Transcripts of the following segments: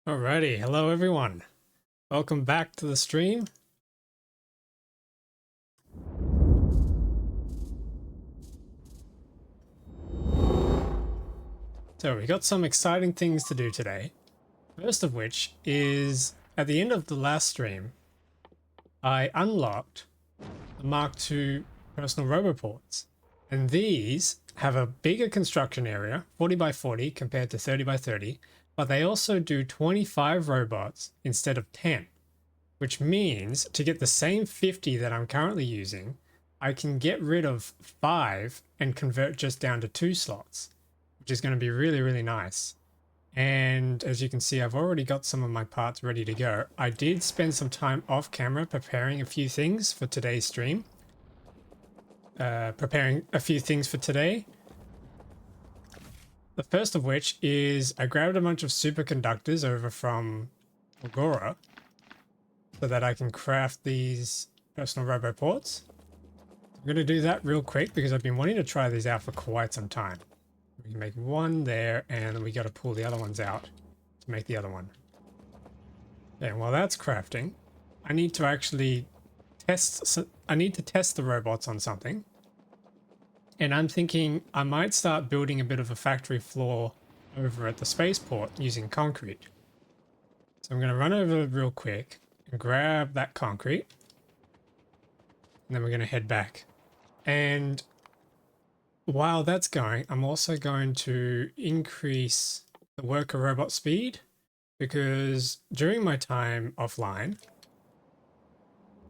Alrighty, hello everyone. Welcome back to the stream. So we got some exciting things to do today. First of which is at the end of the last stream, I unlocked the Mark II personal roboports. And these have a bigger construction area, 40 by 40 compared to 30 by 30, but they also do 25 robots instead of 10. Which means to get the same 50 that I'm currently using, I can get rid of 5 and convert just down to 2 slots, which is going to be really, really nice. And as you can see, I've already got some of my parts ready to go. I did spend some time off camera preparing a few things for today's stream. The first of which is I grabbed a bunch of superconductors over from Agora, so that I can craft these personal roboports. I'm going to do that real quick because I've been wanting to try these out for quite some time. We can make one there, and we got to pull the other ones out to make the other one. Okay, while that's crafting, I need to actually test the robots on something. And I'm thinking I might start building a bit of a factory floor over at the spaceport using concrete. So I'm going to run over real quick and grab that concrete, and then we're going to head back. And while that's going, I'm also going to increase the worker robot speed, because during my time offline,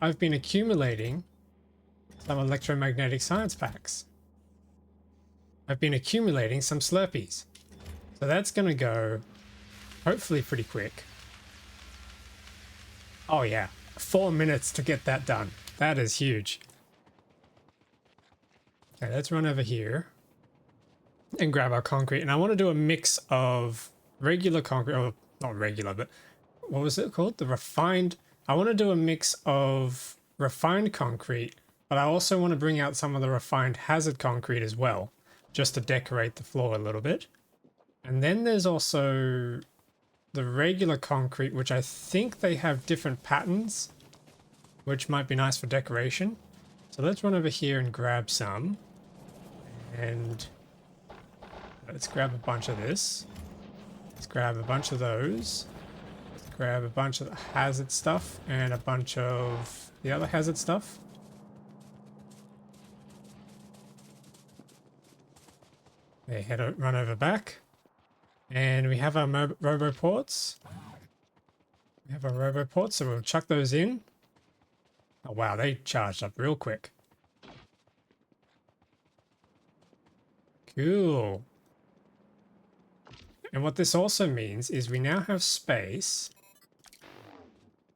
I've been accumulating some electromagnetic science packs. I've been accumulating some Slurpees. So that's going to go hopefully pretty quick. Oh yeah, 4 minutes to get that done. That is huge. Okay, let's run over here and grab our concrete. And I want to do a mix of regular concrete, or not regular, but what was it called? I want to do a mix of refined concrete, but I also want to bring out some of the refined hazard concrete as well, just to decorate the floor a little bit. And then there's also the regular concrete, which I think they have different patterns, which might be nice for decoration. So let's run over here and grab some. And let's grab a bunch of this. Let's grab a bunch of those. Let's grab a bunch of the hazard stuff and a bunch of the other hazard stuff. They run over back. And we have our roboports. We have our roboports, so we'll chuck those in. Oh wow, they charged up real quick. Cool. And what this also means is we now have space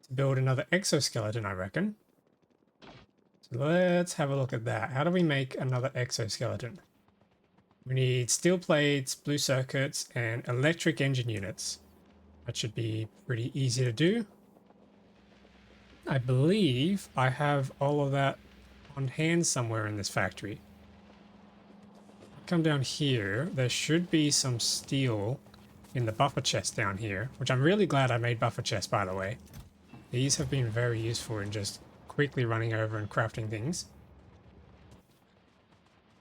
to build another exoskeleton, I reckon. So let's have a look at that. How do we make another exoskeleton? We need steel plates, blue circuits, and electric engine units. That should be pretty easy to do. I believe I have all of that on hand somewhere in this factory. Come down here, there should be some steel in the buffer chest down here, which I'm really glad I made buffer chests, by the way. These have been very useful in just quickly running over and crafting things.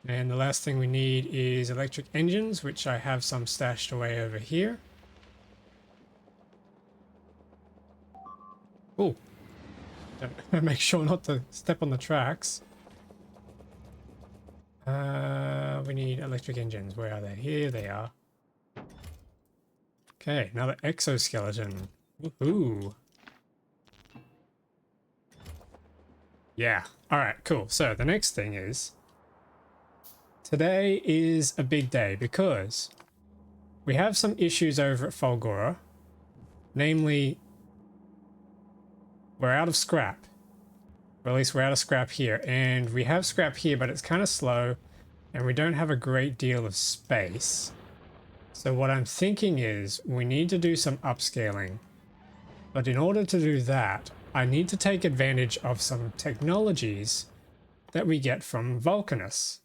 And the last thing we need is electric engines, which I have some stashed away over here. Oh, make sure not to step on the tracks. We need electric engines. Where are they? Here they are. Okay, another exoskeleton. Woohoo! Yeah. All right, cool. So the next thing is, today is a big day because we have some issues over at Fulgora. Namely, we're out of scrap. Or at least we're out of scrap here. And we have scrap here, but it's kind of slow. And we don't have a great deal of space. So what I'm thinking is we need to do some upscaling. But in order to do that, I need to take advantage of some technologies that we get from VULCANUS.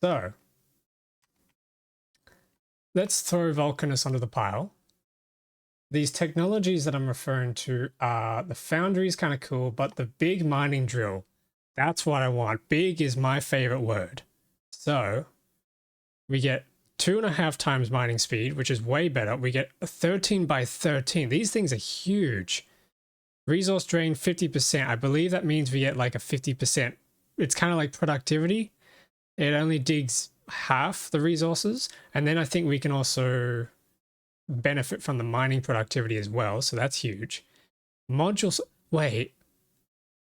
So let's throw VULCANUS under the pile These technologies that I'm referring to are the foundry is kind of cool, but the big mining drill, that's what I want. Big is my favorite word. So we get 2.5 times mining speed, which is way better. We get a 13 by 13. These things are huge. Resource drain 50%. I believe that means we get like a 50%. It's kind of like productivity. It only digs half the resources. And then I think we can also benefit from the mining productivity as well. So that's huge. Modules. Wait.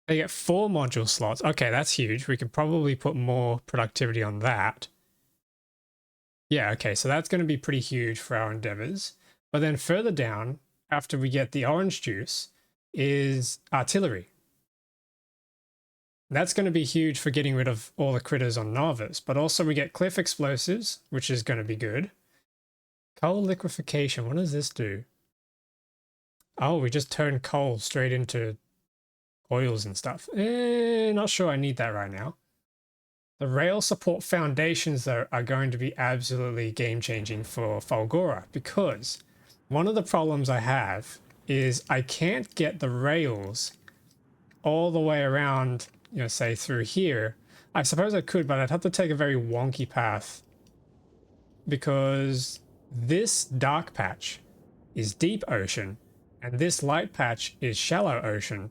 They get 4 module slots. Okay, that's huge. We could probably put more productivity on that. Yeah, okay, so that's going to be pretty huge for our endeavors. But then further down, after we get the orange juice, is artillery. That's going to be huge for getting rid of all the critters on Novice, but also we get cliff explosives, which is going to be good. Coal liquefaction, what does this do? Oh, we just turn coal straight into oils and stuff. Not sure I need that right now. The rail support foundations, though, are going to be absolutely game-changing for Fulgora, because one of the problems I have is I can't get the rails all the way around, you know, say through here. I suppose I could, but I'd have to take a very wonky path, because this dark patch is deep ocean and this light patch is shallow ocean.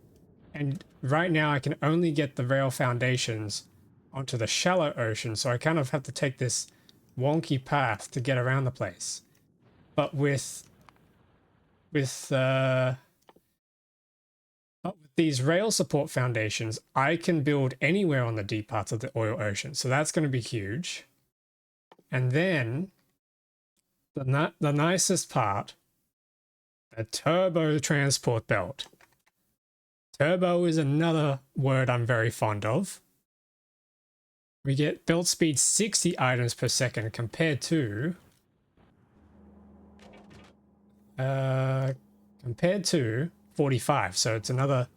And right now I can only get the rail foundations onto the shallow ocean, so I kind of have to take this wonky path to get around the place. But with these rail support foundations, I can build anywhere on the deep parts of the oil ocean, so that's going to be huge. And then the nicest part, a turbo transport belt. Turbo is another word I'm very fond of. We get belt speed 60 items per second compared to 45. So it's another,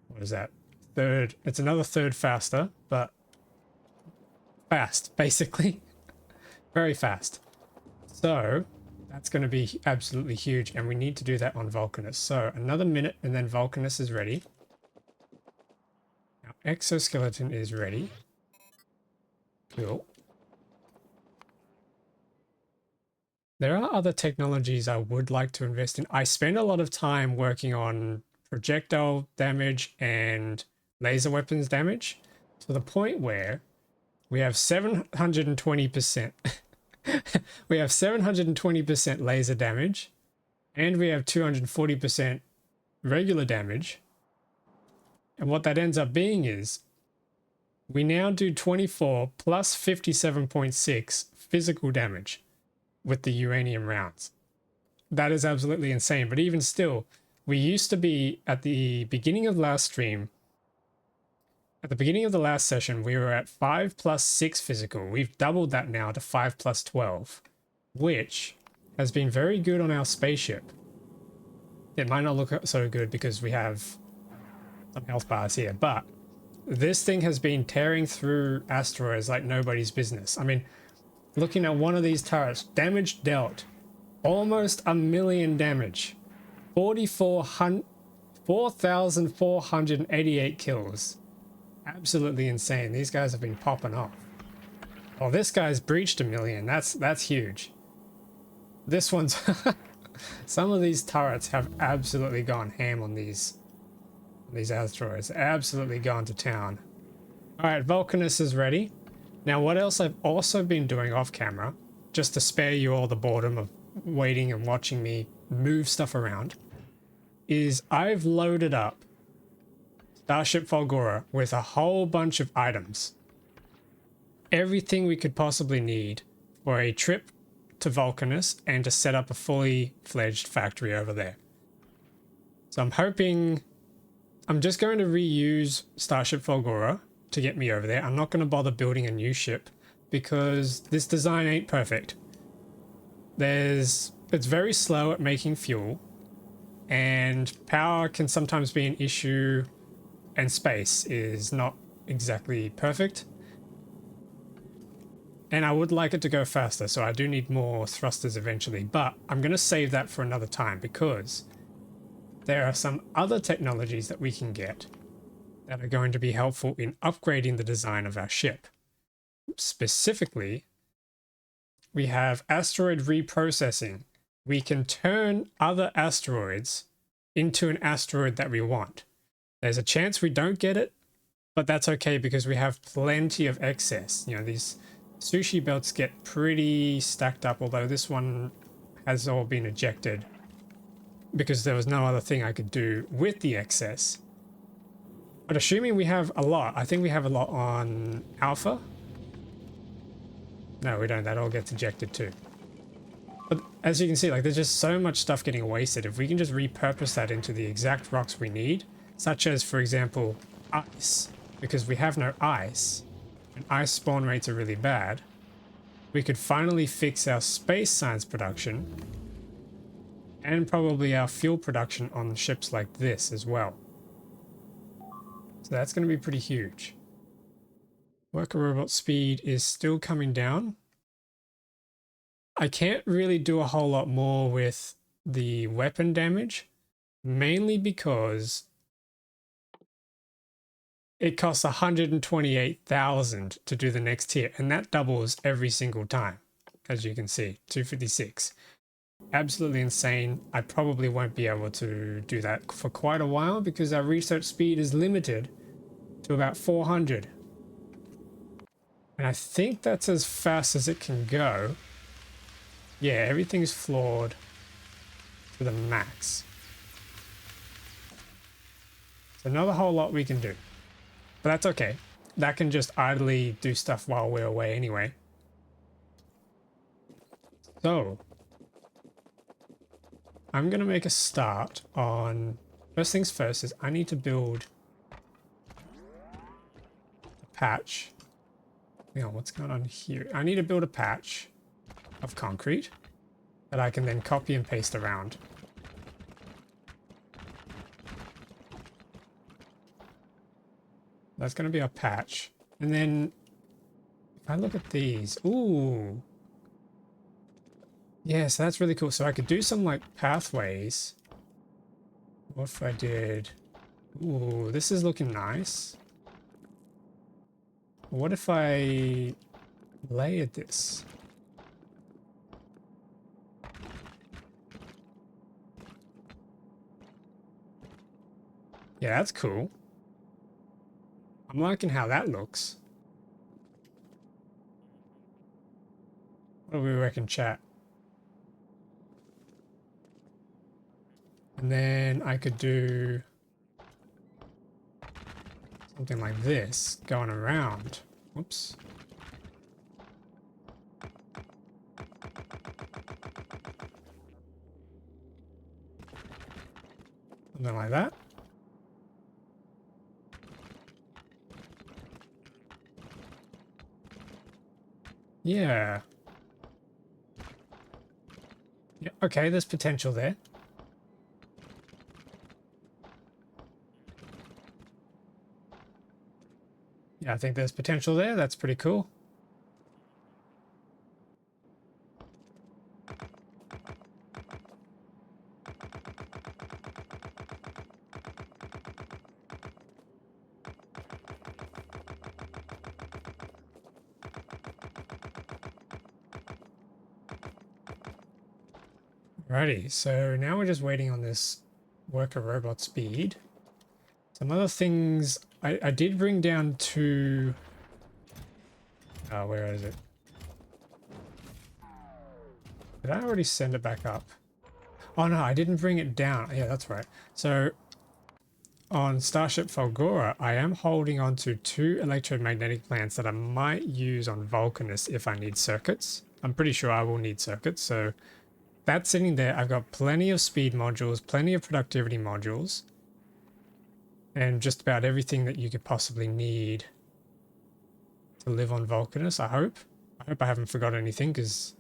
what is that? Third. It's another third faster, but fast, basically. Very fast. So that's going to be absolutely huge, and we need to do that on Vulcanus. So another minute and then Vulcanus is ready. Now exoskeleton is ready. Cool. There are other technologies I would like to invest in. I spend a lot of time working on projectile damage and laser weapons damage, to the point where we have 720%. We have 720% laser damage, and we have 240% regular damage. And what that ends up being is we now do 24 plus 57.6 physical damage with the uranium rounds. That is absolutely insane. But even still, we used to be at the beginning of last stream, at the beginning of the last session, we were at 5 plus 6 physical. We've doubled that now to 5 plus 12, which has been very good on our spaceship. It might not look so good because we have some health bars here, but this thing has been tearing through asteroids like nobody's business. I mean, looking at one of these turrets, damage dealt, almost 1 million damage, 4,488 kills. Absolutely insane. These guys have been popping off. Oh, this guy's breached 1 million. That's huge. This one's some of these turrets have absolutely gone ham on these asteroids. Absolutely gone to town. All right, Vulcanus is ready. Now, what else I've also been doing off camera, just to spare you all the boredom of waiting and watching me move stuff around, is I've loaded up Starship Fulgora with a whole bunch of items. Everything we could possibly need for a trip to Vulcanus and to set up a fully fledged factory over there. So I'm just going to reuse Starship Fulgora to get me over there. I'm not going to bother building a new ship because this design ain't perfect. It's very slow at making fuel, and power can sometimes be an issue, and space is not exactly perfect. And I would like it to go faster, so I do need more thrusters eventually, but I'm going to save that for another time because there are some other technologies that we can get that are going to be helpful in upgrading the design of our ship. Specifically, we have asteroid reprocessing. We can turn other asteroids into an asteroid that we want. There's a chance we don't get it, but that's okay because we have plenty of excess. You know, these sushi belts get pretty stacked up, although this one has all been ejected because there was no other thing I could do with the excess. But assuming we have a lot, I think we have a lot on Alpha. No, we don't. That all gets ejected too. But as you can see, like, there's just so much stuff getting wasted. If we can just repurpose that into the exact rocks we need, such as, for example, ice, because we have no ice, and ice spawn rates are really bad, we could finally fix our space science production and probably our fuel production on ships like this as well. So that's going to be pretty huge. Worker robot speed is still coming down. I can't really do a whole lot more with the weapon damage, mainly because it costs 128,000 to do the next tier, and that doubles every single time, as you can see, 256. Absolutely insane. I probably won't be able to do that for quite a while because our research speed is limited to about 400. And I think that's as fast as it can go. Yeah, everything's floored to the max. So not a whole lot we can do. But that's okay. That can just idly do stuff while we're away anyway. So I'm going to make a start on... First things first is I need to build a patch. Hang on, what's going on here? I need to build a patch of concrete that I can then copy and paste around. That's going to be our patch. And then if I look at these, ooh. Yeah, so that's really cool. So I could do some like pathways. What if I did, ooh, this is looking nice. What if I layered this? Yeah, that's cool. I'm liking how that looks. What do we reckon, chat? And then I could do something like this going around. Whoops. Something like that. Yeah. Yeah, okay, there's potential there. Yeah, I think there's potential there. That's pretty cool. Alrighty, so now we're just waiting on this worker robot speed. Some other things I did bring down to... where is it? Did I already send it back up? Oh no, I didn't bring it down. Yeah, that's right. So on Starship Fulgora, I am holding on to 2 electromagnetic plants that I might use on Vulcanus if I need circuits. I'm pretty sure I will need circuits, so that's sitting there. I've got plenty of speed modules, plenty of productivity modules, and just about everything that you could possibly need to live on Vulcanus, I hope. I hope I haven't forgot anything, because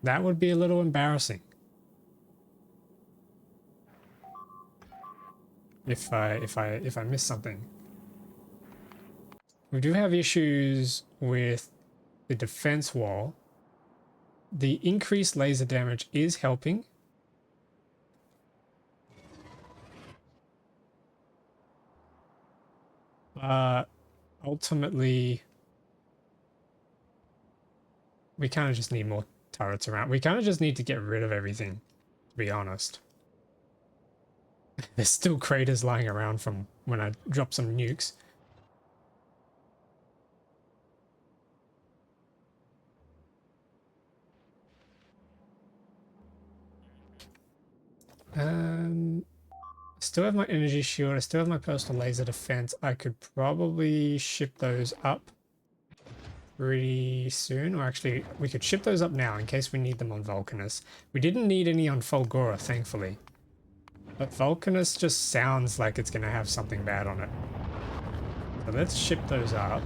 that would be a little embarrassing if I miss something. We do have issues with the defense wall. The increased laser damage is helping. But ultimately, we kind of just need more turrets around. We kind of just need to get rid of everything, to be honest. There's still craters lying around from when I dropped some nukes. I still have my energy shield. I still have my personal laser defense. I could probably ship those up pretty soon. Or actually, we could ship those up now in case we need them on Vulcanus. We didn't need any on Fulgora, thankfully. But Vulcanus just sounds like it's going to have something bad on it. So let's ship those up.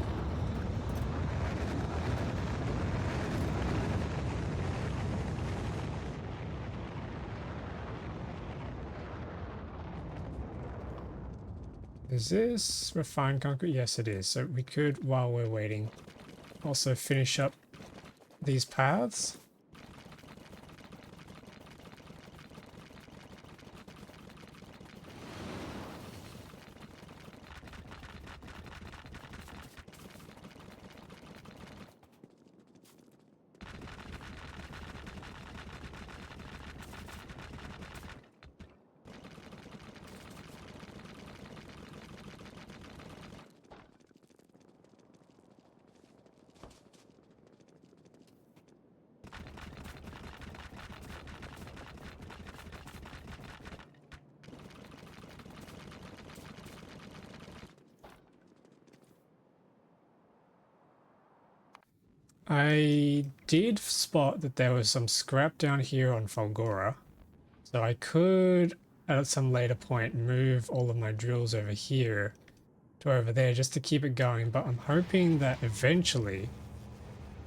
Is this refined concrete? Yes, it is. So we could, while we're waiting, also finish up these paths. I did spot that there was some scrap down here on Fulgora, so I could, at some later point, move all of my drills over here to over there just to keep it going, but I'm hoping that eventually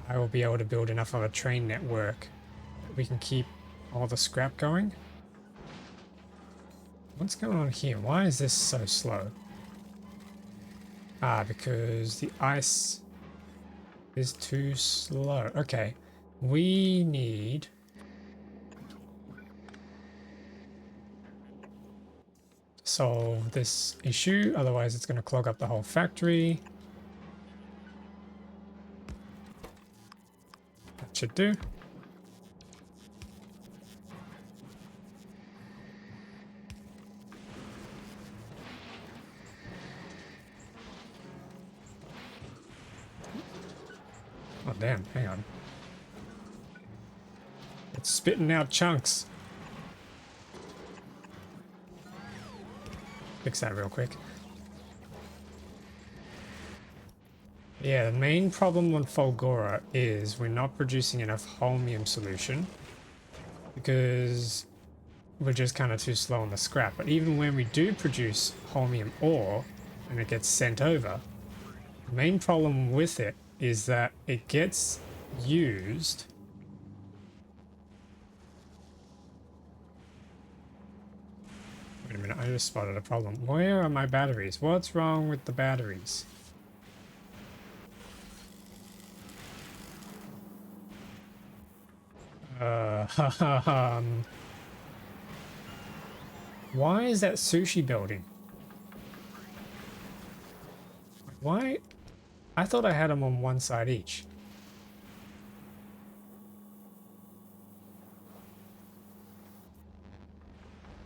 I will be able to build enough of a train network that we can keep all the scrap going. What's going on here? Why is this so slow? Ah, because the ice is too slow. Okay, we need to solve this issue, otherwise it's going to clog up the whole factory. That should do. Oh damn, hang on. It's spitting out chunks. Fix that real quick. Yeah, the main problem on Fulgora is we're not producing enough holmium solution because we're just kind of too slow on the scrap. But even when we do produce holmium ore and it gets sent over, the main problem with it is that it gets used. Wait a minute, I just spotted a problem. Where are my batteries? What's wrong with the batteries? Why is that sushi building? Why? I thought I had them on one side each.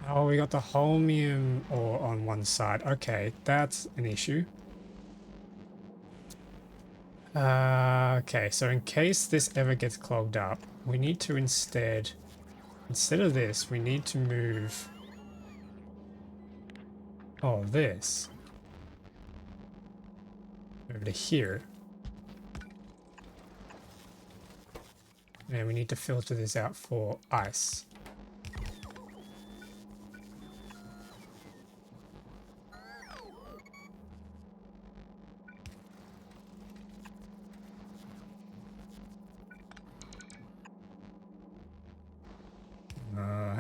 Oh, we got the holmium ore on one side. Okay, that's an issue. Okay, so in case this ever gets clogged up, we need to instead of this, we need to move all of this over to here. And we need to filter this out for ice.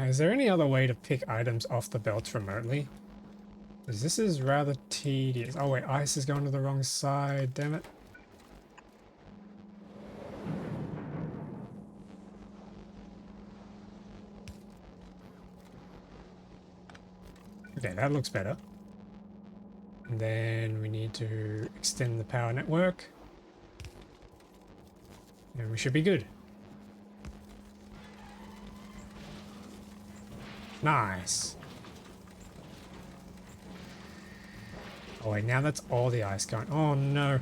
Is there any other way to pick items off the belts remotely? Because this is rather tedious. Oh wait, ice is going to the wrong side, damn it. Okay, that looks better. And then we need to extend the power network. And we should be good. Nice. Oh wait, now that's all the ice going. Oh no.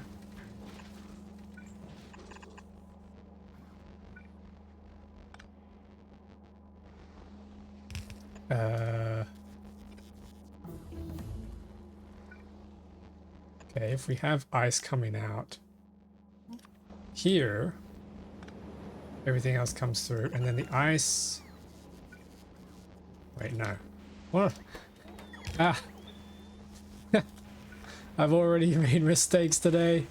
Okay, if we have ice coming out here, everything else comes through, and then the ice... Wait, no. What? Ah! I've already made mistakes today,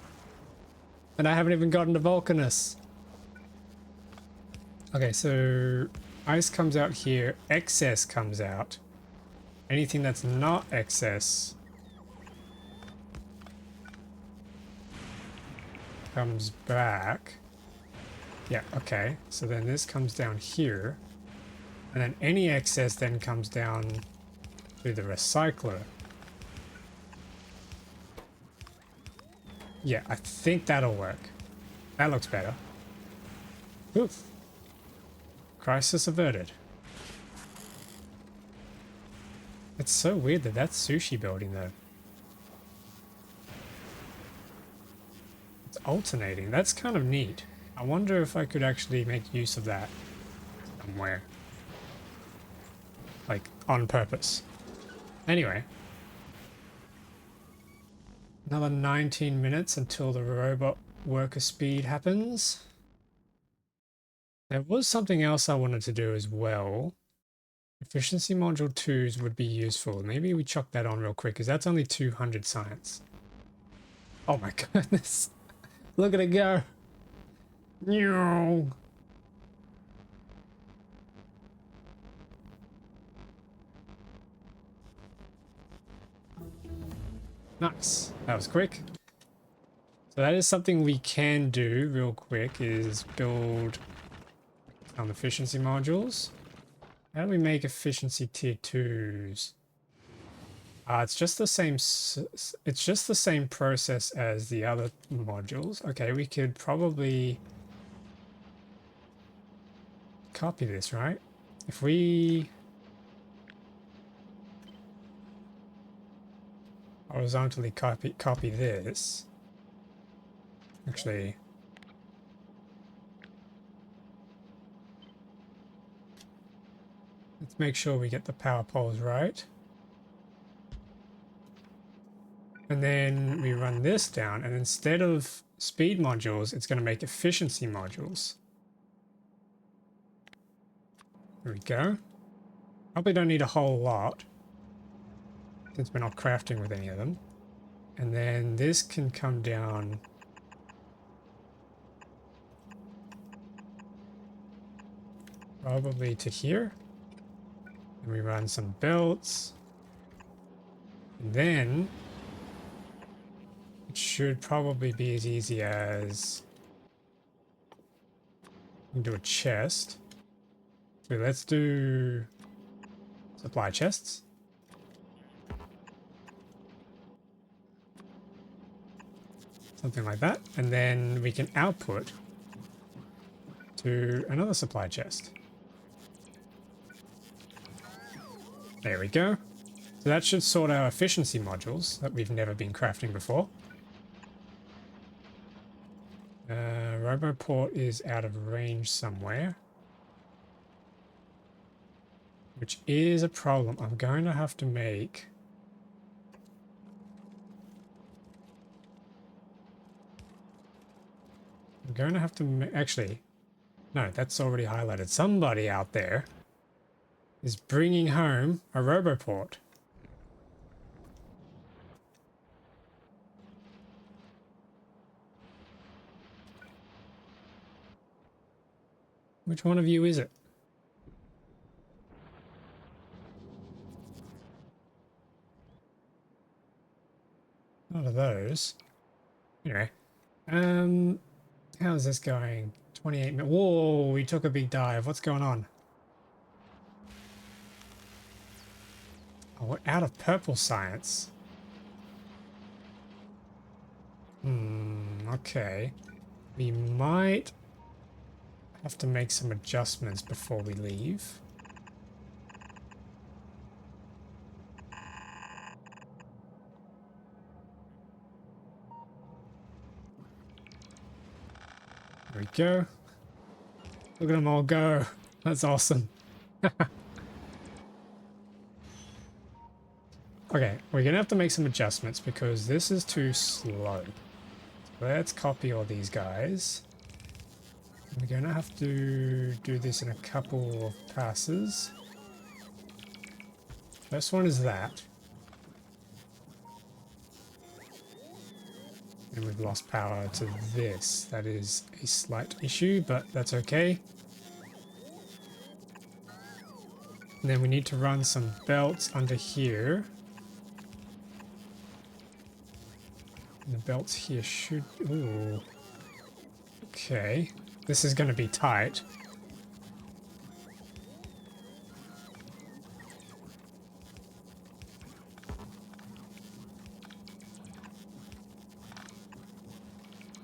and I haven't even gotten to VULCANUS. Okay, so ice comes out here, excess comes out. Anything that's not excess comes back. Yeah, okay. So then this comes down here. And then any excess then comes down to the recycler. Yeah, I think that'll work. That looks better. Oof. Crisis averted. It's so weird that that's sushi building though. It's alternating. That's kind of neat. I wonder if I could actually make use of that somewhere. Like, on purpose. Anyway. Another 19 minutes until the robot worker speed happens. There was something else I wanted to do as well. Efficiency module 2s would be useful. Maybe we chuck that on real quick, because that's only 200 science. Oh my goodness. Look at it go. No. Nice. That was quick. So that is something we can do real quick, is build some efficiency modules. How do we make efficiency tier 2s? It's just the same. It's just the same process as the other modules. Okay, we could probably copy this, right? If we horizontally copy this. Actually, let's make sure we get the power poles right. And then we run this down, and instead of speed modules, it's going to make efficiency modules. There we go. Probably don't need a whole lot, since we're not crafting with any of them. And then this can come down probably to here. And we run some belts. And then it should probably be as easy as we can do a chest. So let's do supply chests. Something like that. And then we can output to another supply chest. There we go. So that should sort our efficiency modules that we've never been crafting before. Roboport is out of range somewhere, which is a problem. I'm going to have to make... Actually, no, that's already highlighted. Somebody out there is bringing home a Roboport. Which one of you is it? None of those. Anyway, how's this going? 28 minutes. Whoa, we took a big dive. What's going on? Oh, we're out of purple science. Okay. We might have to make some adjustments before we leave. There we go. Look at them all go. That's awesome. Okay, we're gonna have to make some adjustments because this is too slow. Let's copy all these guys. We're gonna have to do this in a couple of passes. First one is that. And we've lost power to this. That is a slight issue, but that's okay. And then we need to run some belts under here. And the belts here should... Ooh. Okay. This is going to be tight.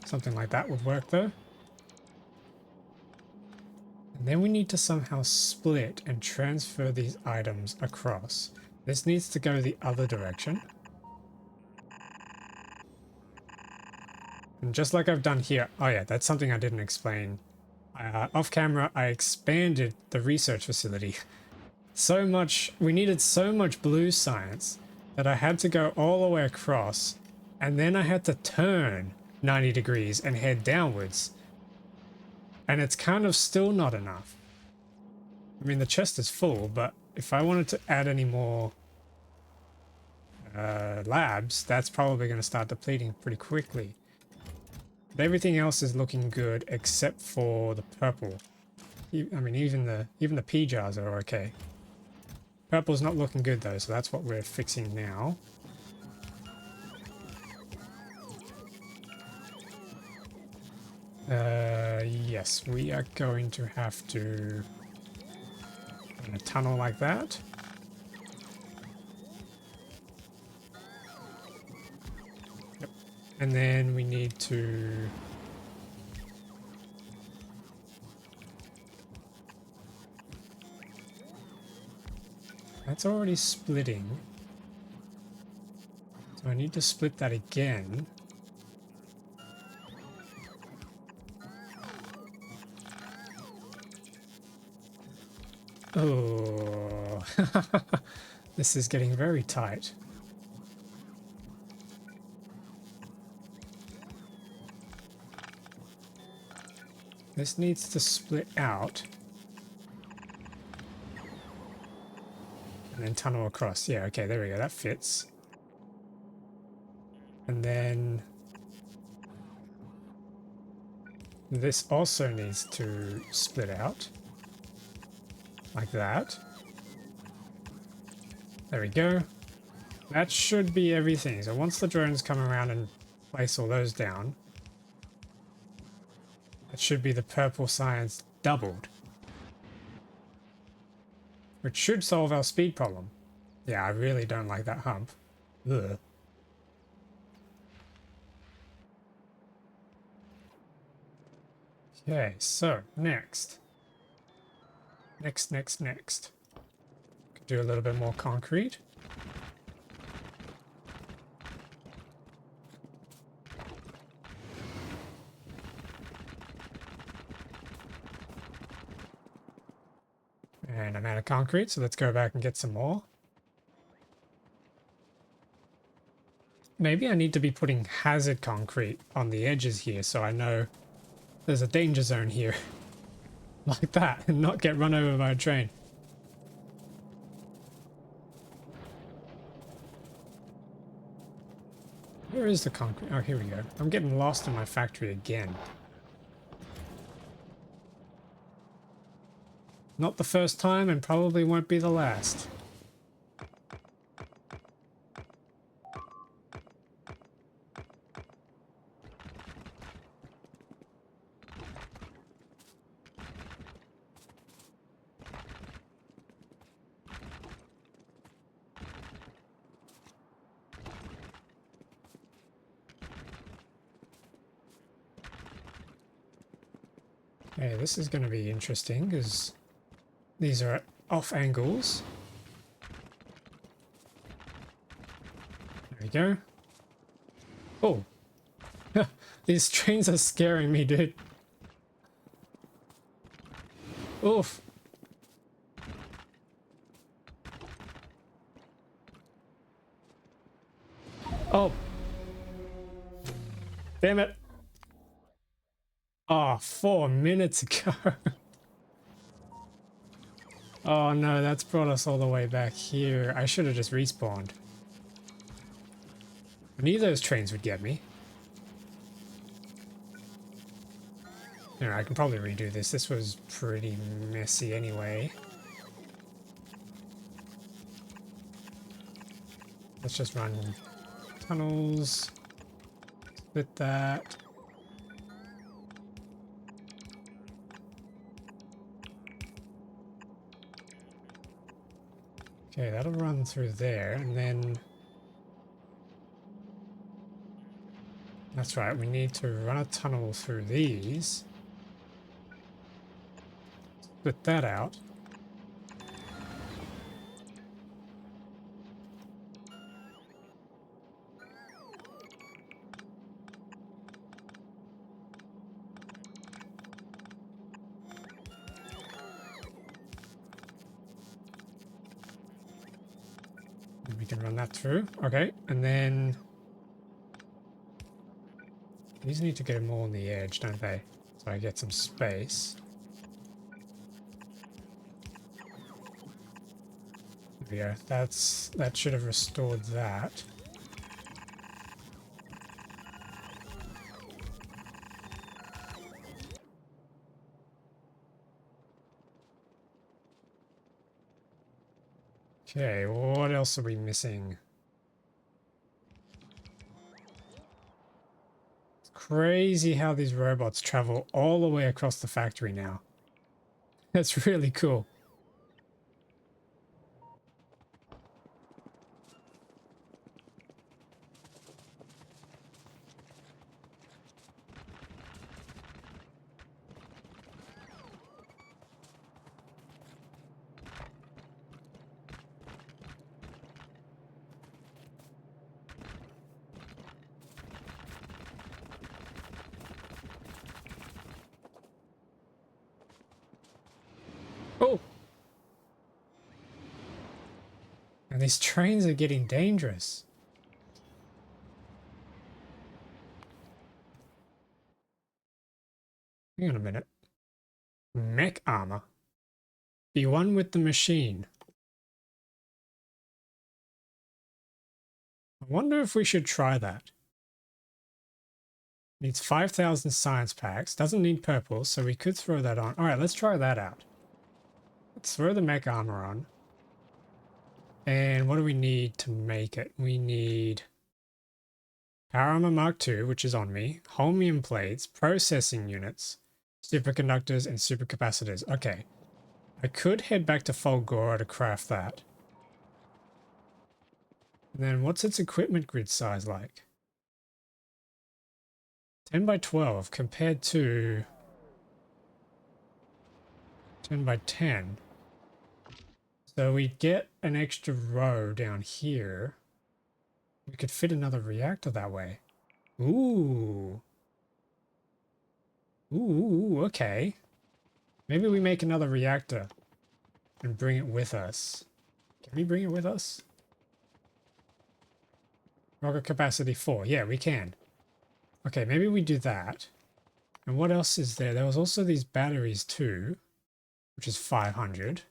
Something like that would work though. And then we need to somehow split and transfer these items across. This needs to go the other direction. And just like I've done here, oh yeah, that's something I didn't explain. Off camera, I expanded the research facility. So much, we needed so much blue science that I had to go all the way across, and then I had to turn 90 degrees and head downwards. And it's kind of still not enough. I mean, the chest is full, but if I wanted to add any more labs, that's probably going to start depleting pretty quickly. But everything else is looking good except for the purple. I mean, even the P jars are okay. Purple's not looking good though, so that's what we're fixing now. Yes, we are going to have to in a tunnel like that. Yep. And then we need to that's already splitting. So I need to split that again. Oh, this is getting very tight. This needs to split out. And then tunnel across. Yeah, okay, there we go. That fits. And then this also needs to split out. Like that. There we go. That should be everything. So once the drones come around and place all those down, that should be the purple science doubled. Which should solve our speed problem. Yeah, I really don't like that hump. Ugh. Okay, so next. Next. Could do a little bit more concrete. And I'm out of concrete, so let's go back and get some more. Maybe I need to be putting hazard concrete on the edges here so I know there's a danger zone here. Like that, and not get run over by a train. Where is the concrete? Oh, here we go. I'm getting lost in my factory again. Not the first time, and probably won't be the last. Okay, this is going to be interesting because these are at off angles. There we go. Oh, these trains are scaring me, dude. Oof. Oh, damn it. Oh, 4 minutes ago. Oh no, that's brought us all the way back here. I should have just respawned. I knew those trains would get me. You know, I can probably redo this. This was pretty messy anyway. Let's just run tunnels. Split that. Okay, that'll run through there, and then... That's right, we need to run a tunnel through these. Split that out. And we can run that through. Okay, and then... These need to go more on the edge, don't they? So I get some space. There we go. That should have restored that. Okay, what else are we missing? It's crazy how these robots travel all the way across the factory now. That's really cool. Oh! And these trains are getting dangerous. Hang on a minute. Mech armor. Be one with the machine. I wonder if we should try that. Needs 5,000 science packs. Doesn't need purple, so we could throw that on. Alright, let's try that out. Let's throw the mech armor on. And what do we need to make it? We need Power Armor Mark II, which is on me, holmium plates, processing units, superconductors, and supercapacitors. Okay. I could head back to Fulgora to craft that. And then what's its equipment grid size like? 10 by 12 compared to 10 by 10. So we get an extra row down here. We could fit another reactor that way. Ooh. Ooh, okay. Maybe we make another reactor and bring it with us. Can we bring it with us? Rocket capacity 4. Yeah, we can. Okay, maybe we do that. And what else is there? There was also these batteries too, which is 500.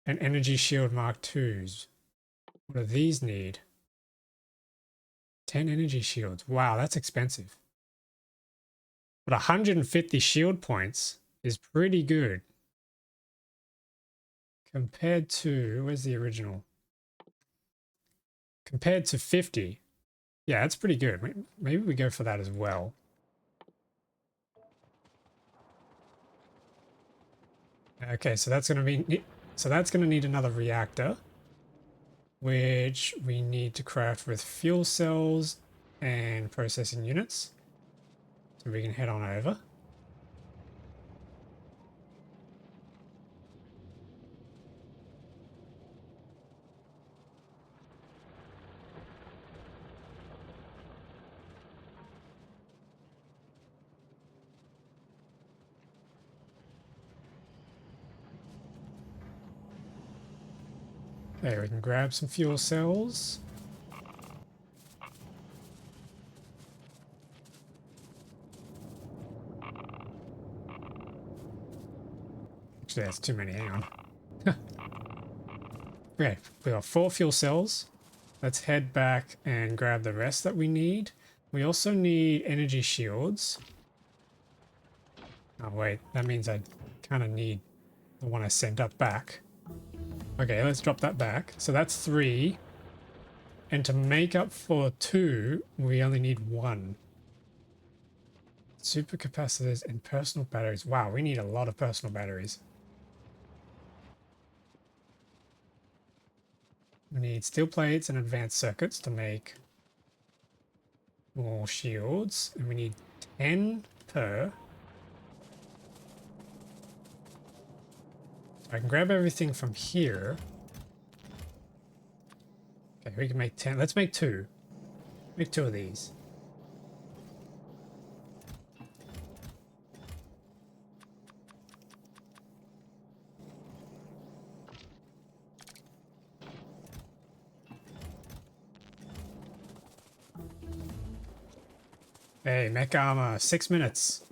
And energy shield Mark IIs. What do these need? 10 energy shields. Wow, that's expensive. But 150 shield points is pretty good. Compared to, where's the original? Compared to 50. Yeah, that's pretty good. Maybe we go for that as well. Okay, so that's going to need another reactor, which we need to craft with fuel cells and processing units. So we can head on over. Okay, we can grab some fuel cells. Actually, that's too many. Hang on. Okay, we got 4 fuel cells. Let's head back and grab the rest that we need. We also need energy shields. Oh wait, that means I kind of need the one I sent up back. Okay, let's drop that back. So that's 3. And to make up for 2, we only need 1. Supercapacitors and personal batteries. Wow, we need a lot of personal batteries. We need steel plates and advanced circuits to make more shields. And we need 10 per. So I can grab everything from here. Okay, we can make 10. Let's make 2. Make 2 of these. Hey, mech armor, 6 minutes.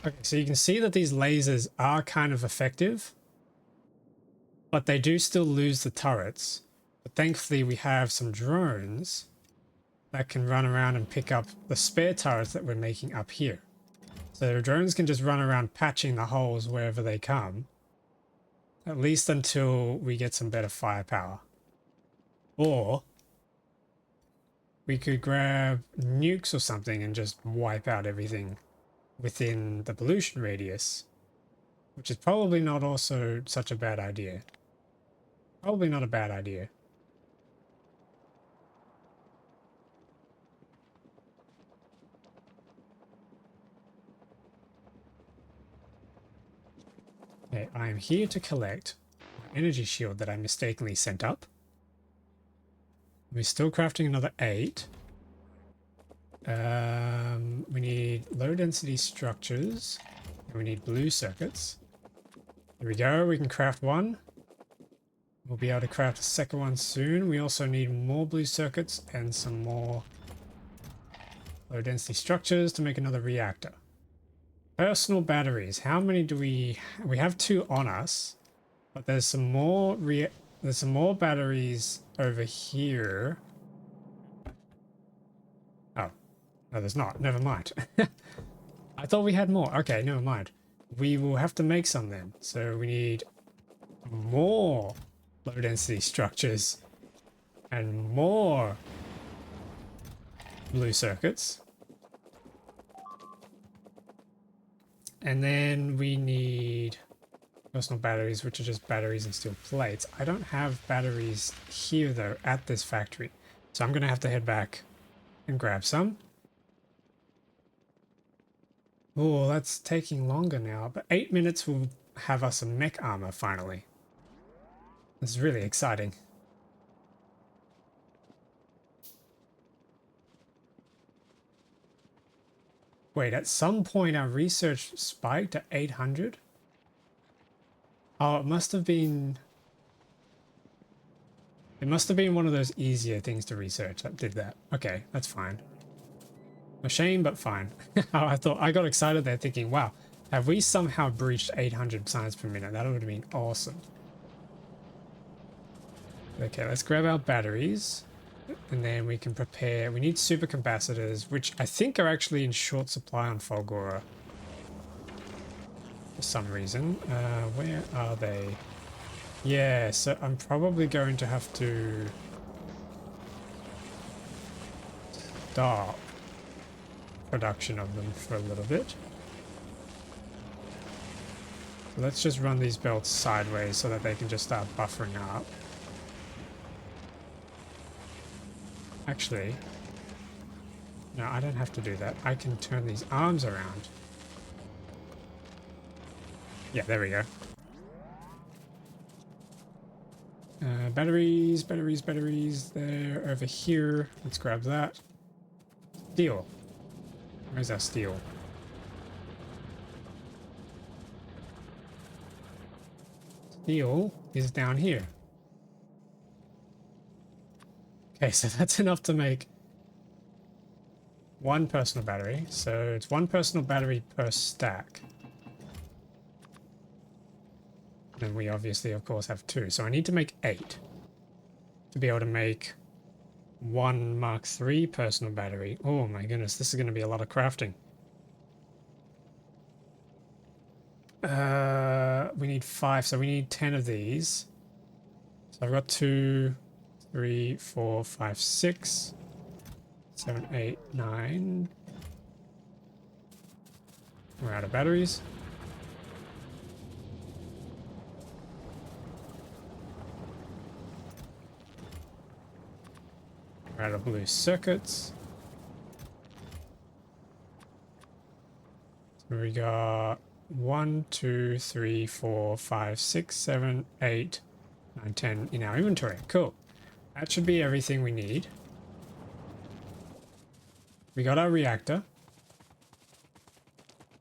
Okay, so you can see that these lasers are kind of effective, but they do still lose the turrets. But thankfully we have some drones that can run around and pick up the spare turrets that we're making up here. So the drones can just run around patching the holes wherever they come, at least until we get some better firepower. Or we could grab nukes or something and just wipe out everything within the pollution radius, which is probably not also such a bad idea. Probably not a bad idea. Okay, I am here to collect my energy shield that I mistakenly sent up. We're still crafting another 8. We need low density structures, and we need blue circuits. There we go, we can craft 1. We'll be able to craft a second one soon. We also need more blue circuits and some more low density structures to make another reactor. Personal batteries. How many do we have 2 on us, but there's some more batteries over here. Oh, no, there's not. Never mind. I thought we had more. Okay, never mind. We will have to make some then. So we need more low density structures and more blue circuits. And then we need personal batteries, which are just batteries and steel plates. I don't have batteries here though at this factory. So I'm going to have to head back and grab some. Oh, that's taking longer now, but 8 minutes will have us a mech armor finally. This is really exciting. Wait, at some point our research spiked to 800? Oh, it must have been one of those easier things to research that did that. Okay, that's fine. A shame, but fine. I got excited there thinking, wow, have we somehow breached 800 science per minute? That would have been awesome. Okay, let's grab our batteries. And then we can prepare. We need supercapacitors, which I think are actually in short supply on Fulgora. For some reason. Where are they? Yeah, so I'm probably going to have to stop production of them for a little bit. So let's just run these belts sideways so that they can just start buffering up. Actually, no, I don't have to do that. I can turn these arms around. Yeah, there we go. Batteries, batteries, batteries. They're over here. Let's grab that. Steel. Where's our steel? Steel is down here. Okay, so that's enough to make one personal battery. So it's one personal battery per stack. And we obviously, of course, have two. So I need to make 8 to be able to make one Mark III personal battery. Oh my goodness, this is going to be a lot of crafting. We need 5, so we need 10 of these. So I've got 2, 3, 4, 5, 6, 7, 8, 9. We're out of batteries. We're out of blue circuits. So we got 1, 2, 3, 4, 5, 6, 7, 8, 9, 10 in our inventory. Cool. That should be everything we need. We got our reactor.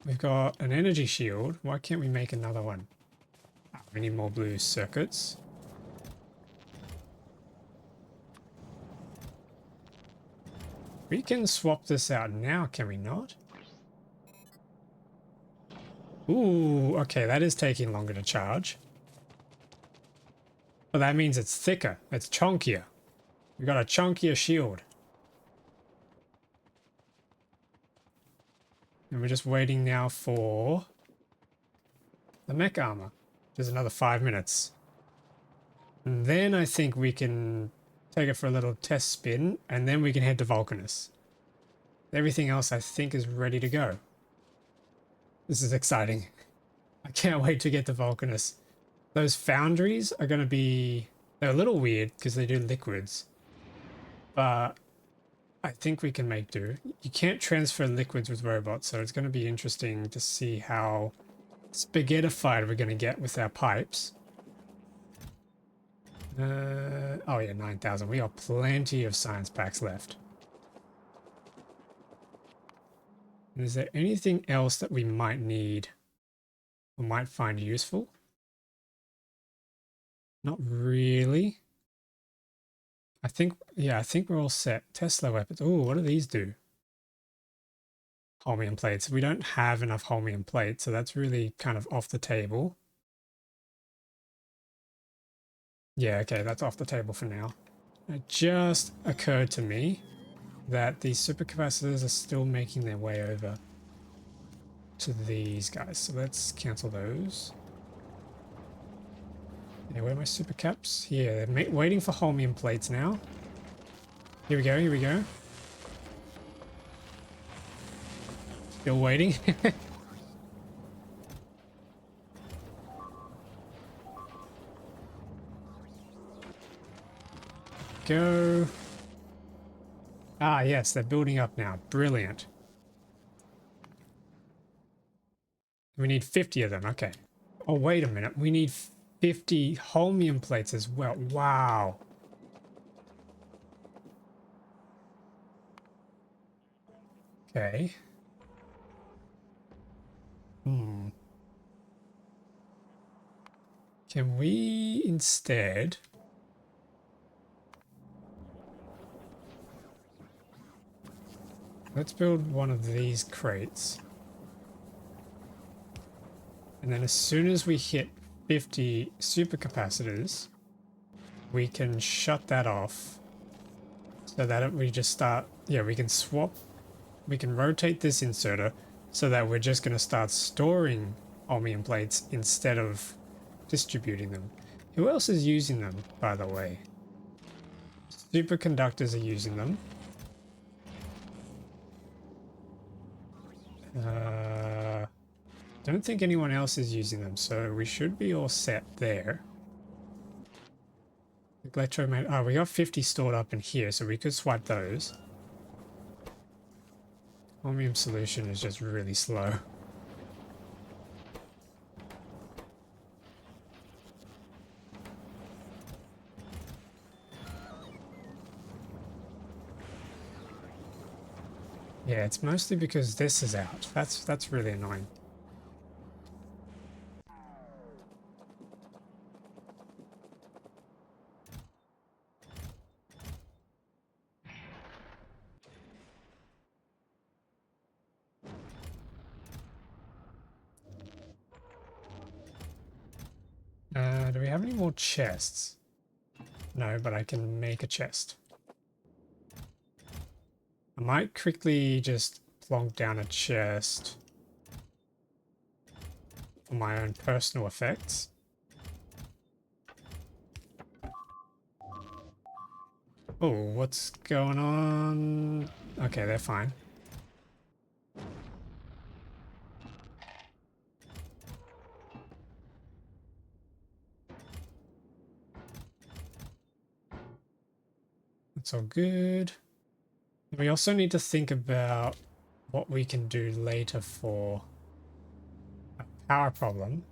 We've got an energy shield. Why can't we make another one? Oh, we need more blue circuits. We can swap this out now, can we not? Ooh, okay, that is taking longer to charge. But that means it's thicker. It's chunkier. We got a chunkier shield. And we're just waiting now for the mech armor. There's another 5 minutes. And then I think we can take it for a little test spin, and then we can head to VULCANUS. Everything else I think is ready to go. This is exciting. I can't wait to get to VULCANUS. Those foundries are going to be... They're a little weird because they do liquids. But I think we can make do. You can't transfer liquids with robots, so it's going to be interesting to see how spaghettified we're going to get with our pipes. Oh yeah, 9,000. We got plenty of science packs left. And is there anything else that we might need or might find useful? Not really. I think we're all set. Tesla weapons. Oh, what do these do? Holmium plates. We don't have enough holmium plates, so that's really kind of off the table. Yeah, okay, that's off the table for now. It just occurred to me that these supercapacitors are still making their way over to these guys. So let's cancel those. Yeah, where are my supercaps? Here, they're waiting for holmium plates now. Here we go, here we go. Still waiting. Go. Ah, yes, they're building up now. Brilliant. We need 50 of them. Okay. Oh, wait a minute. We need 50 holmium plates as well. Wow. Okay. Can we instead... Let's build one of these crates. And then as soon as we hit 50 supercapacitors, we can shut that off so that we just start... Yeah, we can swap... We can rotate this inserter so that we're just going to start storing holmium plates instead of distributing them. Who else is using them, by the way? Superconductors are using them. Don't think anyone else is using them, so we should be all set there. Electromagnet. Oh, we got 50 stored up in here, so we could swipe those. Holmium solution is just really slow. Yeah, it's mostly because this is out. That's really annoying. Do we have any more chests? No, but I can make a chest. I might quickly just plonk down a chest for my own personal effects. Oh, what's going on? Okay, they're fine. That's all good. We also need to think about what we can do later for a power problem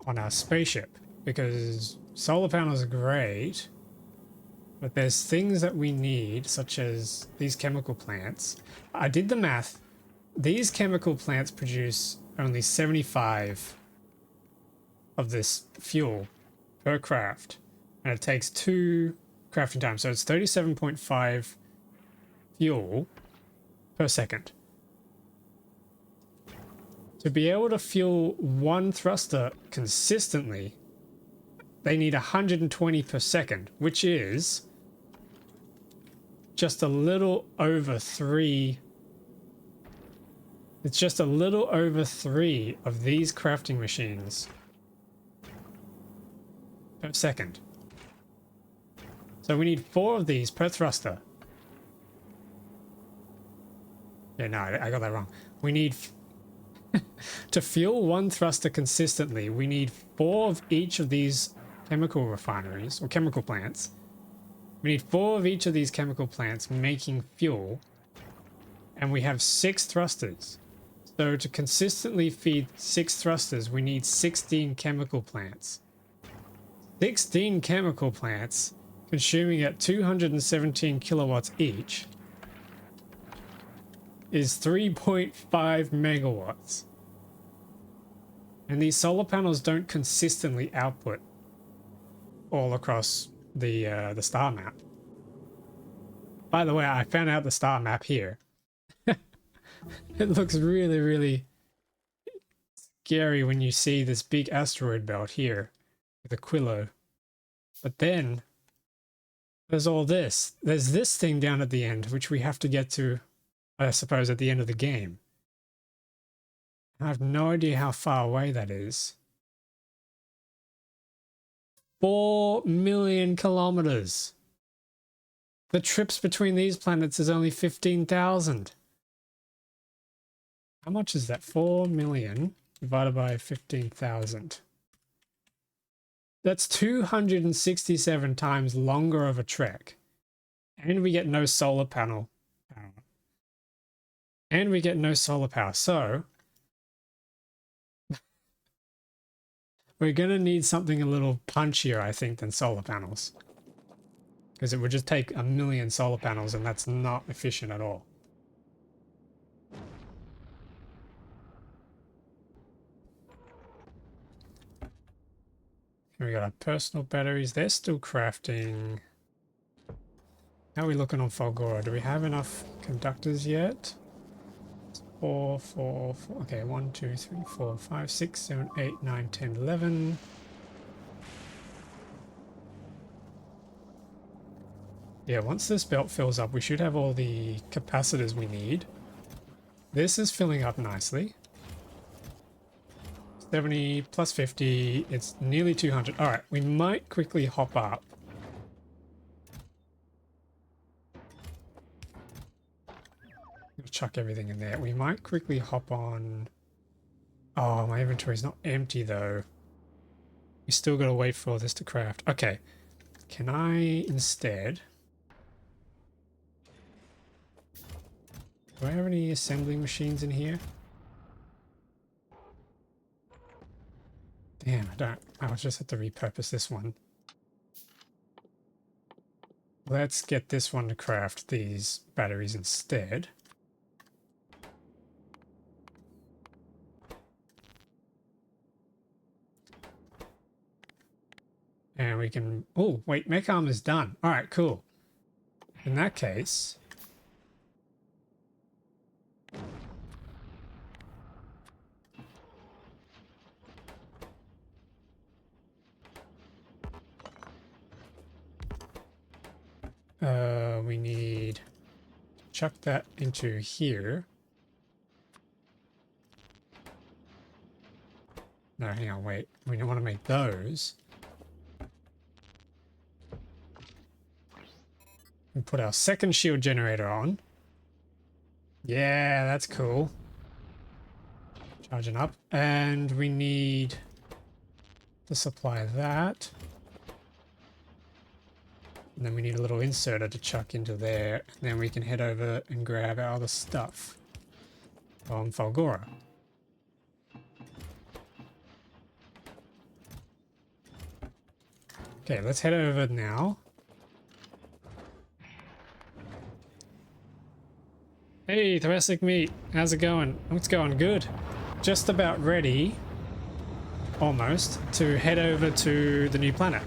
on our spaceship, because solar panels are great, but there's things that we need, such as these chemical plants. I did the math. These chemical plants produce only 75 of this fuel per craft, and it takes 2 crafting time, so it's 37.5 fuel per second. To be able to fuel one thruster consistently, they need 120 per second, which is just a little over 3. It's just a little over 3 of these crafting machines per second. So we need 4 of these per thruster. Yeah, no, I got that wrong. We need... to fuel one thruster consistently, we need 4 of each of these chemical refineries, or chemical plants. We need 4 of each of these chemical plants making fuel, and we have 6 thrusters. So to consistently feed 6 thrusters, we need 16 chemical plants. 16 chemical plants, consuming at 217 kilowatts each, is 3.5 megawatts. And these solar panels don't consistently output all across the star map. By the way, I found out the star map here. It looks really, really scary when you see this big asteroid belt here with Aquilo. But then there's all this. There's this thing down at the end, which we have to get to, I suppose, at the end of the game. I have no idea how far away that is. 4 million kilometers. The trips between these planets is only 15,000. How much is that? 4 million divided by 15,000. That's 267 times longer of a trek. And we get no solar panel power. And we get no solar power. So we're going to need something a little punchier, I think, than solar panels. Because it would just take 1 million solar panels, and that's not efficient at all. Here we got our personal batteries. They're still crafting. How are we looking on Fulgora? Do we have enough conductors yet? 4, 4, 4. Okay, 1, 2, 3, 4, 5, 6, 7, 8, 9, 10, 11. Yeah, once this belt fills up, we should have all the capacitors we need. This is filling up nicely. 70 plus 50, it's nearly 200. All right, we might quickly hop up. Chuck everything in there. We might quickly hop on. Oh, my inventory's not empty though. We still gotta wait for this to craft. Okay, can I instead... Do I have any assembling machines in here? Damn, I don't. I'll just have to repurpose this one. Let's get this one to craft these batteries instead. And we can... Oh, wait, mech armor's done. All right, cool. In that case... we need... Chuck that into here. No, hang on, wait. We don't want to make those. We put our second shield generator on. Yeah, that's cool. Charging up. And we need to supply that. And then we need a little inserter to chuck into there. And then we can head over and grab our other stuff from Falgora. Okay, let's head over now. Hey, thoracic meat. How's it going? It's going good. Just about ready, almost, to head over to the new planet.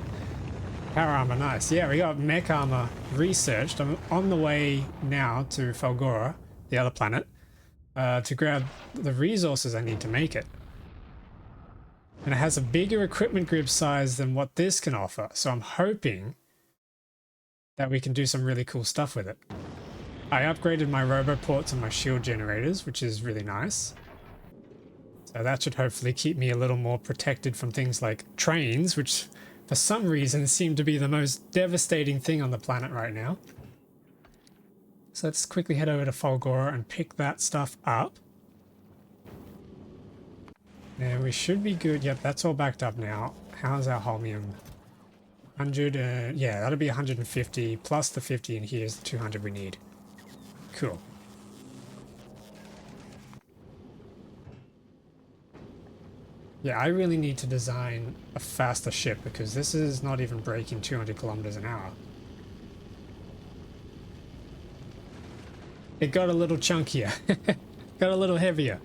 Power armor, nice. Yeah, we got mech armor researched. I'm on the way now to Falgora, the other planet, to grab the resources I need to make it. And it has a bigger equipment grid size than what this can offer, so I'm hoping that we can do some really cool stuff with it. I upgraded my roboports and my shield generators, which is really nice. So that should hopefully keep me a little more protected from things like trains, which for some reason seem to be the most devastating thing on the planet right now. So let's quickly head over to Falgora and pick that stuff up. And we should be good. Yep, that's all backed up now. How's our holmium? 100, yeah, that'll be 150 plus the 50 in here is the 200 we need. Cool. Yeah, I really need to design a faster ship because this is not even breaking 200 kilometers an hour. It got a little chunkier. Got a little heavier.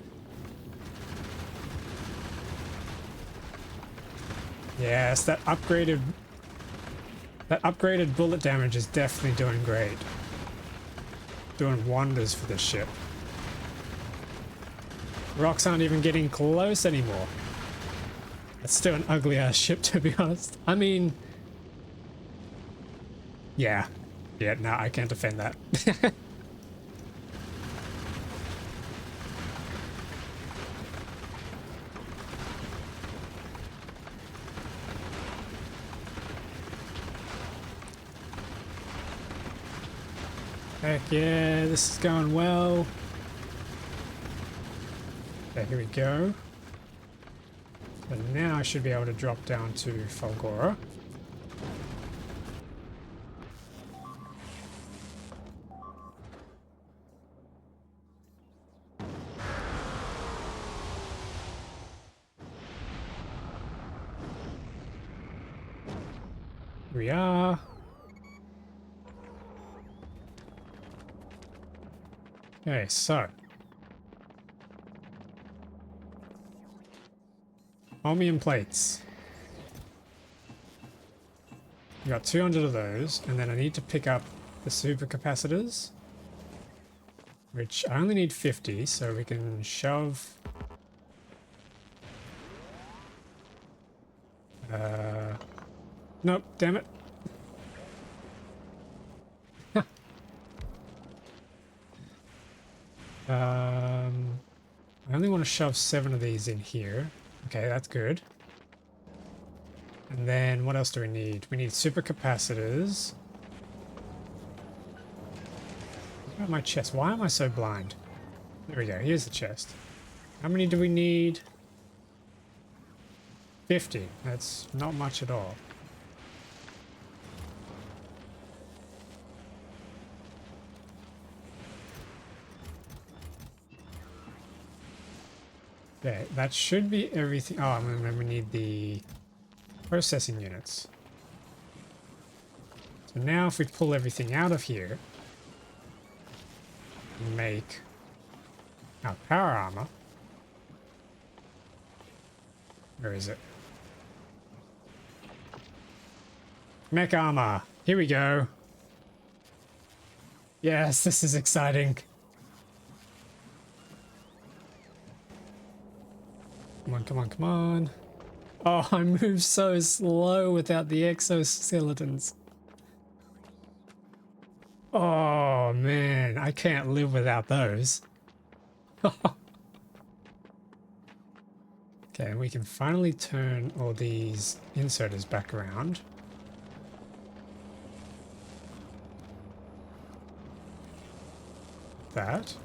Yes, that upgraded bullet damage is definitely doing great. Doing wonders for this ship. Rocks aren't even getting close anymore. It's still an ugly ass ship, to be honest. I mean, yeah, no, I can't defend that. Heck yeah, this is going well. Okay, here we go. And now I should be able to drop down to Falgora. Here we are. Okay, so holmium plates. We got 200 of those, and then I need to pick up the supercapacitors, which I only need 50, so we can shove. Nope, damn it. I only want to shove 7 of these in here. Okay, that's good. And then what else do we need? We need supercapacitors. Look at my chest. Why am I so blind? There we go. Here's the chest. How many do we need? 50. That's not much at all. Okay, that should be everything. Oh, and then we need the processing units. So And now if we pull everything out of here and make our power armor. Where is it? Mech armor. Here we go. Yes, this is exciting. Come on, come on, come on. Oh, I move so slow without the exoskeletons. Oh, man. I can't live without those. Okay, and we can finally turn all these inserters back around. That.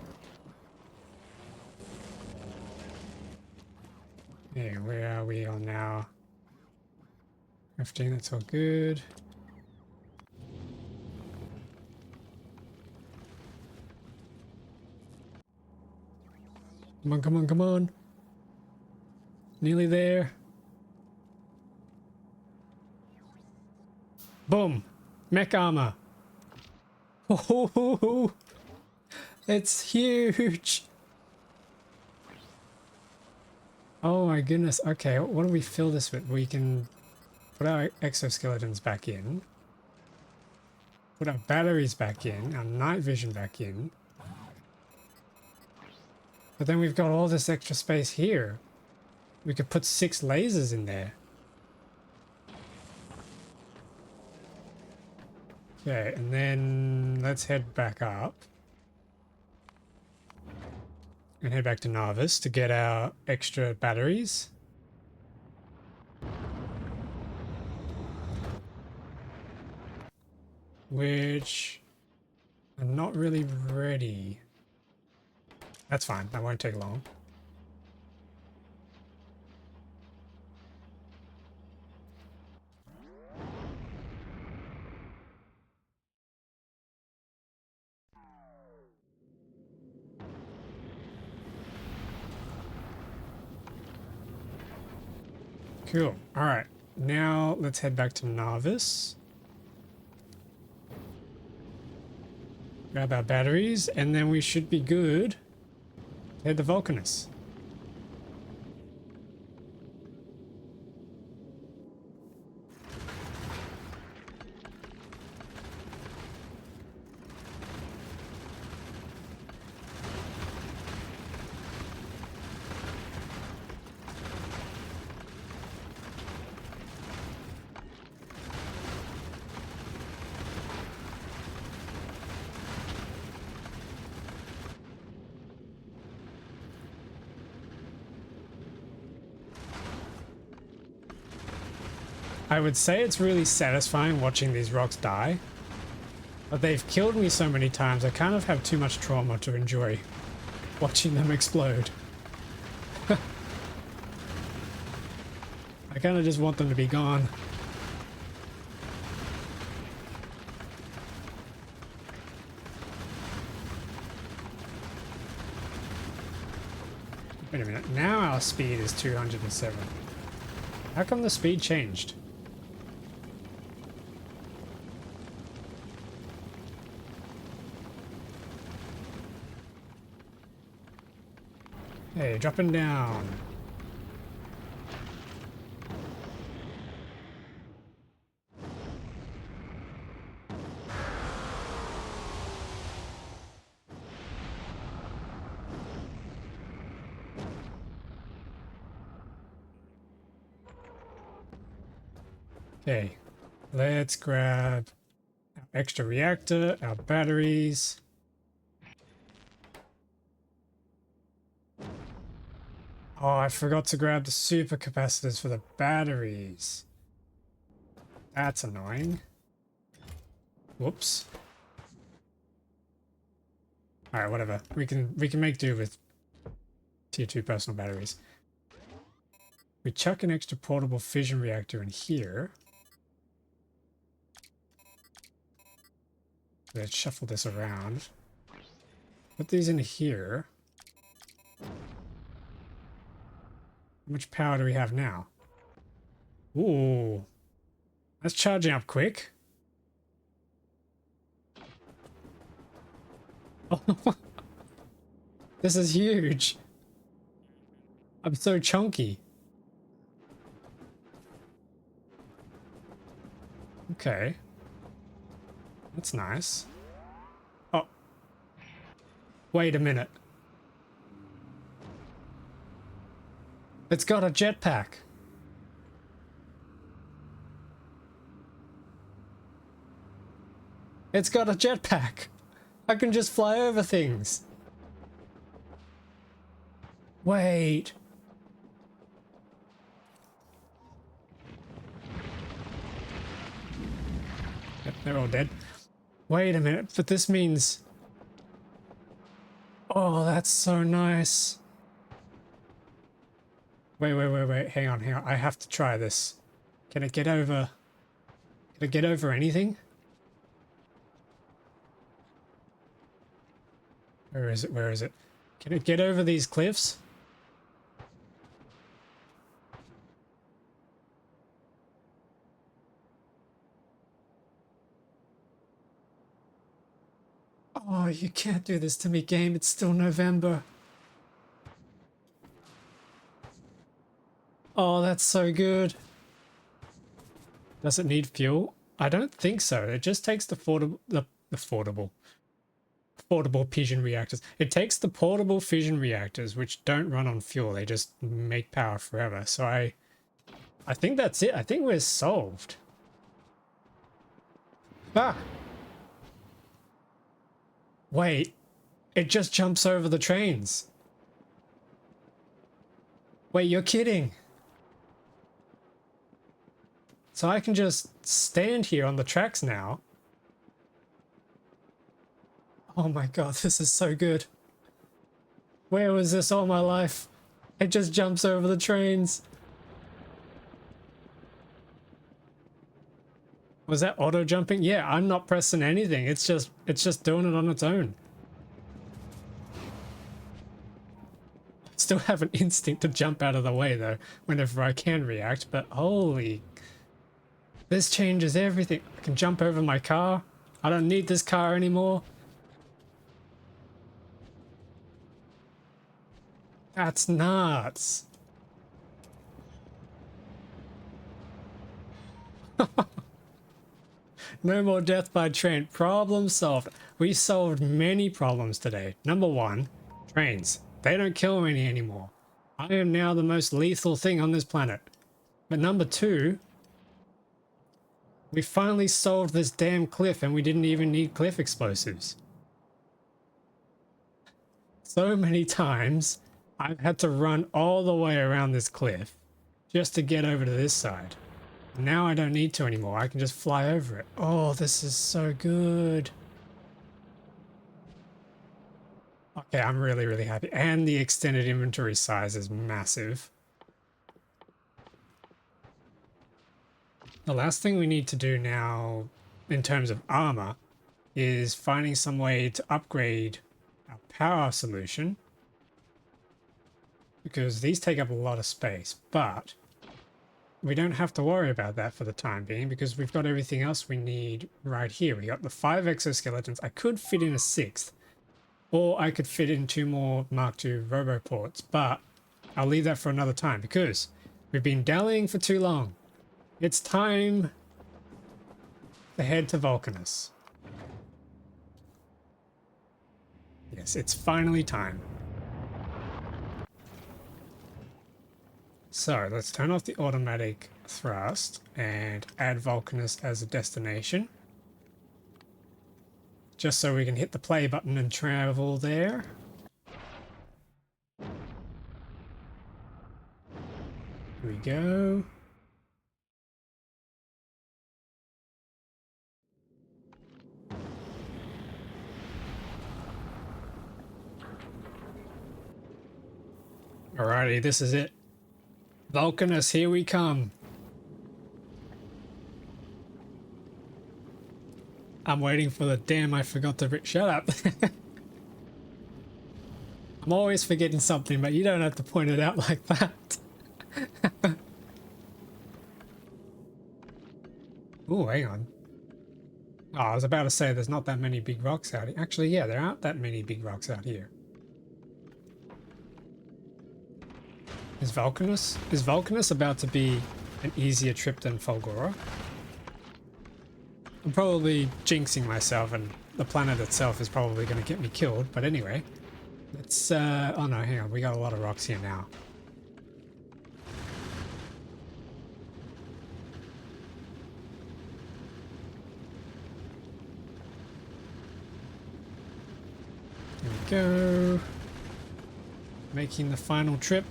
Yeah, where are we on now? 15, that's all good. Come on, come on, come on. Nearly there. Boom. Mech armor. Oh, it's huge. Oh my goodness. Okay, what do we fill this with? We can put our exoskeletons back in. Put our batteries back in. Our night vision back in. But then we've got all this extra space here. We could put 6 lasers in there. Okay, and then let's head back up. And head back to Narvis to get our extra batteries. Which are not really ready. That's fine, that won't take long. Cool. All right. Now let's head back to Narvis. Grab our batteries, and then we should be good to head to VULCANUS. I would say it's really satisfying watching these rocks die, but they've killed me so many times I kind of have too much trauma to enjoy watching them explode. I kind of just want them to be gone. Wait a minute, now our speed is 207. How come the speed changed? Hey, dropping down. Okay, let's grab our extra reactor, our batteries. Oh, I forgot to grab the super capacitors for the batteries. That's annoying. Whoops. Alright, whatever. We can make do with tier 2 personal batteries. We chuck an extra portable fission reactor in here. Let's shuffle this around. Put these in here. How much power do we have now? Ooh. That's charging up quick. This is huge. I'm so chunky. Okay. That's nice. Oh. Wait a minute. It's got a jetpack. It's got a jetpack. I can just fly over things. Wait. Yep, they're all dead. Wait a minute, but this means... Oh, that's so nice. Wait. Hang on. I have to try this. Can it get over... Can it get over anything? Where is it? Can it get over these cliffs? Oh, you can't do this to me, game. It's still November. Oh, that's so good. Does it need fuel? I don't think so. It just takes the portable fission reactors. It takes the portable fission reactors, which don't run on fuel. They just make power forever. So I think that's it. I think we're solved. Ah! Wait. It just jumps over the trains. Wait, you're kidding. So I can just stand here on the tracks now. Oh my god, this is so good. Where was this all my life? It just jumps over the trains. Was that auto jumping? Yeah, I'm not pressing anything. It's just doing it on its own. Still have an instinct to jump out of the way though, whenever I can react, but holy... This changes everything. I can jump over my car. I don't need this car anymore. That's nuts. No more death by train. Problem solved. We solved many problems today. Number one, trains. They don't kill me anymore. I am now the most lethal thing on this planet. But number two, we finally solved this damn cliff and we didn't even need cliff explosives. So many times I've had to run all the way around this cliff just to get over to this side. Now I don't need to anymore. I can just fly over it. Oh, this is so good. Okay, I'm really, really happy. And the extended inventory size is massive. The last thing we need to do now in terms of armor is finding some way to upgrade our power solution, because these take up a lot of space, but we don't have to worry about that for the time being because we've got everything else we need right here. We got the 5 exoskeletons. I could fit in a 6th, or I could fit in 2 more Mark II roboports, but I'll leave that for another time because we've been dallying for too long. It's time to head to VULCANUS. Yes, it's finally time. So let's turn off the automatic thrust and add VULCANUS as a destination. Just so we can hit the play button and travel there. Here we go. Alrighty, this is it. VULCANUS, here we come. I'm waiting for the damn I forgot to shut up. I'm always forgetting something, but you don't have to point it out like that. Oh, hang on. Oh, I was about to say there's not that many big rocks out here. Actually, yeah, there aren't that many big rocks out here. Is Vulcanus about to be an easier trip than Fulgora? I'm probably jinxing myself, and the planet itself is probably going to get me killed. But anyway, let's... oh no, hang on. We got a lot of rocks here now. Here we go. Making the final trip.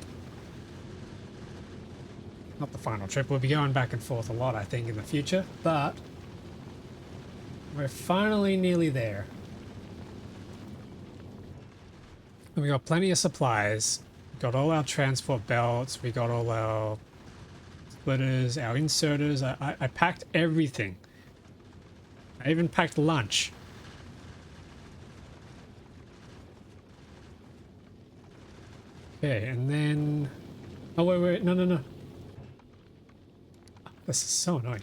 Not the final trip. We'll be going back and forth a lot, I think, in the future. But we're finally nearly there. And we got plenty of supplies. We got all our transport belts. We got all our splitters, our inserters. I packed everything. I even packed lunch. Okay, and then... Oh, wait. No. This is so annoying.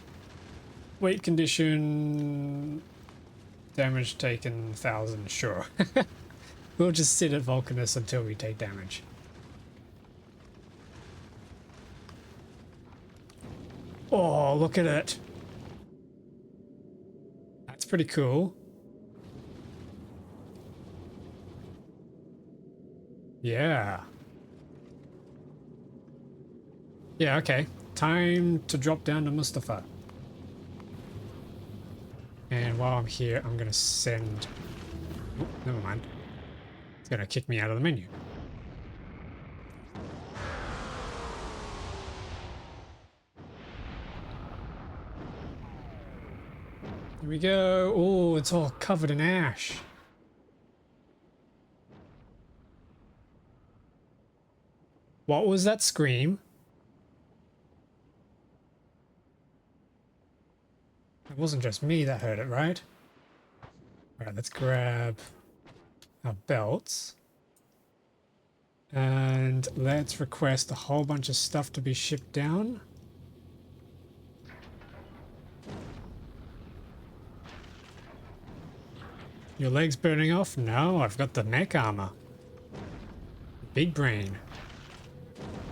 Weight condition... Damage taken 1,000, sure. We'll just sit at Vulcanus until we take damage. Oh, look at it. That's pretty cool. Yeah. Yeah, okay. Time to drop down to Mustafa. And while I'm here, I'm going to send... Oh, never mind. It's going to kick me out of the menu. Here we go. Oh, it's all covered in ash. What was that scream? It wasn't just me that heard it, right? Alright, let's grab our belts. And let's request a whole bunch of stuff to be shipped down. Your leg's burning off? No, I've got the mech armor. Big brain.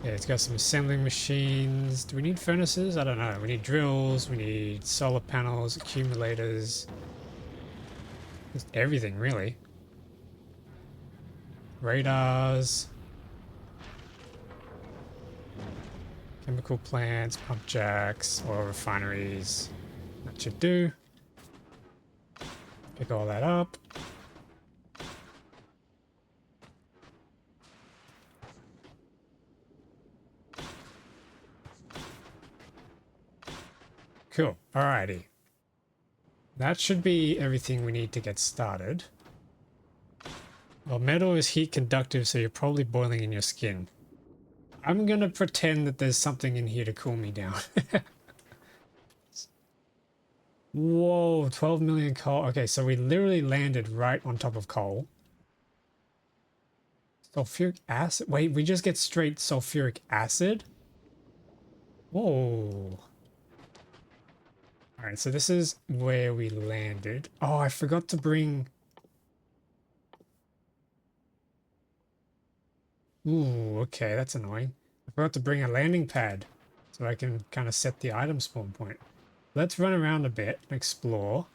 Yeah, it's got some assembling machines. Do we need furnaces? I don't know. We need drills, we need solar panels, accumulators. Just everything, really. Radars. Chemical plants, pump jacks, oil refineries. That should do. Pick all that up. Cool. Alrighty. That should be everything we need to get started. Well, metal is heat conductive, so you're probably boiling in your skin. I'm gonna pretend that there's something in here to cool me down. Whoa, 12 million coal. Okay, so we literally landed right on top of coal. Sulfuric acid? Wait, we just get straight sulfuric acid? Whoa. Alright, so this is where we landed. Oh, I forgot to bring... Ooh, okay, that's annoying. I forgot to bring a landing pad so I can kind of set the item spawn point. Let's run around a bit and explore.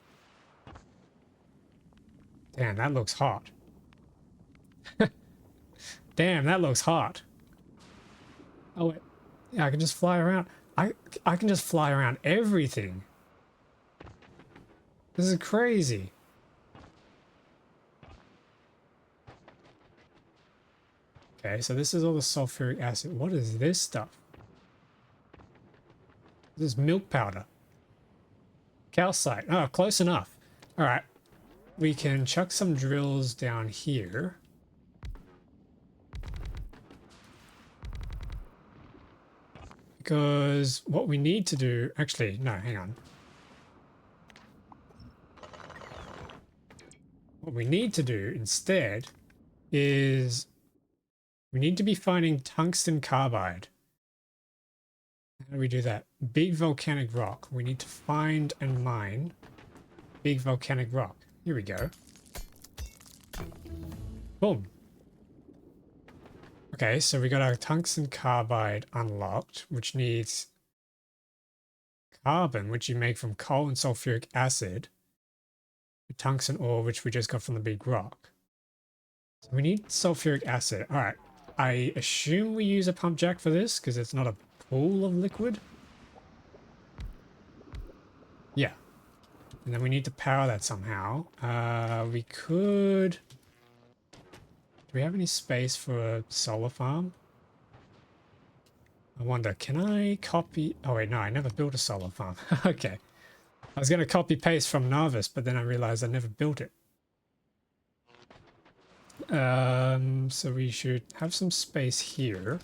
Damn, that looks hot. Damn, that looks hot. Oh, wait. Yeah, I can just fly around. I can just fly around everything. This is crazy. Okay, so this is all the sulfuric acid. What is this stuff? This is milk powder. Calcite. Oh, close enough. All right. We can chuck some drills down here. Because what we need to do... Actually, no, hang on. What we need to do instead is we need to be finding tungsten carbide. How do we do that? Big volcanic rock. We need to find and mine big volcanic rock. Here we go. Boom. Okay, so we got our tungsten carbide unlocked, which needs carbon, which you make from coal and sulfuric acid. Tungsten ore, which we just got from the big rock. So we need sulfuric acid. All right. I assume we use a pump jack for this because it's not a pool of liquid. Yeah. And then we need to power that somehow. We could... Do we have any space for a solar farm? I wonder, can I copy... Oh wait, no, I never built a solar farm. Okay. I was going to copy paste from Narvis, but then I realized I never built it. So we should have some space here.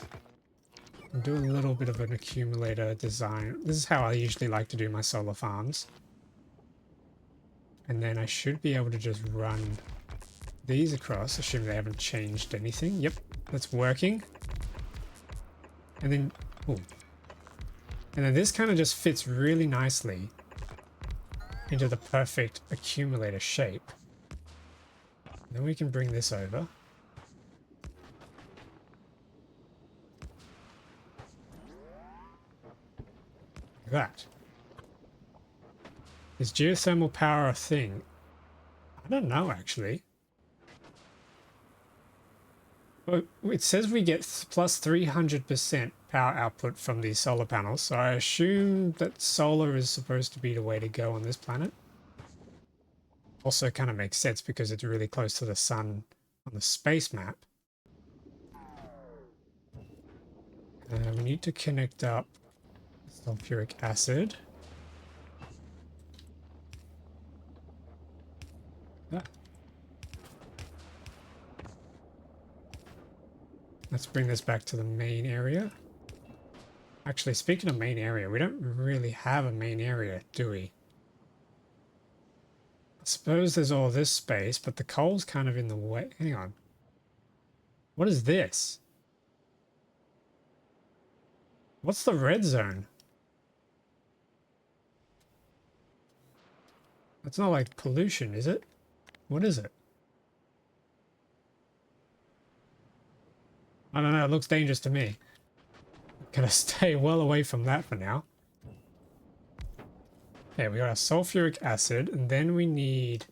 And do a little bit of an accumulator design. This is how I usually like to do my solar farms. And then I should be able to just run these across, assume they haven't changed anything. Yep, that's working. And then, ooh. And then this kind of just fits really nicely into the perfect accumulator shape. Then we can bring this over. Like that. Is geothermal power a thing? I don't know, actually. Well, it says we get plus 300% power output from these solar panels, so I assume that solar is supposed to be the way to go on this planet. Also kind of makes sense because it's really close to the sun on the space map. We need to connect up sulfuric acid. Ah. Let's bring this back to the main area. Actually, speaking of main area, we don't really have a main area, do we? I suppose there's all this space, but the coal's kind of in the way. Hang on. What is this? What's the red zone? That's not like pollution, is it? What is it? I don't know, it looks dangerous to me. Gotta stay well away from that for now. Okay, we got our sulfuric acid, and then we need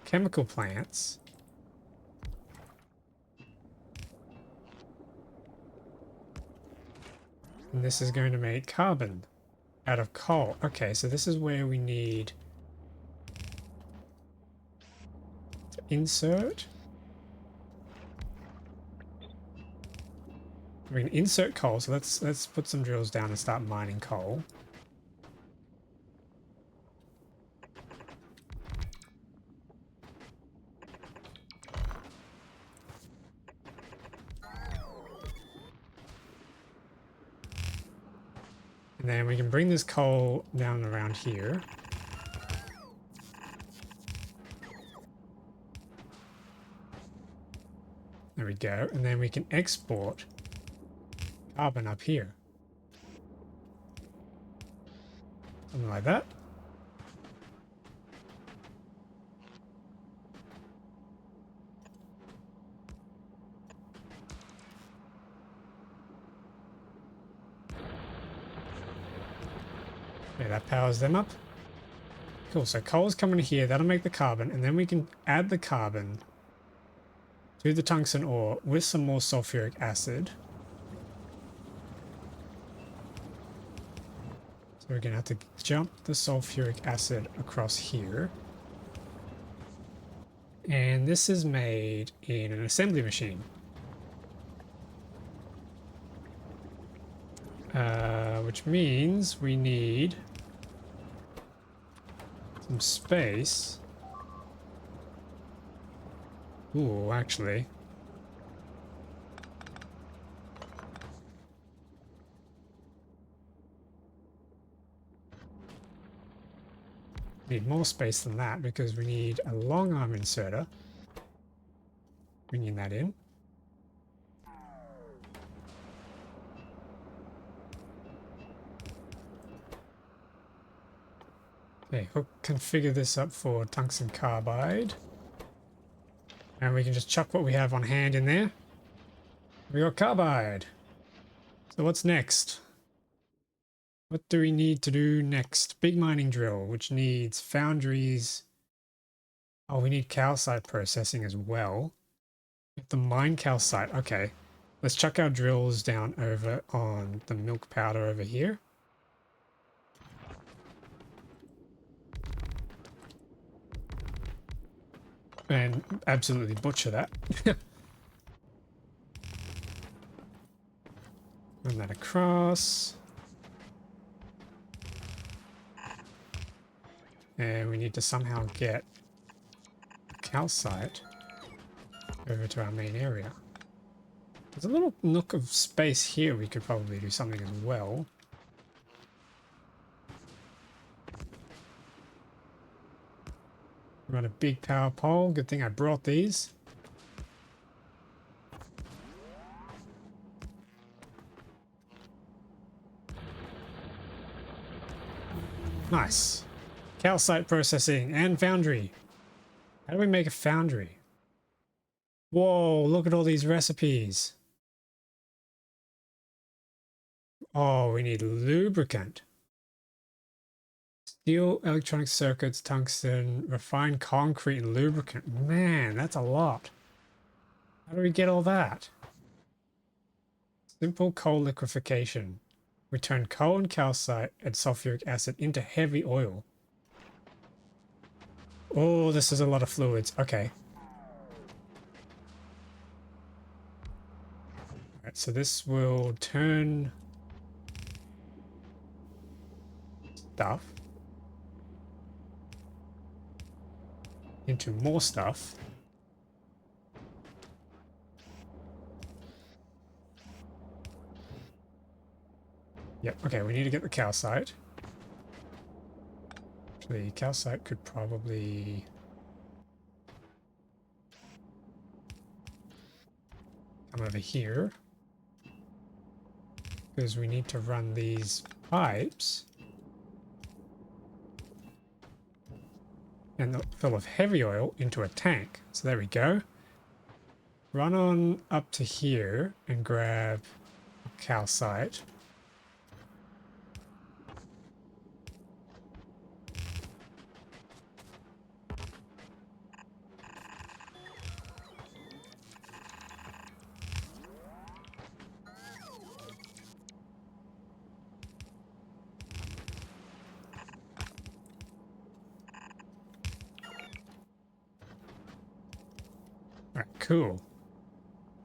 chemical plants. And this is going to make carbon out of coal. Okay, so this is where we need to insert. We can insert coal, so let's put some drills down and start mining coal. And then we can bring this coal down around here. There we go. And then we can export carbon up here. Something like that. Okay, that powers them up. Cool, so coal's coming here, that'll make the carbon, and then we can add the carbon to the tungsten ore with some more sulfuric acid. So we're gonna have to jump the sulfuric acid across here. And this is made in an assembly machine. Which means we need some space. Ooh, actually. Need more space than that because we need a long arm inserter. Bringing that in. Okay, we'll configure this up for tungsten carbide. And we can just chuck what we have on hand in there. We got carbide. So what's next? What do we need to do next? Big mining drill, which needs foundries. Oh, we need calcite processing as well. We have to mine calcite. Okay. Let's chuck our drills down over on the milk powder over here. And absolutely butcher that. Run that across. And we need to somehow get calcite over to our main area. There's a little nook of space here we could probably do something as well. Run a big power pole. Good thing I brought these. Nice. Calcite processing and foundry. How do we make a foundry? Whoa, look at all these recipes. Oh, we need lubricant. Steel, electronic circuits, tungsten, refined concrete, and lubricant. Man, that's a lot. How do we get all that? Simple coal liquefaction. We turn coal and calcite and sulfuric acid into heavy oil. Oh, this is a lot of fluids. Okay. Alright, so this will turn stuff into more stuff. Yep, okay, we need to get the calcite. Actually, calcite could probably... come over here. Because we need to run these pipes. And full of heavy oil into a tank. So there we go. Run on up to here and grab calcite. Alright, cool.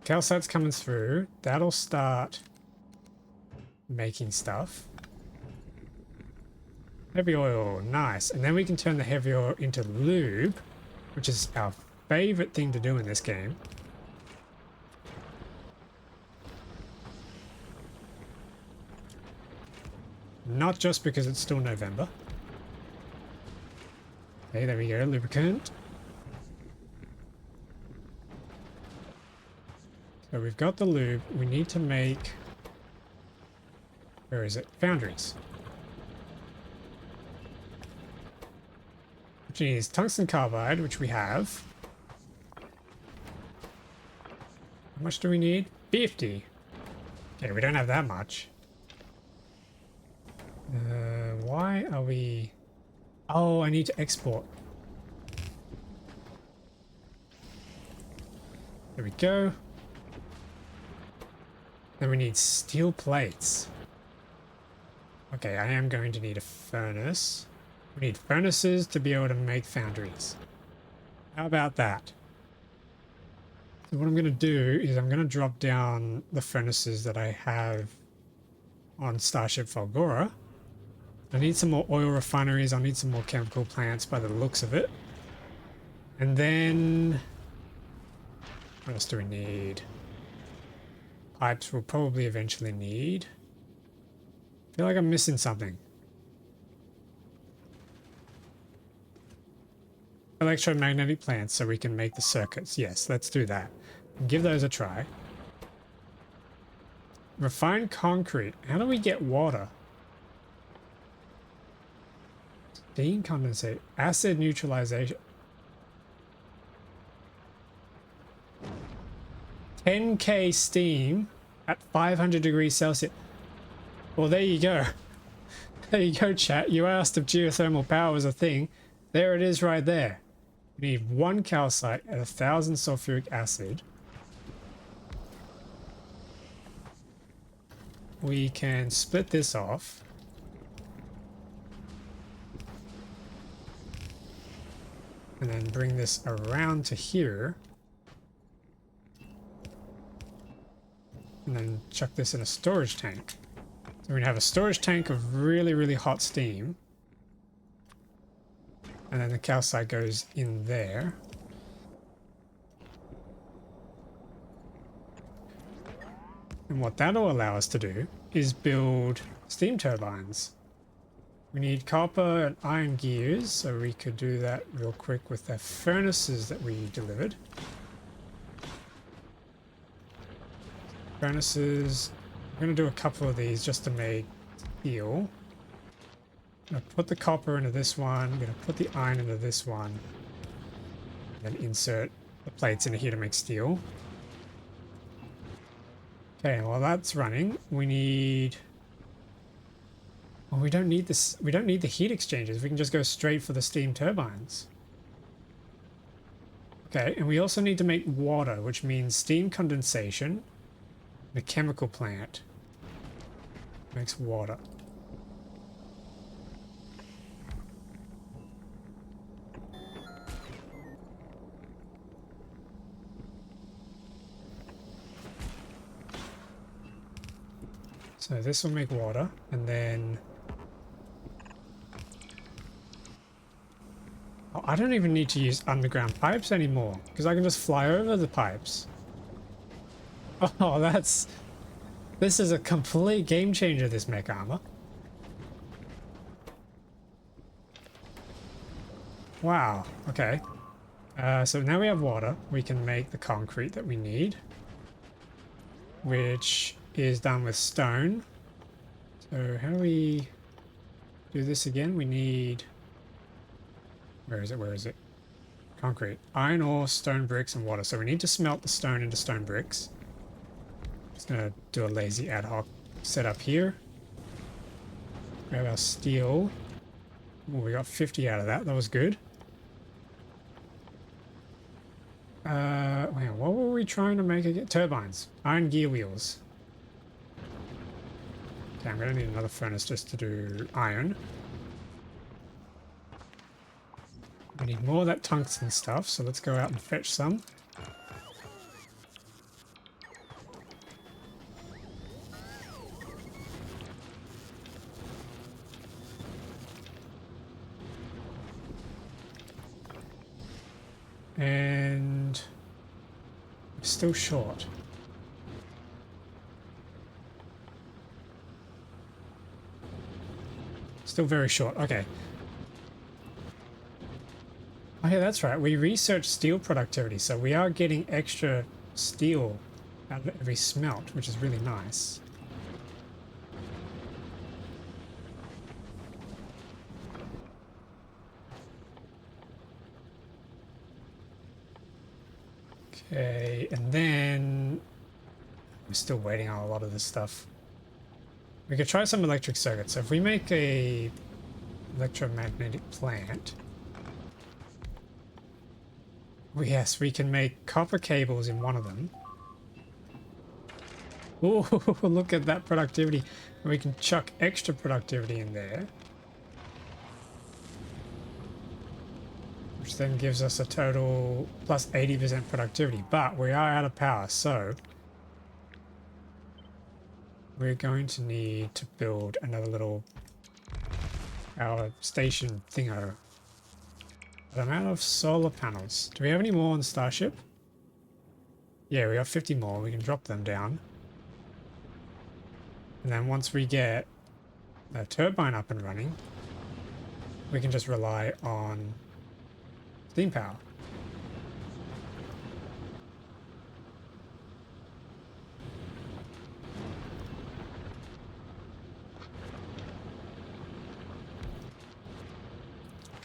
Calcite's coming through. That'll start making stuff. Heavy oil, nice. And then we can turn the heavy oil into lube, which is our favorite thing to do in this game. Not just because it's still November. Okay, there we go, lubricant. So we've got the lube. We need to make... where is it? Foundries. Which needs tungsten carbide, which we have. How much do we need? 50. Okay, we don't have that much. Why are we... oh, I need to export. There we go. Then we need steel plates. Okay, I am going to need a furnace. We need furnaces to be able to make foundries. How about that? So what I'm going to do is I'm going to drop down the furnaces that I have on Starship Fulgora. I need some more oil refineries. I'll need some more chemical plants by the looks of it. And then... what else do we need? Pipes we'll probably eventually need. I feel like I'm missing something. Electromagnetic plants so we can make the circuits. Yes, let's do that. Give those a try. Refined concrete. How do we get water? Steam condensate. Acid neutralization. 10k steam at 500 degrees Celsius. Well, there you go. There you go, chat. You asked if geothermal power was a thing. There it is right there. We need 1 calcite at 1000 sulfuric acid. We can split this off. And then bring this around to here. And then chuck this in a storage tank. So we're going to have a storage tank of really, really hot steam. And then the calcite goes in there. And what that'll allow us to do is build steam turbines. We need copper and iron gears, so we could do that real quick with the furnaces that we delivered. Furnaces, I'm going to do a couple of these just to make steel. I'm going to put the copper into this one, I'm going to put the iron into this one, and then insert the plates into here to make steel. Okay, while that's running, we need... Well, we don't need this. We don't need the heat exchangers. We can just go straight for the steam turbines. Okay, and we also need to make water, which means steam condensation. The chemical plant makes water. So this will make water, and then... Oh, I don't even need to use underground pipes anymore, because I can just fly over the pipes. Oh, that's... This is a complete game changer, this mech armor. Wow, okay. So now we have water. We can make the concrete that we need, which is done with stone. So how do we do this again? We need... Where is it? Where is it? Concrete. Iron ore, stone bricks, and water. So we need to smelt the stone into stone bricks. Just gonna do a lazy ad hoc setup here. We have our steel. Oh, we got 50 out of that. That was good. Wait, what were we trying to make again? Turbines. Iron gear wheels. Okay, I'm gonna need another furnace just to do iron. I need more of that tungsten stuff, so let's go out and fetch some. And we're still short. Still very short. Okay. Oh yeah, that's right. We researched steel productivity, so we are getting extra steel out of every smelt, which is really nice. Okay, and then we're still waiting on a lot of this stuff. We could try some electric circuits. So if we make a electromagnetic plant, yes, we can make copper cables in one of them. Oh, look at that productivity. We can chuck extra productivity in there, which then gives us a total plus 80% productivity. But we are out of power, so we're going to need to build another little power station thingo. But I'm out of solar panels. Do we have any more on Starship? Yeah, we have 50 more. We can drop them down. And then once we get the turbine up and running, we can just rely on steam power.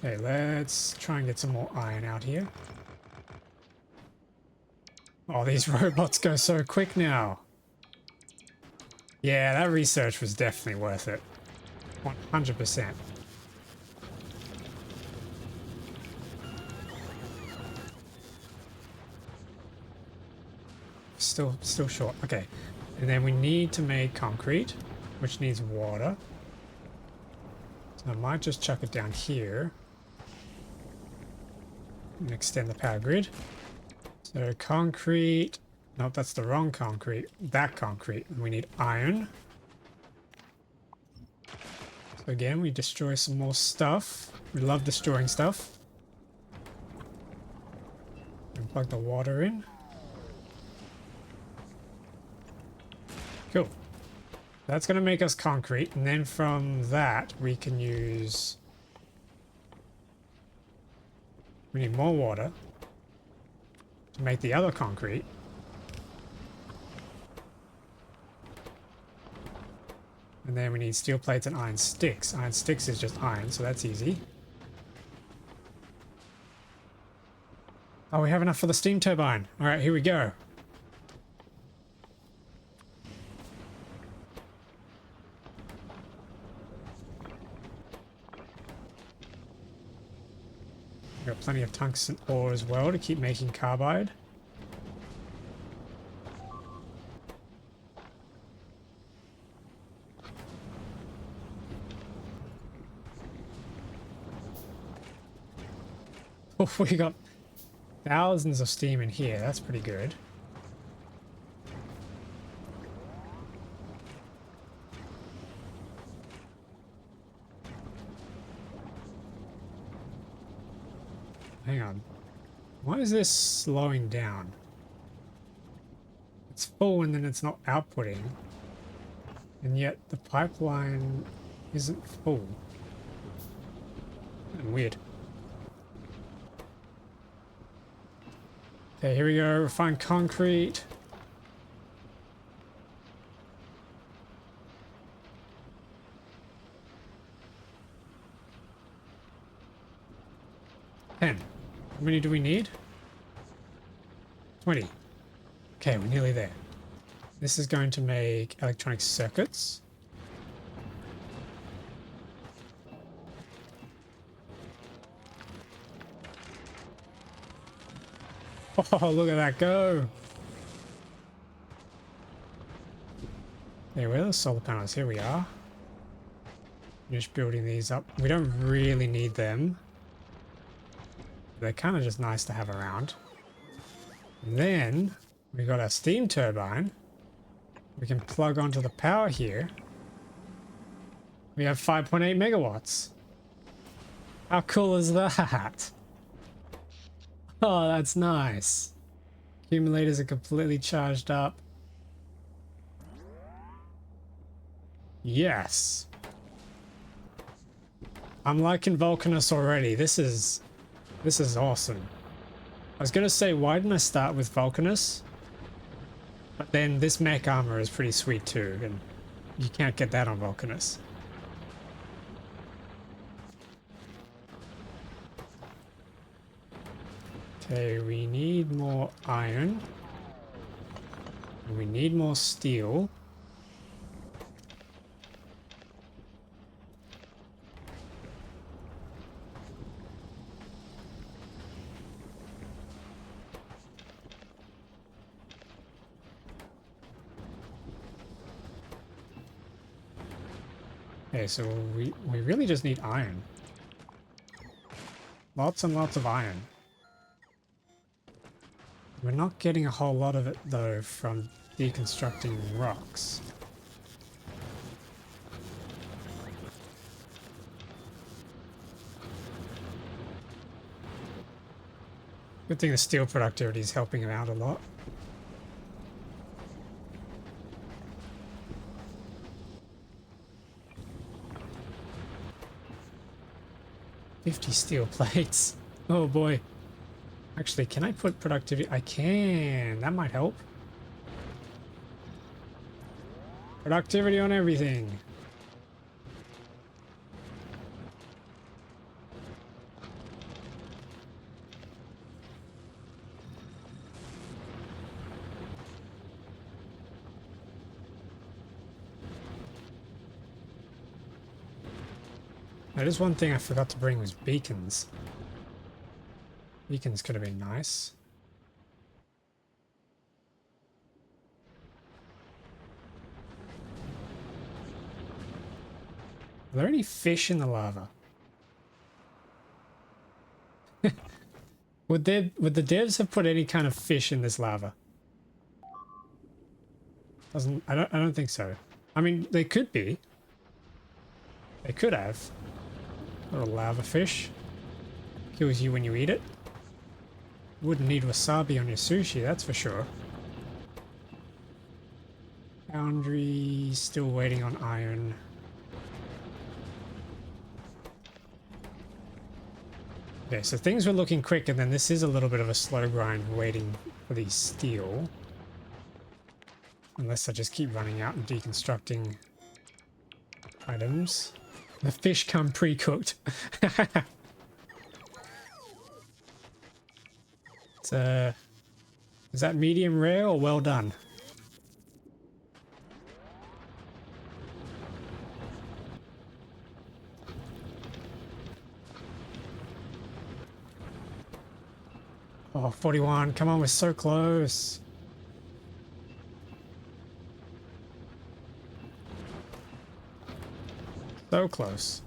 Okay, let's try and get some more iron out here. Oh, these robots go so quick now. Yeah, that research was definitely worth it. 100%. Still short. Okay. And then we need to make concrete, which needs water. So I might just chuck it down here and extend the power grid. So concrete. Nope, that's the wrong concrete. That concrete. And we need iron. So again, we destroy some more stuff. We love destroying stuff. And plug the water in. Cool. That's going to make us concrete, and then from that we can use... We need more water to make the other concrete. And then we need steel plates and iron sticks. Iron sticks is just iron, so that's easy. Oh, we have enough for the steam turbine. All right, here we go. Got plenty of tungsten ore as well to keep making carbide. Oh, we got thousands of steam in here. That's pretty good. Hang on. Why is this slowing down? It's full and then it's not outputting. And yet the pipeline isn't full. Weird. Okay, here we go. Refined concrete. How many do we need? 20. Okay, we're nearly there. This is going to make electronic circuits. Oh, look at that go. Hey, where are the solar panels? Here we are. Just building these up. We don't really need them. They're kind of just nice to have around. And then we got our steam turbine. We can plug onto the power here. We have 5.8 megawatts. How cool is that? Oh, that's nice. Accumulators are completely charged up. Yes. I'm liking VULCANUS already. This is awesome. I was gonna say, why didn't I start with VULCANUS? But then this mech armor is pretty sweet too, and you can't get that on VULCANUS. Okay, we need more iron. And we need more steel. Okay, so we really just need iron. Lots and lots of iron. We're not getting a whole lot of it though from deconstructing rocks. Good thing the steel productivity is helping him out a lot. $50 steel plates. Oh boy. Actually, can I put productivity? I can. That might help. Productivity on everything. That is one thing I forgot to bring was beacons. Beacons could have been nice. Are there any fish in the lava? Would the devs have put any kind of fish in this lava? I don't think so. I mean, they could be. They could have. Little lava fish. Kills you when you eat it. Wouldn't need wasabi on your sushi, that's for sure. Foundry, still waiting on iron. Okay, so things were looking quick, and then this is a little bit of a slow grind waiting for the steel. Unless I just keep running out and deconstructing items. The fish come pre-cooked. It's is that medium rare or well done? Oh, 41. Come on, we're so close. So close.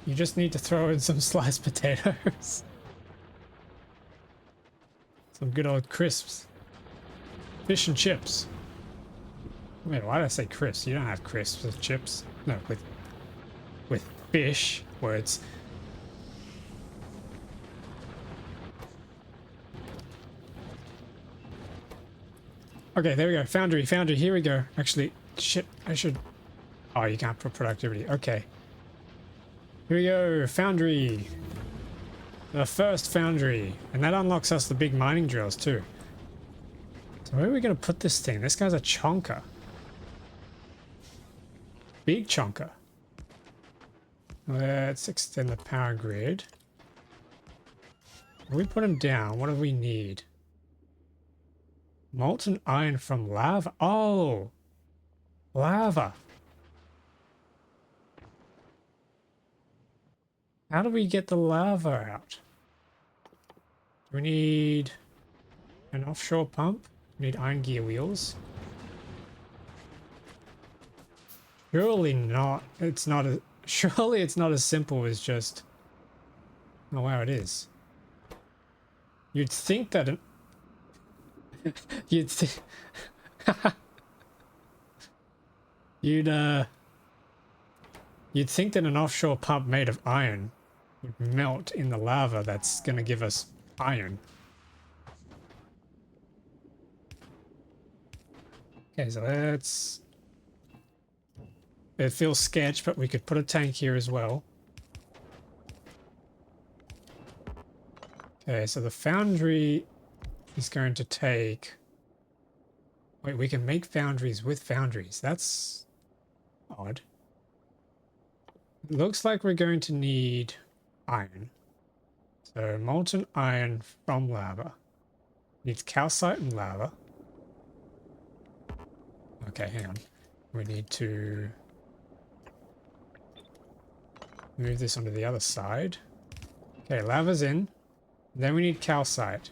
You just need to throw in some sliced potatoes. Some good old crisps. Fish and chips. Wait, why did I say crisps? You don't have crisps with chips. No, with fish words. Okay, there we go. Foundry, here we go. Actually, shit, I should... Oh, you can't put productivity. Okay. Here we go, foundry. The first foundry. And that unlocks us the big mining drills too. So where are we going to put this thing? This guy's a chonker. Big chonker. Let's extend the power grid. When we put him down, what do we need? Molten iron from lava. Oh! Lava. How do we get the lava out? Do we need an offshore pump? We need iron gear wheels. Surely not. It's not a... Surely it's not as simple as just... Oh wow, it is. You'd think that an... You'd think... You'd think that an offshore pump made of iron would melt in the lava that's gonna give us iron. Okay, so let's... It feels sketch, but we could put a tank here as well. Okay, so the foundry is going to take... Wait, we can make foundries with foundries. That's odd. It looks like we're going to need iron. So molten iron from lava. Needs calcite and lava. Okay, hang on. We need to move this onto the other side. Okay, lava's in. Then we need calcite.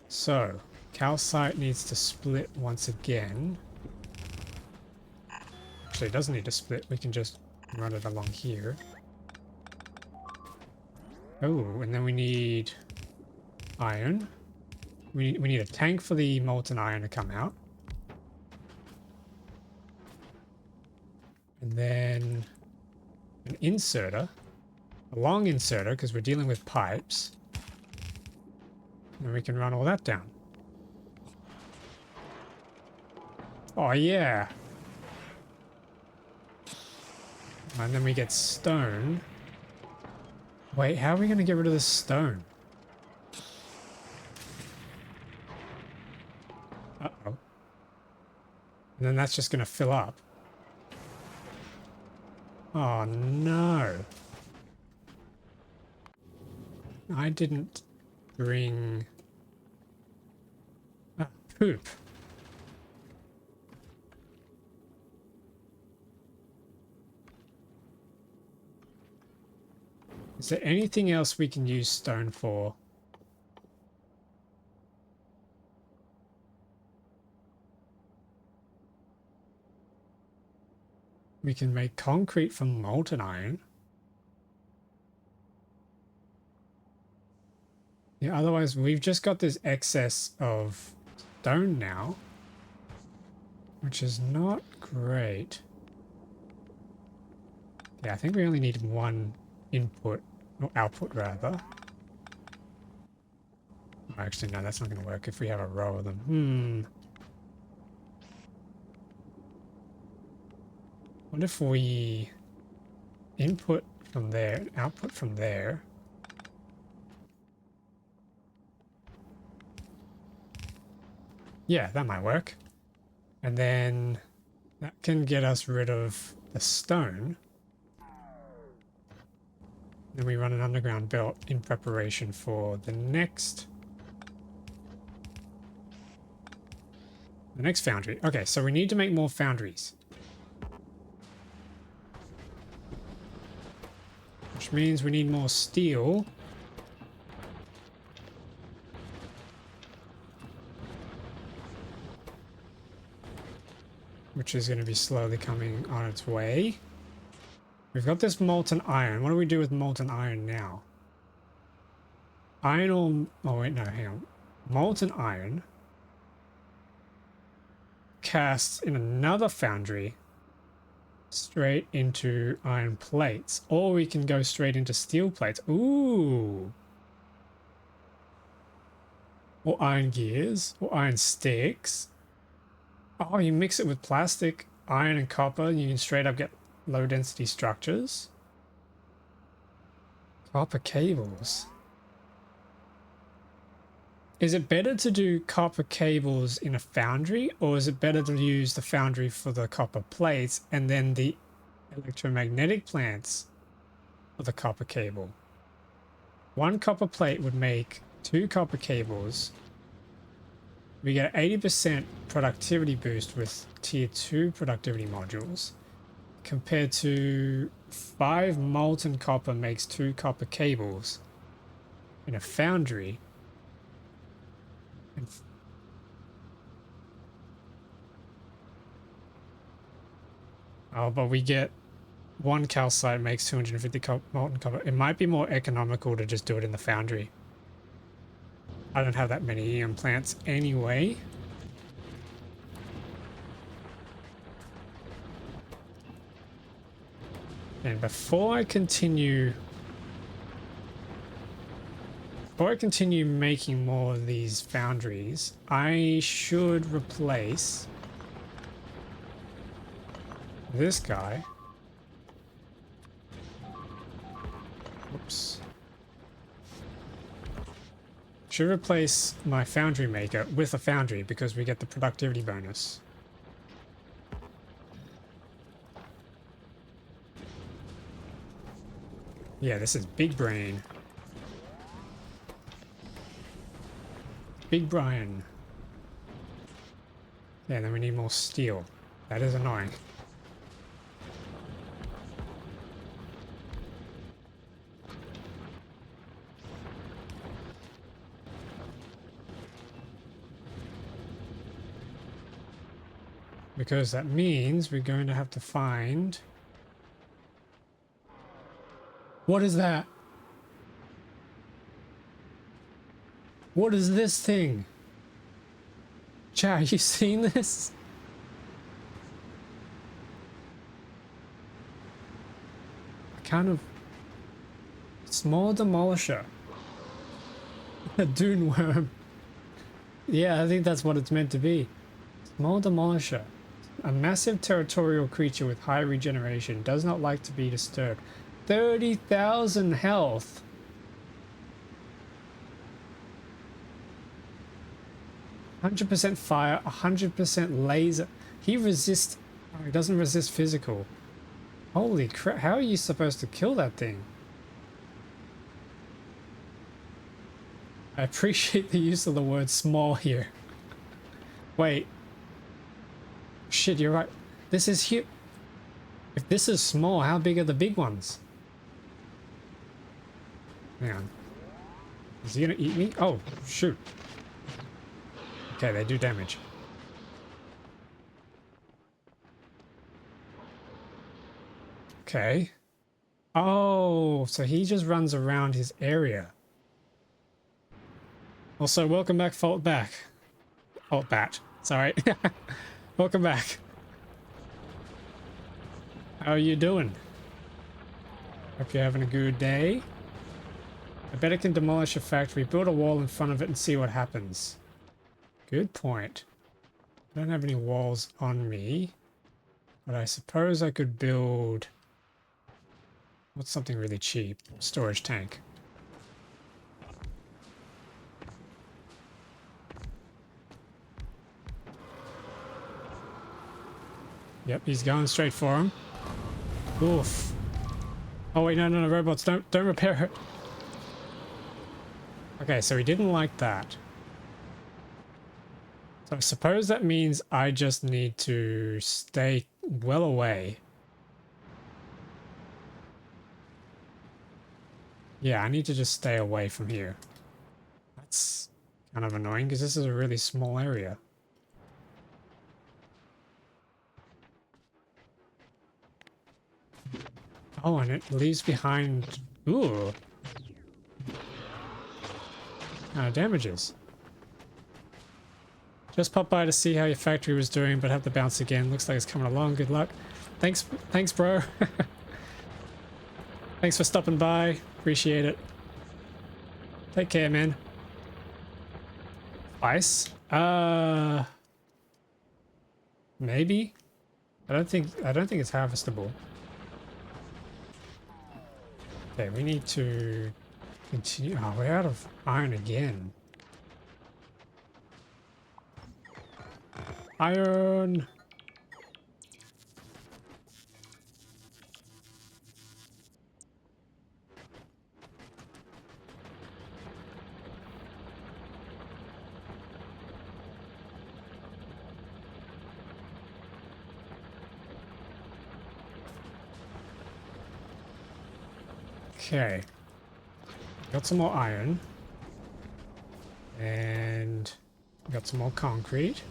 So, calcite needs to split once again. Actually, it doesn't need to split. We can just run it along here. Oh, and then we need iron. We need a tank for the molten iron to come out. And then an inserter. A long inserter, because we're dealing with pipes. And we can run all that down. Oh, yeah. And then we get stone. Wait, how are we going to get rid of the stone? Uh-oh. And then that's just going to fill up. Oh, no. I didn't bring poop. Is there anything else we can use stone for? We can make concrete from molten iron. Yeah, otherwise we've just got this excess of stone now, which is not great. Yeah, I think we only need one input, or output rather. Oh, actually, no, that's not going to work if we have a row of them. What if we input from there, output from there? Yeah, that might work. And then that can get us rid of the stone. Then we run an underground belt in preparation for the next foundry. Okay, so we need to make more foundries. Which means we need more steel. Which is going to be slowly coming on its way. We've got this molten iron. What do we do with molten iron now? Iron or... Oh, wait, no, hang on. Molten iron casts in another foundry straight into iron plates. Or we can go straight into steel plates. Ooh! Or iron gears. Or iron sticks. Oh, you mix it with plastic, iron and copper, you can straight up get low density structures. Copper cables. Is it better to do copper cables in a foundry, or is it better to use the foundry for the copper plates and then the electromagnetic plants for the copper cable? One copper plate would make 2 copper cables. We get 80% productivity boost with tier 2 productivity modules, compared to 5 molten copper makes 2 copper cables in a foundry. Oh, but we get 1 calcite makes 250 molten copper. It might be more economical to just do it in the foundry. I don't have that many EM plants anyway. And before I continue making more of these foundries, I should replace this guy. Oops. Should replace my foundry maker with a foundry because we get the productivity bonus. Yeah, this is Big Brain. Big Brian. Yeah, then we need more steel. That is annoying. Because that means we're going to have to find... What is that? What is this thing? Chat, you seen this? Kind of small demolisher. A dune worm. Yeah, I think that's what it's meant to be. Small demolisher. A massive territorial creature with high regeneration. Does not like to be disturbed. 30,000 health. %, fire, 100% laser. He resists... Oh, he doesn't resist physical. Holy crap, how are you supposed to kill that thing? I appreciate the use of the word small here. Wait. Shit, you're right. This is huge. If this is small, how big are the big ones? Hang on. Is he gonna eat me? Oh, shoot. Okay, they do damage. Okay. Oh, so he just runs around his area. Also, welcome back, Fault Back. Fault Bat. Sorry. Welcome back. How are you doing? Hope you're having a good day. I bet I can demolish a factory, build a wall in front of it and see what happens. Good point. I don't have any walls on me, but I suppose I could build... What's something really cheap? Storage tank. Yep, he's going straight for him. Oof. Oh wait, no, robots, don't repair it. Okay, so he didn't like that. So I suppose that means I just need to stay well away. Yeah, I need to just stay away from here. That's kind of annoying because this is a really small area. Oh, and it leaves behind... Ooh. Damages. Just popped by to see how your factory was doing, but have to bounce again. Looks like it's coming along. Good luck. Thanks, bro. Thanks for stopping by. Appreciate it. Take care, man. Ice? Maybe. I don't think it's harvestable. Okay, we need to continue. Oh, we're out of iron again. Iron. Okay. Got some more iron. And got some more concrete.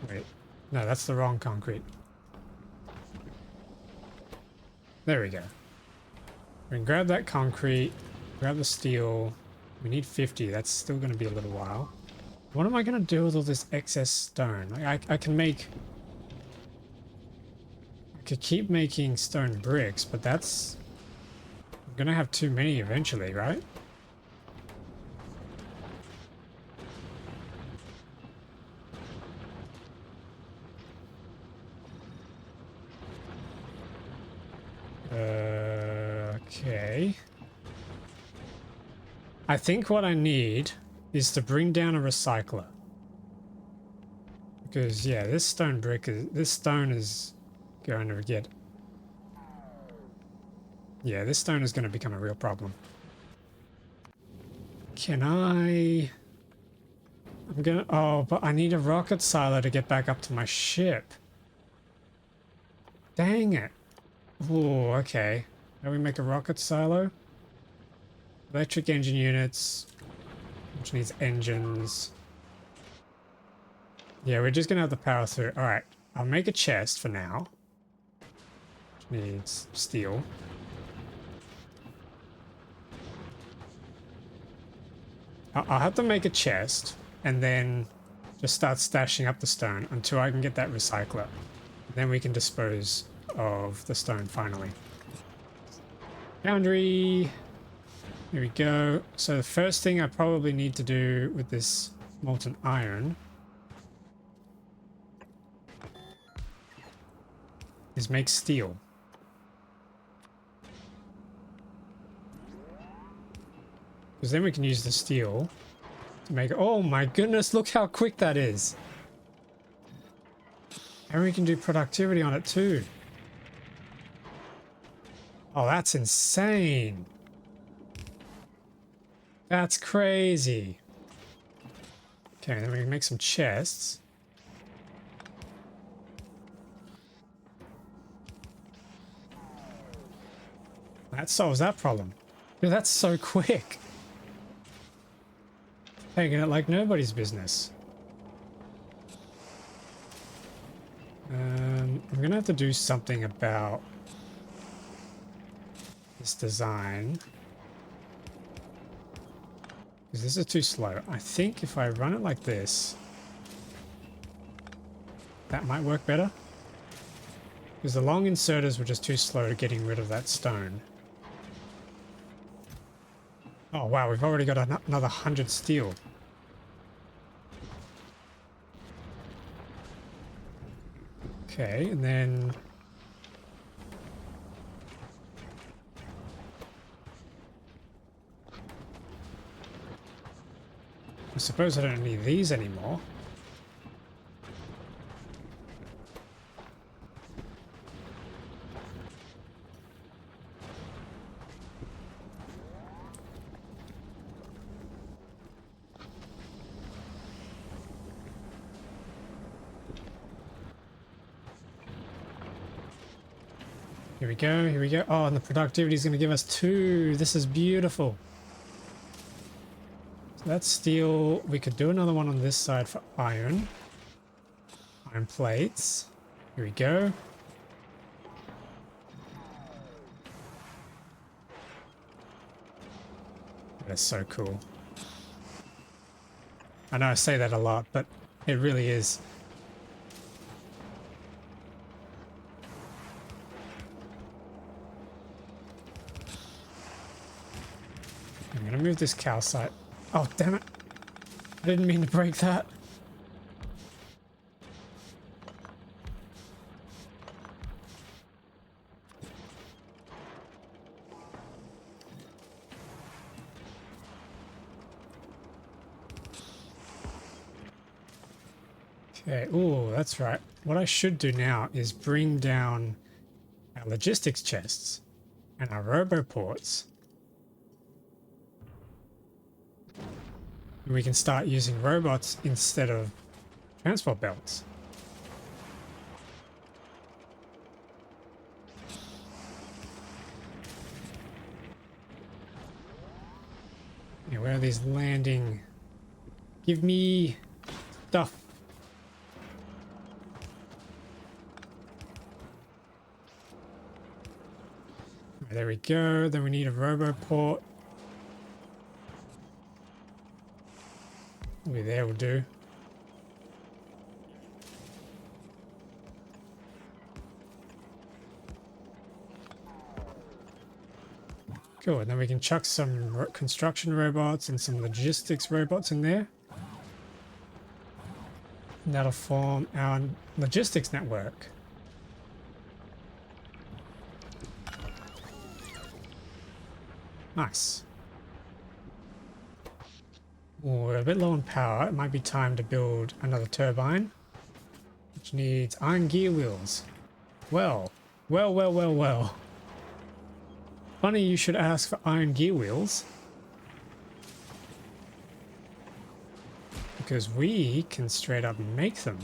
Wait. No, that's the wrong concrete. There we go. We can grab that concrete, grab the steel. We need 50. That's still going to be a little while. What am I going to do with all this excess stone? Like, I can make... I could keep making stone bricks, but that's... I'm going to have too many eventually, right? Okay. I think what I need is to bring down a recycler. Because, yeah, this stone is going to get... Yeah, this stone is going to become a real problem. Can I... I'm gonna... Oh, but I need a rocket silo to get back up to my ship. Dang it. Oh, okay. How do we make a rocket silo? Electric engine units, which needs engines. Yeah, we're just gonna have to power through. All right, I'll make a chest for now, which needs steel. I'll have to make a chest and then just start stashing up the stone until I can get that recycler. Then we can dispose of the stone finally. Foundry. There we go. So the first thing I probably need to do with this molten iron is make steel. Because then we can use the steel to make... Oh my goodness, look how quick that is. And we can do productivity on it too. Oh, that's insane. That's crazy. Okay, then we can make some chests. That solves that problem. Dude, that's so quick. Taking it like nobody's business. I'm gonna have to do something about this design. Because this is too slow. I think if I run it like this, that might work better. Because the long inserters were just too slow to getting rid of that stone. Oh wow, we've already got another 100 steel. Okay, and then... I suppose I don't need these anymore. Here we go, here we go. Oh, and the productivity is going to give us 2. This is beautiful. So that's steel. We could do another one on this side for iron. Iron plates. Here we go. That's so cool. I know I say that a lot, but it really is. I'm gonna move this calcite. Oh, damn it. I didn't mean to break that. Okay, ooh, that's right. What I should do now is bring down our logistics chests and our roboports. We can start using robots instead of transport belts. Yeah, where are these landing? Give me stuff. There we go. Then we need a roboport. There will do. Cool, and then we can chuck some construction robots and some logistics robots in there. And that'll form our logistics network. Nice. Oh, we're a bit low on power. It might be time to build another turbine, which needs iron gear wheels. Well. Funny you should ask for iron gear wheels, because we can straight up make them.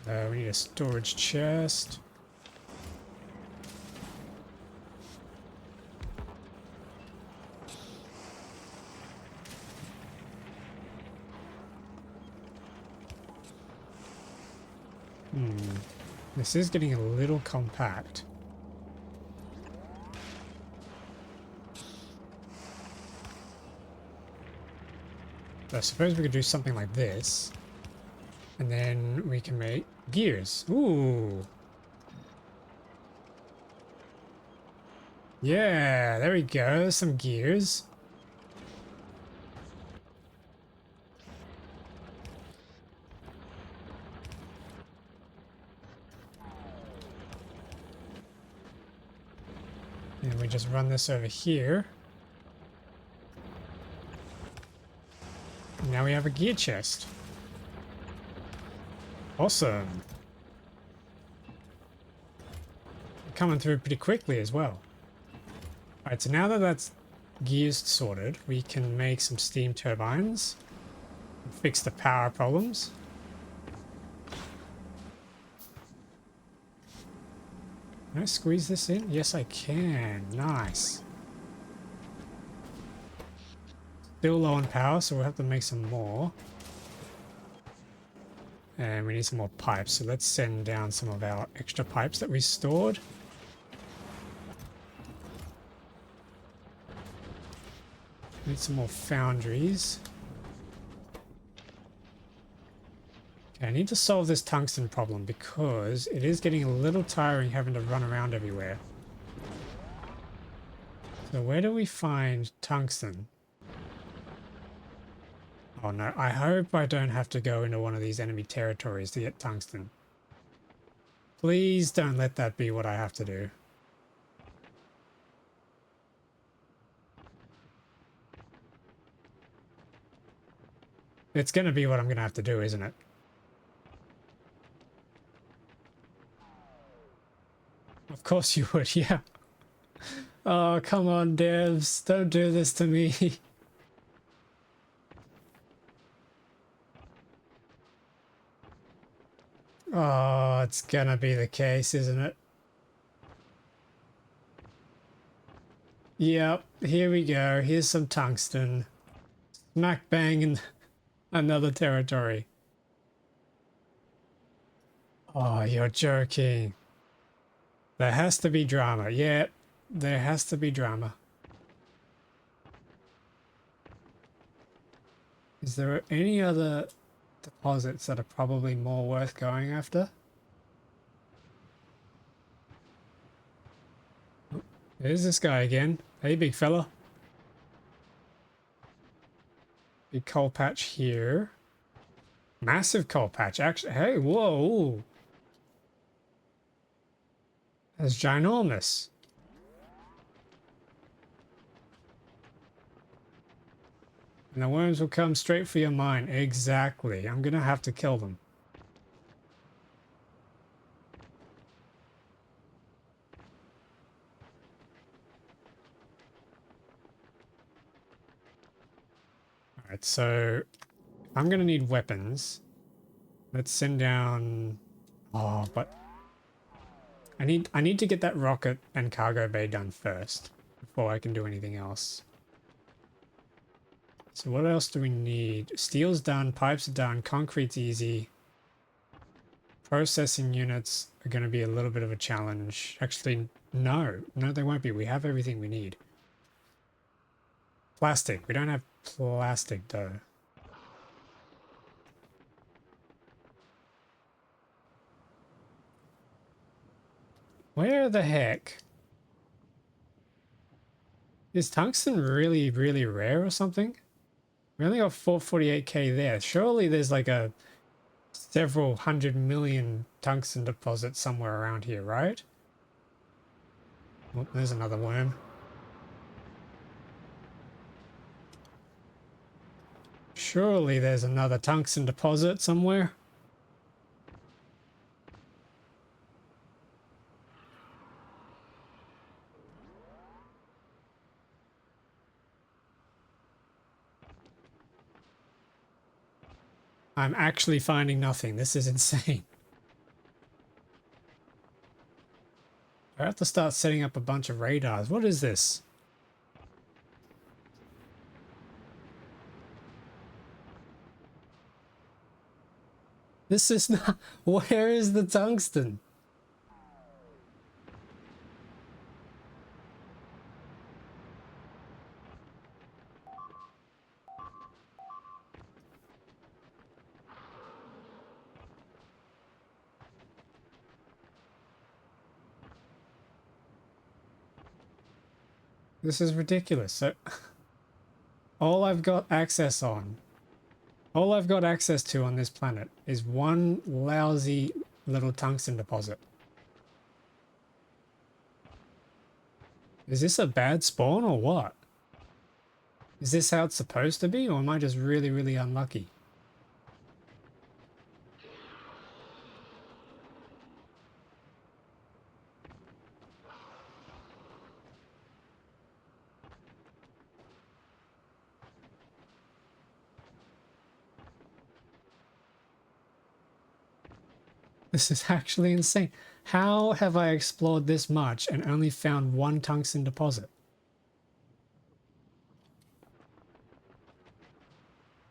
We need a storage chest. This is getting a little compact. I suppose we could do something like this. And then we can make gears. Ooh. Yeah, there we go. Some gears. And we just run this over here. And now we have a gear chest. Awesome. Coming through pretty quickly as well. Alright, so now that that's gears sorted, we can make some steam turbines and fix the power problems. Can I squeeze this in? Yes, I can. Nice. Still low on power, so we'll have to make some more. And we need some more pipes, so let's send down some of our extra pipes that we stored. Need some more foundries. Okay, I need to solve this tungsten problem because it is getting a little tiring having to run around everywhere. So where do we find tungsten? Oh no, I hope I don't have to go into one of these enemy territories to get tungsten. Please don't let that be what I have to do. It's going to be what I'm going to have to do, isn't it? Of course you would, yeah. Oh, come on, devs. Don't do this to me. Oh, it's going to be the case, isn't it? Yep, here we go. Here's some tungsten. Smack bang in another territory. Oh, you're joking. There has to be drama. Yeah, there has to be drama. Is there any other deposits that are probably more worth going after? There's this guy again. Hey, big fella. Big coal patch here. Massive coal patch, actually. Hey, whoa. That's ginormous. And the worms will come straight for your mine. Exactly. I'm gonna have to kill them. Alright, so I'm gonna need weapons. Let's send down... Oh, but I need to get that rocket and cargo bay done first before I can do anything else. So what else do we need? Steel's done, pipes are done, concrete's easy. Processing units are going to be a little bit of a challenge. Actually, no, they won't be. We have everything we need. Plastic. We don't have plastic though. Where the heck? Is tungsten really, really rare or something? We only got 448k there. Surely there's like a several 100 million tungsten deposit somewhere around here, right? Oh, there's another worm. Surely there's another tungsten deposit somewhere. I'm actually finding nothing. This is insane. I have to start setting up a bunch of radars. What is this? This is not... Where is the tungsten? This is ridiculous. So, all I've got access on, all I've got access to on this planet is one lousy little tungsten deposit. Is this a bad spawn or what? Is this how it's supposed to be, or am I just really, really unlucky? This is actually insane. How have I explored this much and only found one tungsten deposit?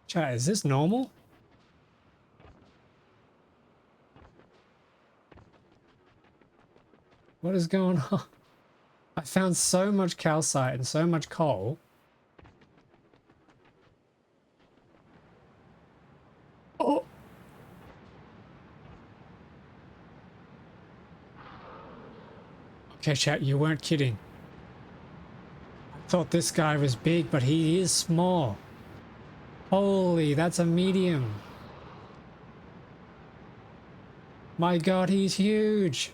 Chat, is this normal? What is going on? I found so much calcite and so much coal. Oh! Okay, chat, you weren't kidding. I thought this guy was big, but he is small. Holy, that's a medium. My god, he's huge.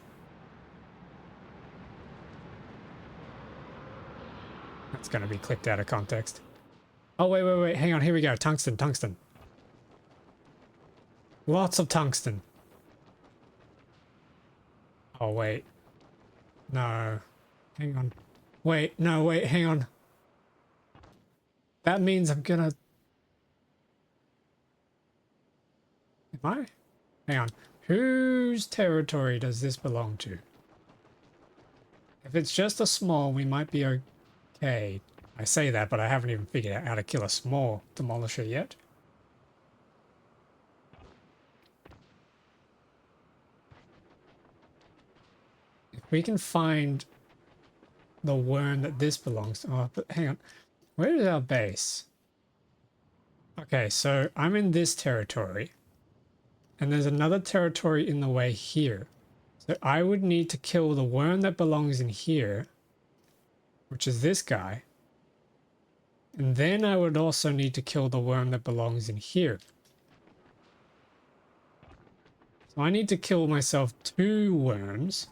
That's gonna be clipped out of context. Oh, wait. Hang on, here we go. Tungsten, tungsten. Lots of tungsten. Oh, wait. No. Hang on. Wait, no, wait, hang on. That means I'm gonna... Am I? Hang on. Whose territory does this belong to? If it's just a small, we might be okay. I say that, but I haven't even figured out how to kill a small demolisher yet. If we can find the worm that this belongs to... Oh, but hang on. Where is our base? Okay, so I'm in this territory. And there's another territory in the way here. So I would need to kill the worm that belongs in here, which is this guy. And then I would also need to kill the worm that belongs in here. So I need to kill myself 2 worms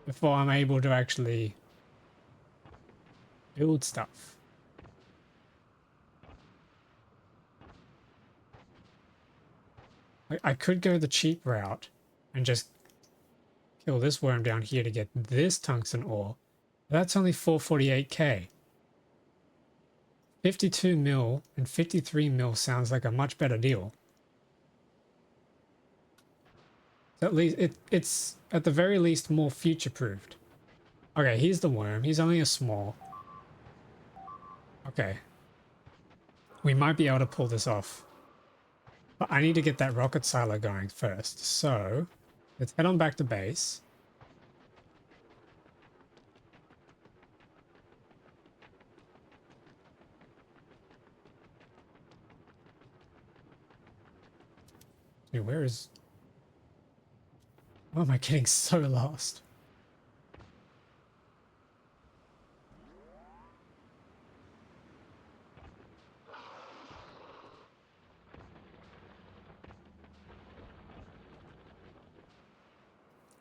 before I'm able to actually build stuff. I could go the cheap route and just kill this worm down here to get this tungsten ore. That's only 448k. 52 mil and 53 mil sounds like a much better deal. At least it's at the very least more future-proofed. Okay, here's the worm. He's only a small. Okay. We might be able to pull this off. But I need to get that rocket silo going first. So, let's head on back to base. Dude, where is... Why am I getting so lost?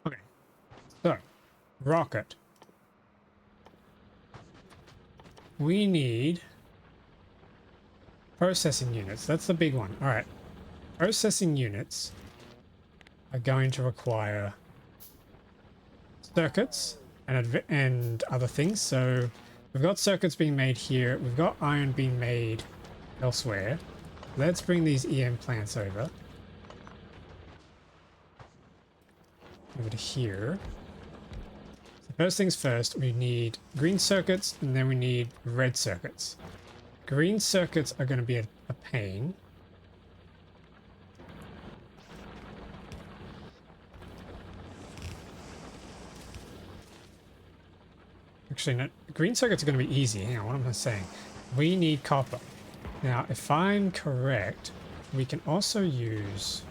Okay. So, rocket. We need processing units. That's the big one. All right. Processing units are going to require circuits and other things. So we've got circuits being made here. We've got iron being made elsewhere. Let's bring these EM plants over to here. So first things first, we need green circuits and then we need red circuits. Green circuits are going to be a pain. Actually, no, green circuits are going to be easy. Hang on, what am I saying? We need copper. Now, if I'm correct, we can also use...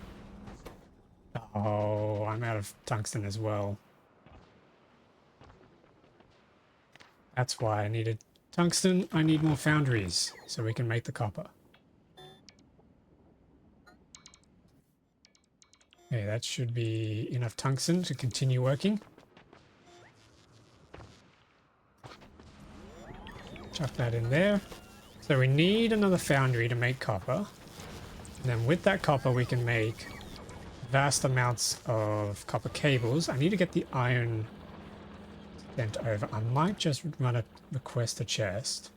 Oh, I'm out of tungsten as well. That's why I needed tungsten. I need more foundries so we can make the copper. Okay, that should be enough tungsten to continue working. Chuck that in there. So we need another foundry to make copper. And then with that copper we can make vast amounts of copper cables. I need to get the iron sent over. I might just run a request a chest.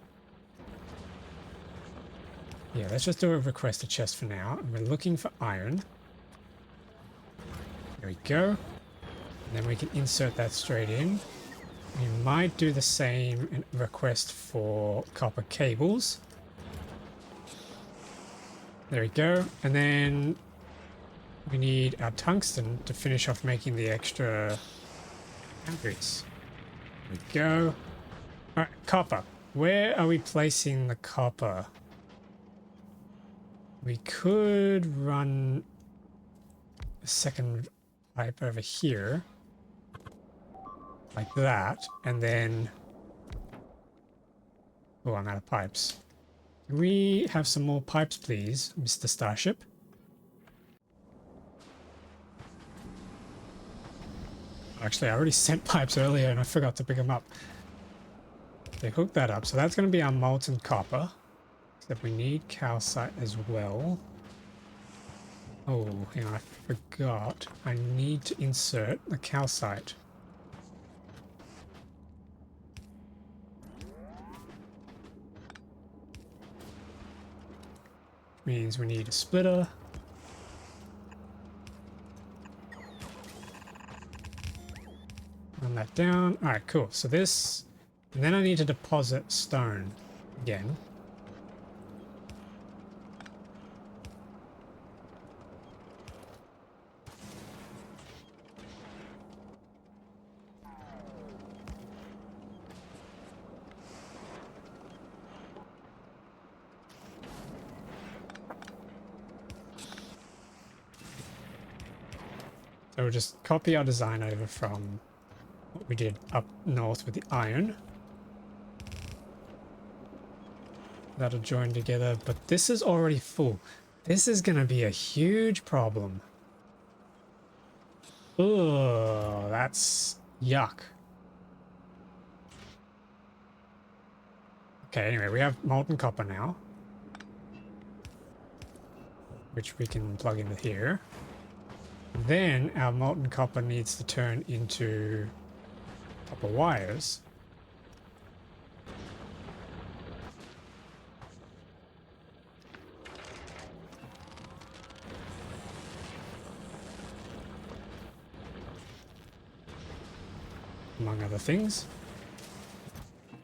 Yeah, let's just do a request a chest for now. And we're looking for iron. There we go. And then we can insert that straight in. We might do the same and request for copper cables. There we go. And then we need our tungsten to finish off making the extra foundries. There we go. Alright, copper. Where are we placing the copper? We could run a second pipe over here. Like that. And then... oh, I'm out of pipes. Can we have some more pipes, please, Mr. Starship? Actually, I already sent pipes earlier and I forgot to pick them up. They hook that up. So that's going to be our molten copper. Except we need calcite as well. Oh, hang on, I forgot. I need to insert the calcite. Means we need a splitter. Run that down. Alright, cool. So this... and then I need to deposit stone again. So we'll just copy our design over from what we did up north with the iron. That'll join together, but this is already full. This is going to be a huge problem. Ugh, that's yuck. Okay, anyway, we have molten copper now, which we can plug into here. Then our molten copper needs to turn into copper wires. Among other things.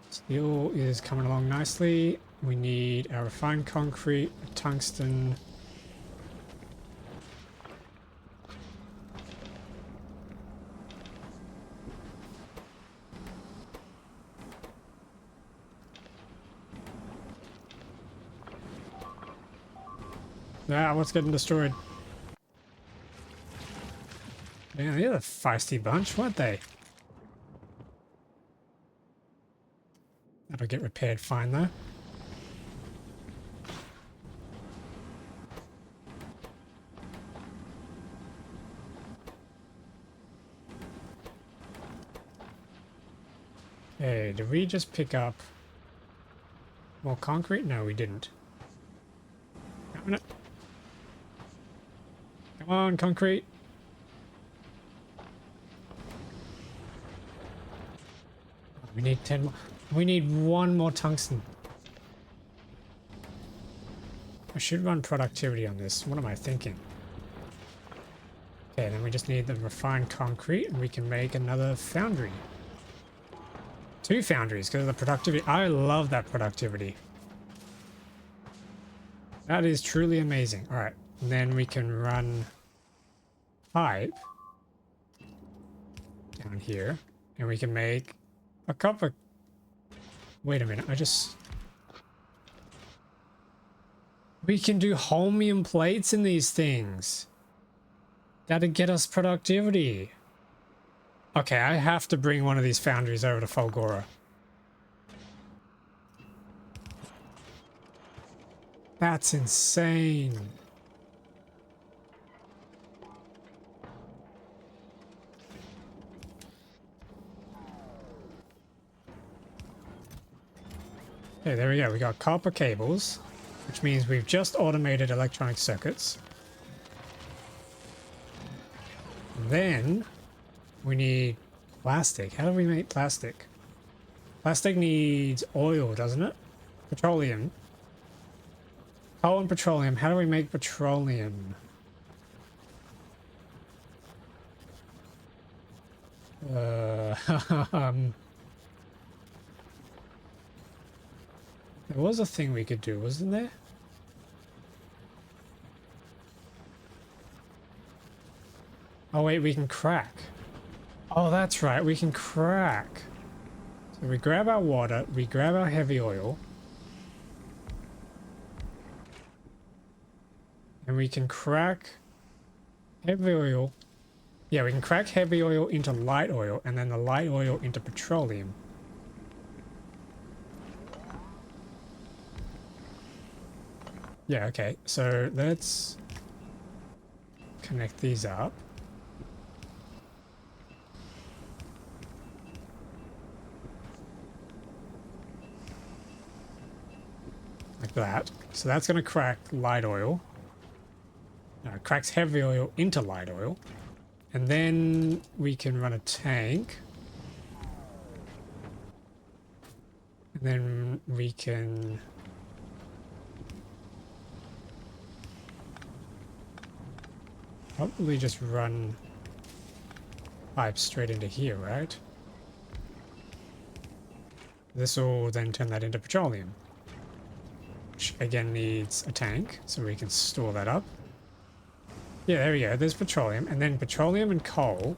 Steel is coming along nicely. We need our refined concrete, tungsten. Ah, what's getting destroyed? Man, they're a feisty bunch, weren't they? That'll get repaired fine though. Hey, did we just pick up more concrete? No, we didn't. Come on, concrete. We need 10 more. We need one more tungsten. I should run productivity on this. What am I thinking? Okay, then we just need the refined concrete and we can make another foundry. 2 foundries because of the productivity. I love that productivity. That is truly amazing. All right, and then we can run pipe down here and we can make a copper. Wait a minute, we can do holmium plates in these things. That'd get us productivity. Okay, I have to bring one of these foundries over to Fulgora. That's insane. Okay, there we go. We got copper cables, which means we've just automated electronic circuits. Then we need plastic. How do we make plastic? Plastic needs oil, doesn't it? Petroleum. Coal and petroleum. How do we make petroleum? Um, there was a thing we could do, wasn't there? Oh wait, we can crack. Oh, that's right, we can crack. So we grab our water, we grab our heavy oil, and we can crack heavy oil. Yeah, we can crack heavy oil into light oil, and then the light oil into petroleum. Yeah, okay, so let's connect these up. Like that. So that's going to crack light oil. No, it cracks heavy oil into light oil. And then we can run a tank. And then we can... probably just run pipes straight into here, right? This will then turn that into petroleum. Which again needs a tank, so we can store that up. Yeah, there we go. There's petroleum. And then petroleum and coal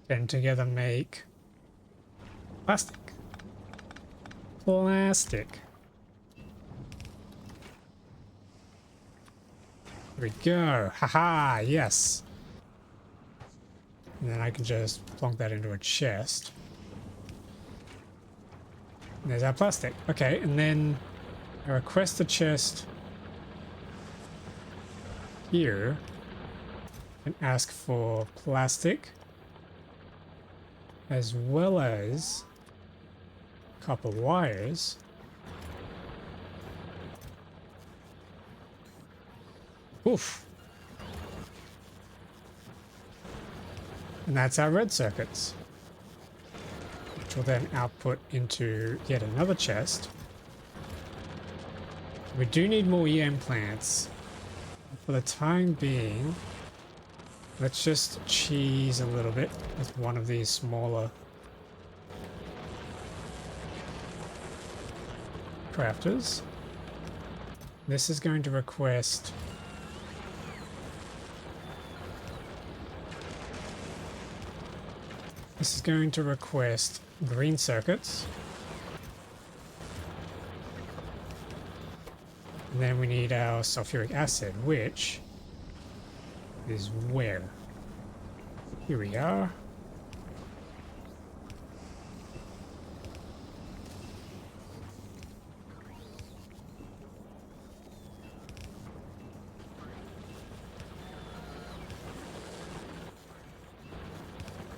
can together make plastic. Plastic. There we go. Haha, yes. And then I can just plonk that into a chest. And there's our plastic. Okay, and then I request a chest here and ask for plastic as well as copper wires. Oof. And that's our red circuits, which will then output into yet another chest. We do need more EM plants. For the time being, let's just cheese a little bit with one of these smaller crafters. This is going to request green circuits. And then we need our sulfuric acid, which is where? Here we are.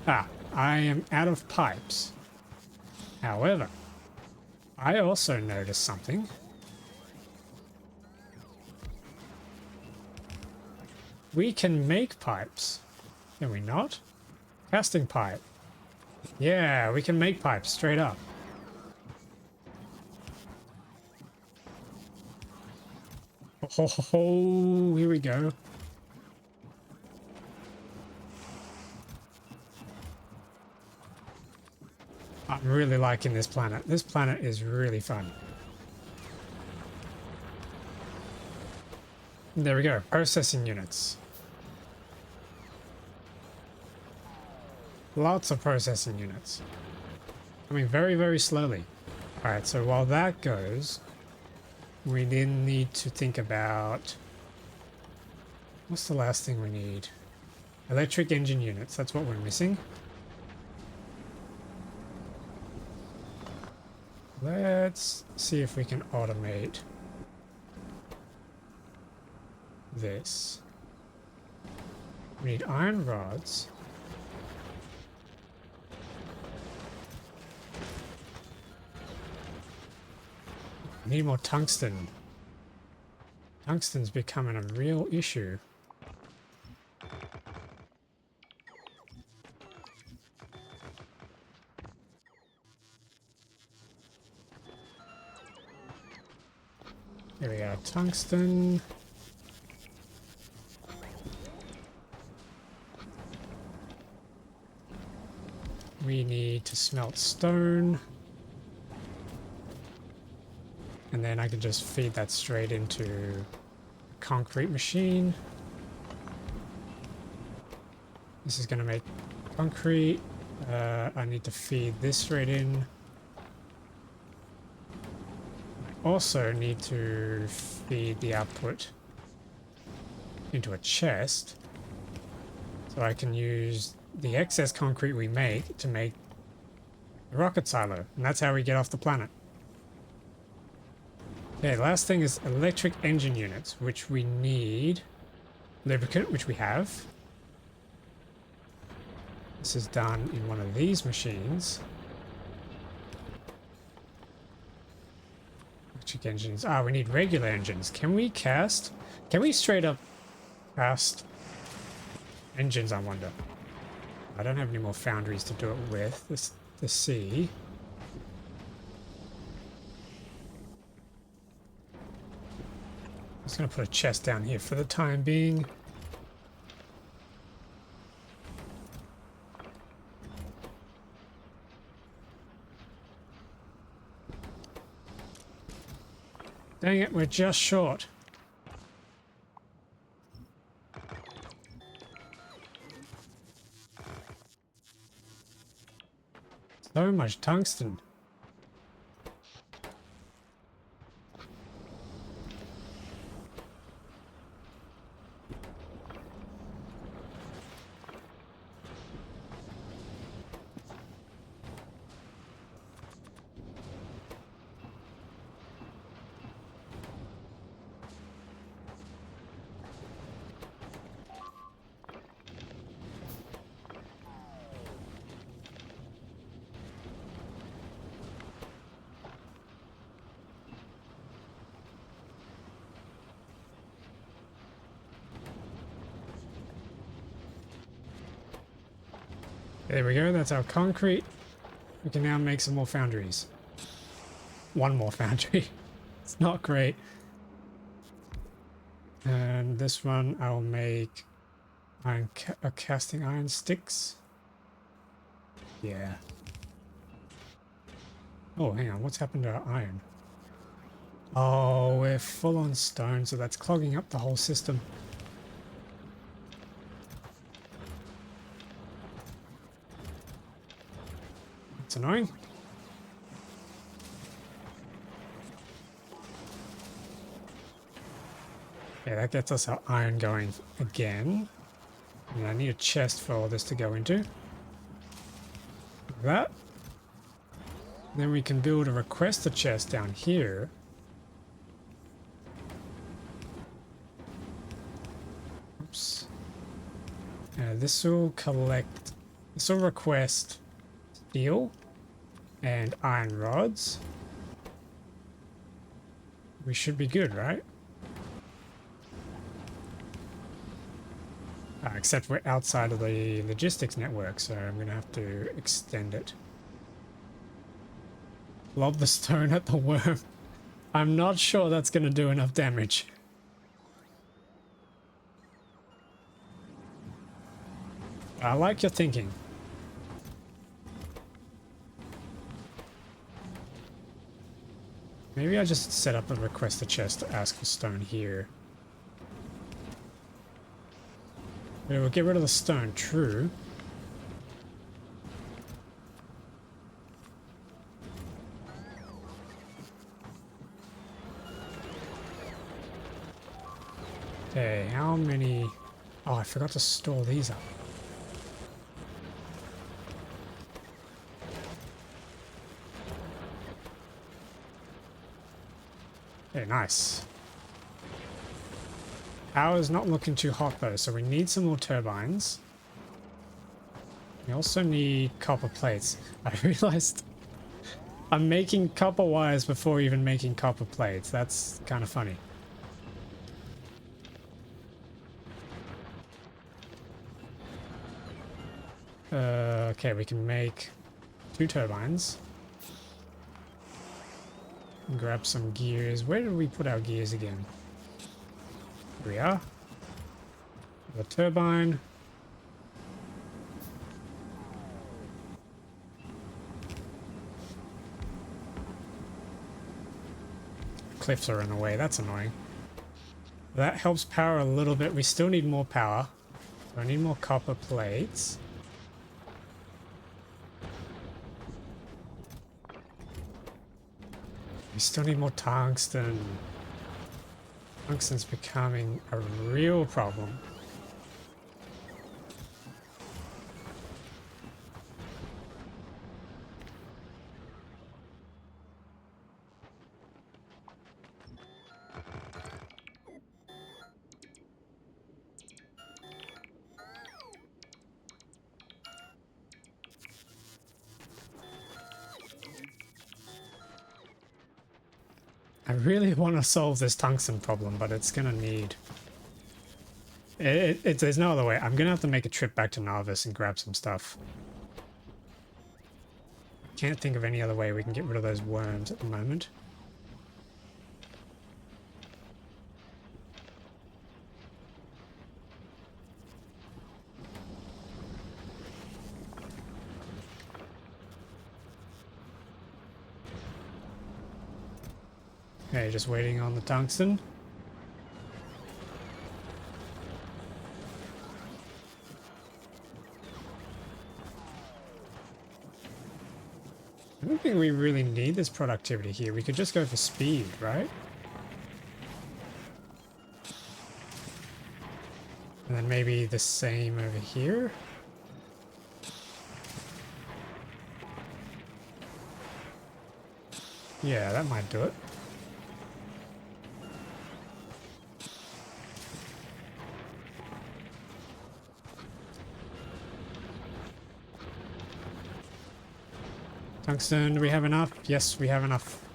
Ah, I am out of pipes. However, I also noticed something. We can make pipes, can we not? Casting pipe. Yeah, we can make pipes straight up. Oh, here we go. I'm really liking this planet. This planet is really fun. There we go. Processing units. Lots of processing units. Coming very, very slowly. Alright, so while that goes, we then need to think about... what's the last thing we need? Electric engine units. That's what we're missing. Let's see if we can automate this. We need iron rods. We need more tungsten. Tungsten's becoming a real issue. Here we go, tungsten. we need to smelt stone. And then I can just feed that straight into a concrete machine. This is going to make concrete. I need to feed this straight in. I also need to feed the output into a chest. So I can use the excess concrete we make to make the rocket silo. And that's how we get off the planet. Okay, last thing is electric engine units, which we need lubricant, which we have. This is done in one of these machines. Electric engines. Ah, we need regular engines. Can we cast? Can we straight up cast engines, I wonder? I don't have any more foundries to do it with. Let's see. I'm just going to put a chest down here for the time being. Dang it, we're just short. So much tungsten. There we go, that's our concrete. We can now make some more foundries. One more foundry. It's not great. And this one I'll make casting iron sticks. Yeah. Oh, hang on, what's happened to our iron? Oh, we're full on stone, so that's clogging up the whole system. It's annoying. Yeah, that gets us our iron going again. And I need a chest for all this to go into. Like that. Then we can build a requester chest down here. Oops. This will collect... This will request steel and iron rods. We should be good, right? Except we're outside of the logistics network, so I'm gonna have to extend it. Lob the stone at the worm. I'm not sure that's gonna do enough damage. I like your thinking. Maybe I just set up a request a chest to ask for stone here. Yeah, we'll get rid of the stone, true. Okay, how many... Oh, I forgot to store these up. Okay, nice. Power's not looking too hot though, so we need some more turbines. We also need copper plates. I realized I'm making copper wires before even making copper plates. That's kind of funny. Okay, we can make 2 turbines. Grab some gears. Where did we put our gears again? Here we are. The turbine. cliffs are in the way. That's annoying. That helps power a little bit. We still need more power. So I need more copper plates. We still need more tungsten. Tungsten's becoming a real problem. I really want to solve this tungsten problem, but it's gonna need... There's no other way. I'm gonna have to make a trip back to Narvis and grab some stuff. Can't think of any other way we can get rid of those worms at the moment. Okay, just waiting on the tungsten. I don't think we really need this productivity here. We could just go for speed, right? And then maybe the same over here. Yeah, that might do it. Tungsten, do we have enough? Yes, we have enough.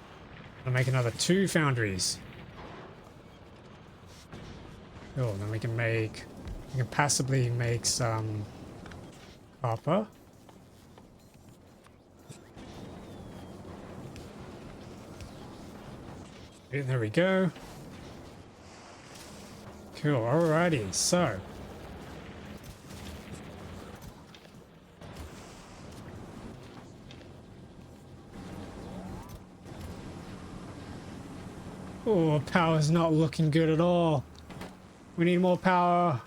I'll make another 2 foundries. Cool, then we can passively make some copper. There we go. Cool, alrighty, so. Oh, power's not looking good at all. We need more power.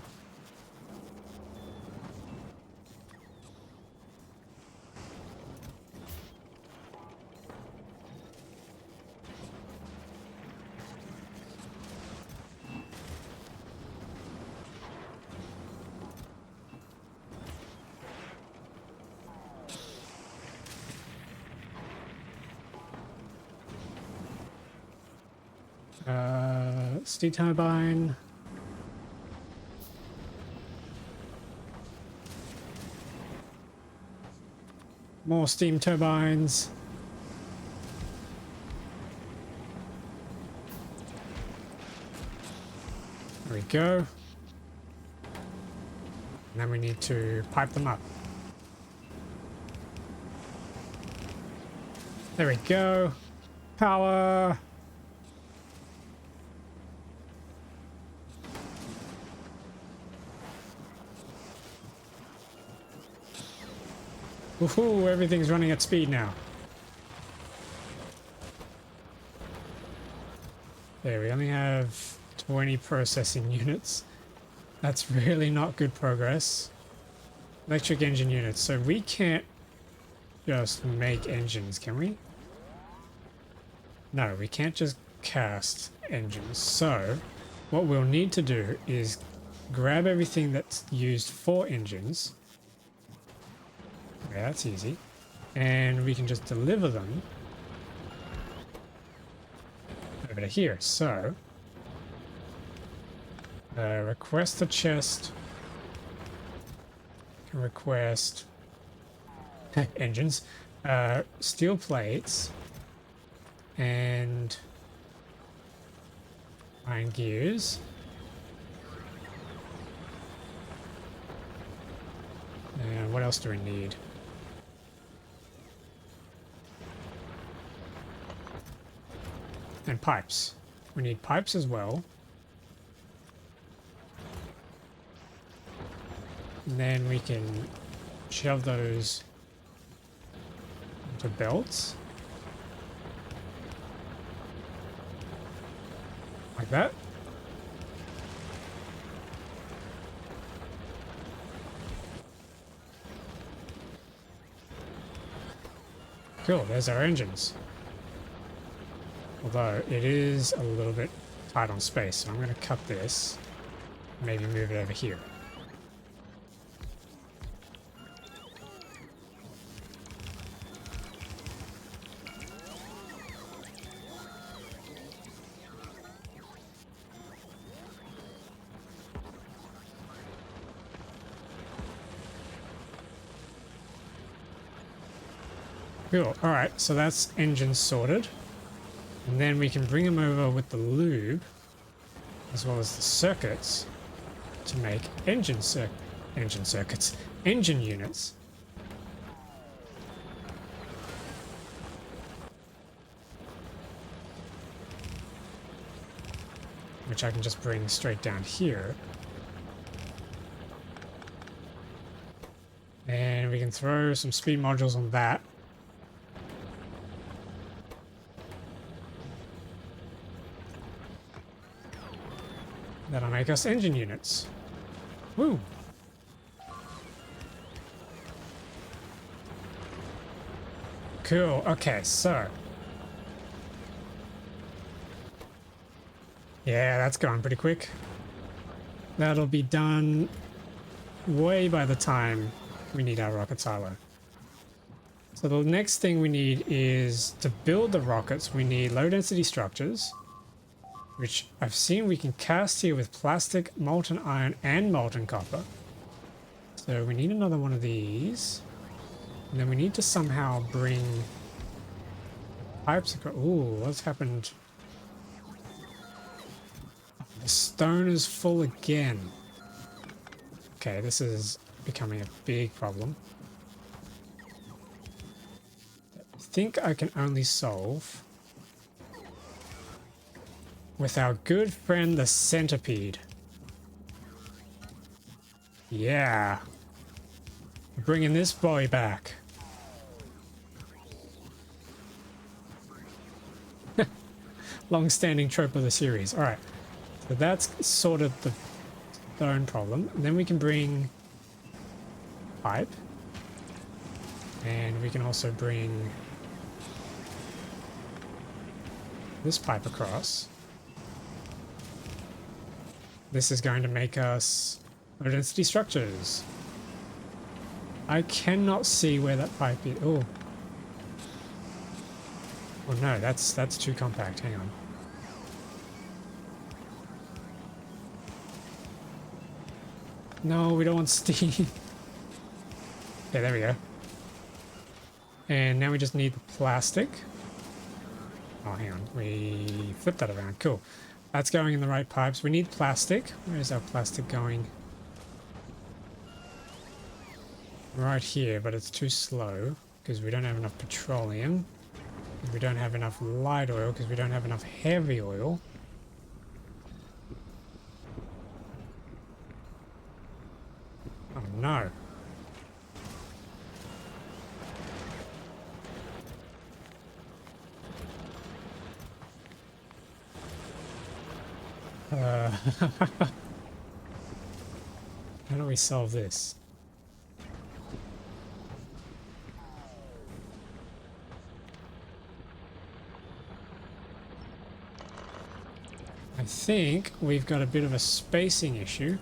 Steam turbine. More steam turbines. There we go. And then we need to pipe them up. There we go. Power. Woohoo, everything's running at speed now. There, we only have 20 processing units. That's really not good progress. Electric engine units. So we can't just make engines, can we? No, we can't just cast engines. So what we'll need to do is grab everything that's used for engines. Okay, that's easy. And we can just deliver them over to here. So, request a chest. Can request engines, steel plates, and iron gears. And what else do we need? And pipes. We need pipes as well. And then we can shove those into belts. Like that. Cool, there's our engines. Although it is a little bit tight on space, so I'm going to cut this. Maybe move it over here. Cool. Alright, so that's engines sorted. And then we can bring them over with the lube, as well as the circuits, to make engine units. Which I can just bring straight down here. And we can throw some speed modules on that. That'll make us engine units. Woo! Cool. Okay, so. Yeah, that's going pretty quick. That'll be done way by the time we need our rocket silo. So the next thing we need is to build the rockets, we need low density structures, which I've seen we can cast here with plastic, molten iron, and molten copper. So we need another one of these. And then we need to somehow bring pipes across. Ooh, what's happened? The stone is full again. Okay, this is becoming a big problem. I think I can only solve with our good friend the centipede. Yeah. Bringing this boy back. Long-standing trope of the series. Alright. So that's sorted the stone problem. And then we can bring pipe. And we can also bring this pipe across. This is going to make us low density structures. I cannot see where that pipe is. Oh. Oh no, that's too compact. Hang on. No, we don't want steam. Okay, there we go. And now we just need the plastic. Oh, hang on. We flip that around. Cool. That's going in the right pipes. We need plastic. Where is our plastic going? Right here, but it's too slow because we don't have enough petroleum. We don't have enough light oil because we don't have enough heavy oil. Oh no. How do we solve this? I think we've got a bit of a spacing issue.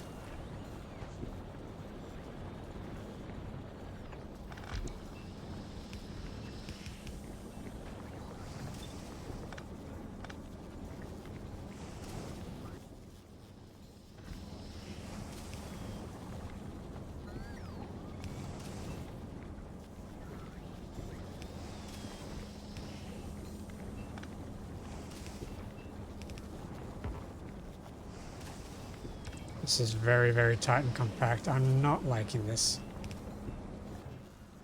This is very, very tight and compact. I'm not liking this.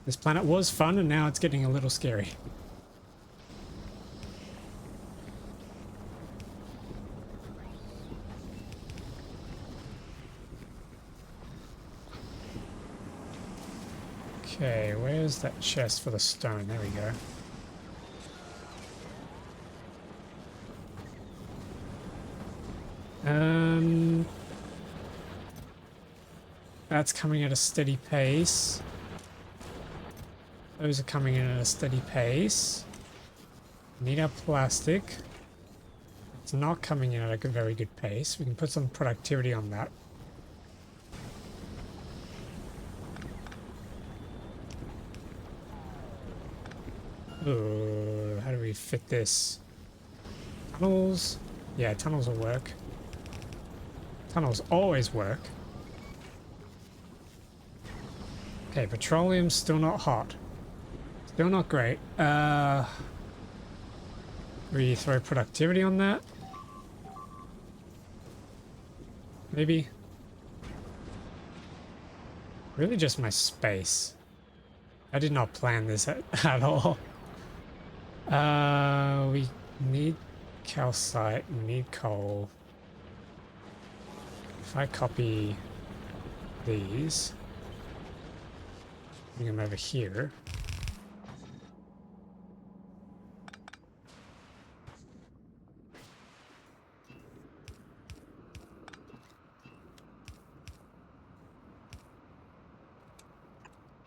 This planet was fun and now it's getting a little scary. Okay, where's that chest for the stone? There we go. Um, that's coming at a steady pace. Those are coming in at a steady pace. Need our plastic. It's not coming in at a very good pace. We can put some productivity on that. Ooh, how do we fit this? Tunnels? Yeah, tunnels will work. Tunnels always work. Okay, petroleum's still not hot. Still not great. We throw productivity on that? Maybe? Really just my space. I did not plan this at all. We need calcite, we need coal. If I copy these, bring them over here.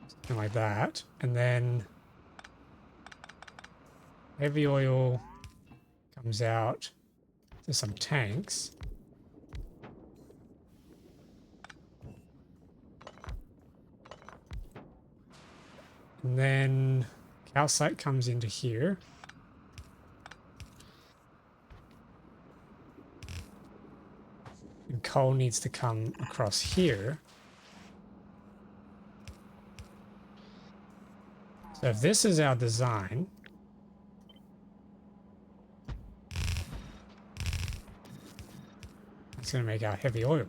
Something like that. And then heavy oil comes out to some tanks. And then calcite comes into here. And coal needs to come across here. So if this is our design, that's going to make our heavy oil.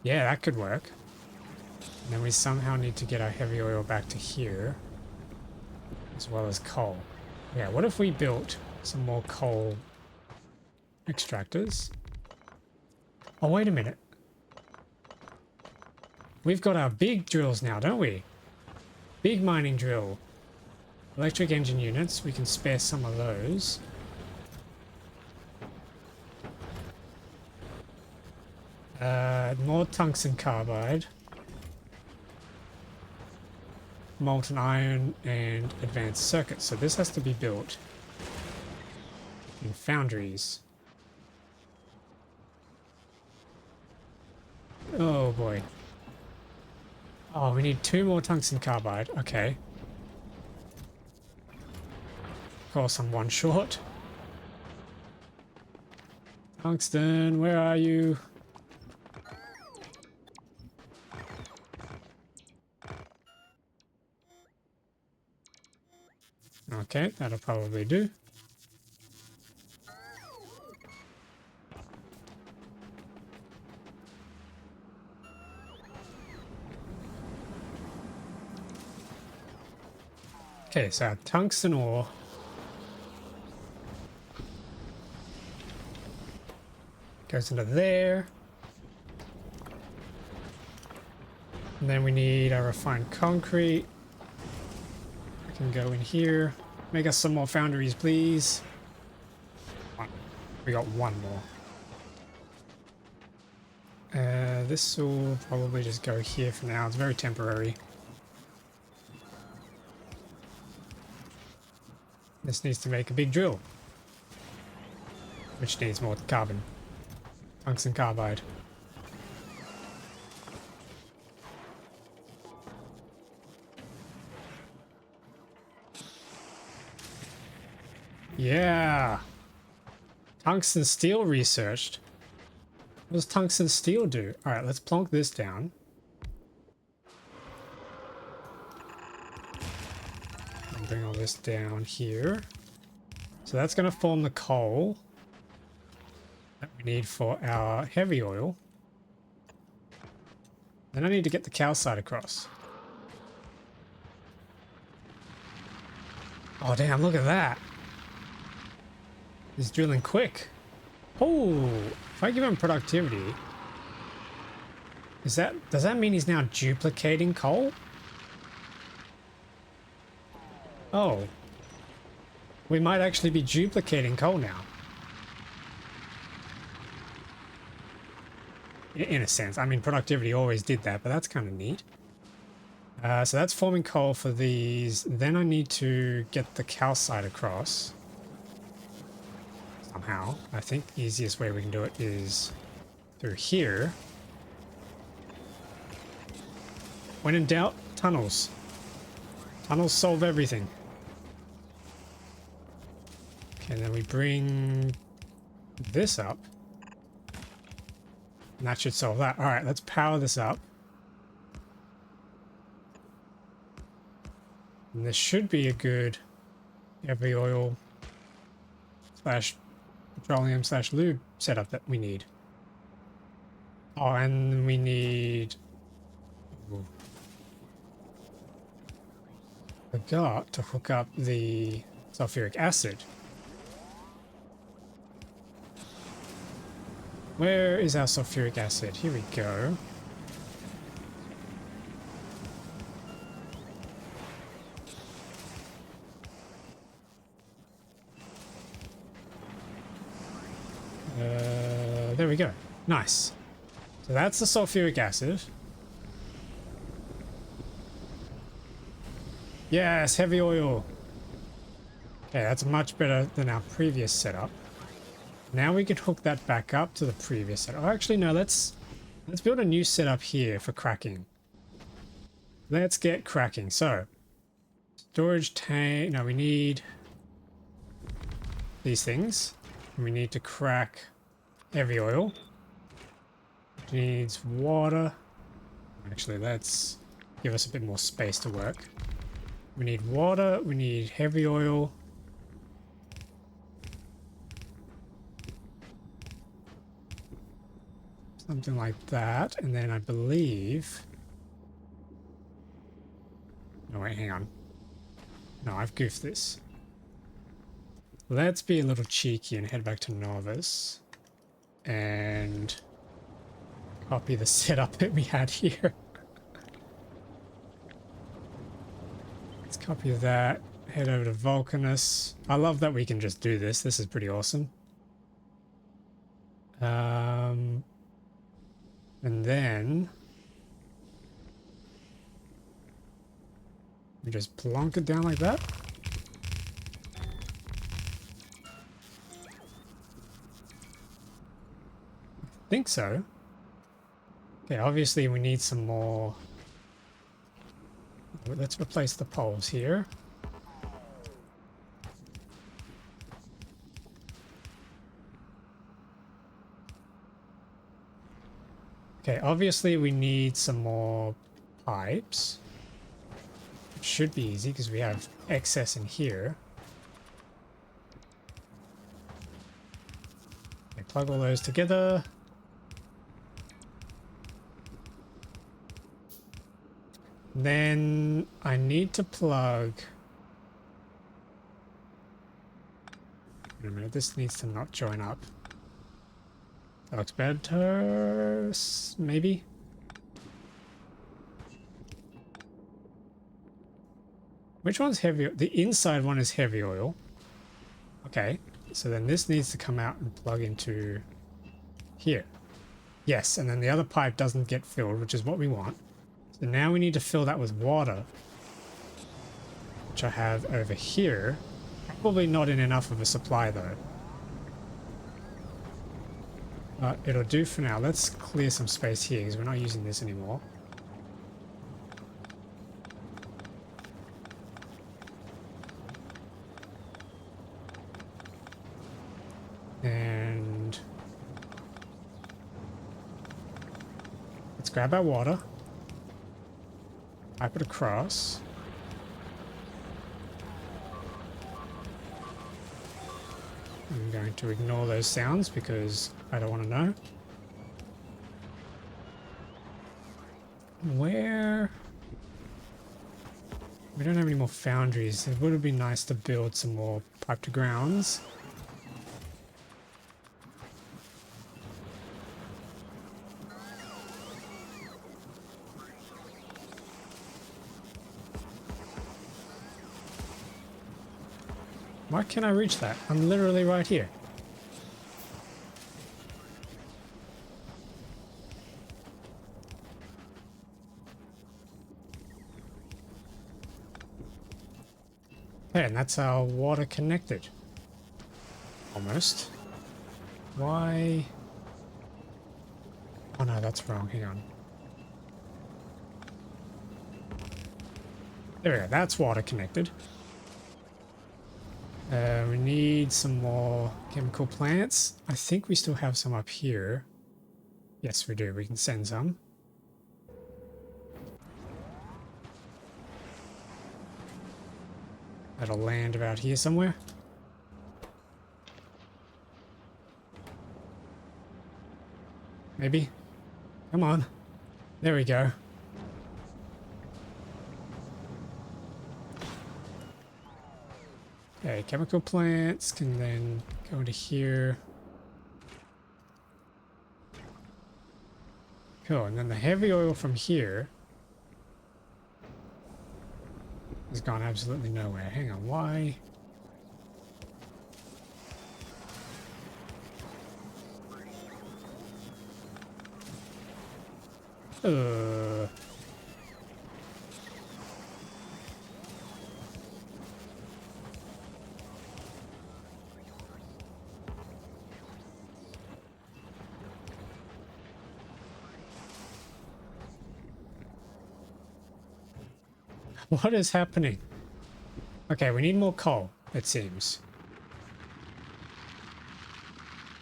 Yeah, that could work. And then we somehow need to get our heavy oil back to here, as well as coal. Yeah, what if we built some more coal extractors? Oh, wait a minute. We've got our big drills now, don't we? Big mining drill. Electric engine units, we can spare some of those. More tungsten carbide. Molten iron and advanced circuits. So this has to be built in foundries. Oh boy. Oh, we need 2 more tungsten carbide. Okay. Of course, I'm 1 short. Tungsten, where are you? Okay, that'll probably do. Okay, so our tungsten ore goes into there. And then we need our refined concrete. I can go in here. Make us some more foundries, please. We got 1 more. This will probably just go here for now. It's very temporary. This needs to make a big drill, which needs more carbon. Tungsten carbide. Yeah. Tungsten steel researched. What does tungsten steel do? All right, let's plonk this down. And bring all this down here. So that's going to form the coal that we need for our heavy oil. Then I need to get the calcite across. Oh damn, look at that. He's drilling quick. Oh, if I give him productivity, does that mean he's now duplicating coal? Oh, we might actually be duplicating coal now. in a sense. I mean, productivity always did that, but that's kind of neat. So that's forming coal for these. Then I need to get the calcite across somehow. I think the easiest way we can do it is through here. When in doubt, tunnels. Tunnels solve everything. Okay, and then we bring this up. And that should solve that. All right, let's power this up. And this should be a good heavy oil slash petroleum slash lube setup that we need. Oh, and we need... Ooh. Forgot to hook up the sulfuric acid. Where is our sulfuric acid? Here we go. There we go. Nice. So that's the sulfuric acid. Yes, heavy oil. Okay, that's much better than our previous setup. Now we can hook that back up to the previous setup. Oh, actually, no, let's build a new setup here for cracking. Let's get cracking. So, storage tank. No, we need these things. We need to crack heavy oil. It needs water. Actually, let's give us a bit more space to work. We need water. We need heavy oil. Something like that. And then I believe... No, wait, hang on. No, I've goofed this. Let's be a little cheeky and head back to Novus and copy the setup that we had here. Let's copy that, head over to VULCANUS. I love that we can just do this. This is pretty awesome. And then we just plonk it down like that. Think so. Okay, obviously we need some more. Let's replace the poles here. Okay, obviously we need some more pipes. It should be easy because we have excess in here. Okay, plug all those together. Then I need to plug... Wait a minute, this needs to not join up. That looks better, maybe? Which one's heavy? The inside one is heavy oil. Okay, so then this needs to come out and plug into here. Yes, and then the other pipe doesn't get filled, which is what we want. So now we need to fill that with water, which I have over here. Probably not in enough of a supply though. But it'll do for now. Let's clear some space here because we're not using this anymore. And let's grab our water. Pipe it across. I'm going to ignore those sounds because I don't want to know. Where? We don't have any more foundries. It would have been nice to build some more pipe to grounds. Why can't I reach that? I'm literally right here. Okay, and that's our water connected. Almost. Why? Oh no, that's wrong. Hang on. There we go. That's water connected. We need some more chemical plants. I think we still have some up here. Yes, we do. We can send some. That'll land about here somewhere. Maybe. Come on. There we go. Okay, chemical plants can then go into here. Cool, and then the heavy oil from here has gone absolutely nowhere. Hang on, why? What is happening? Okay, we need more coal, it seems.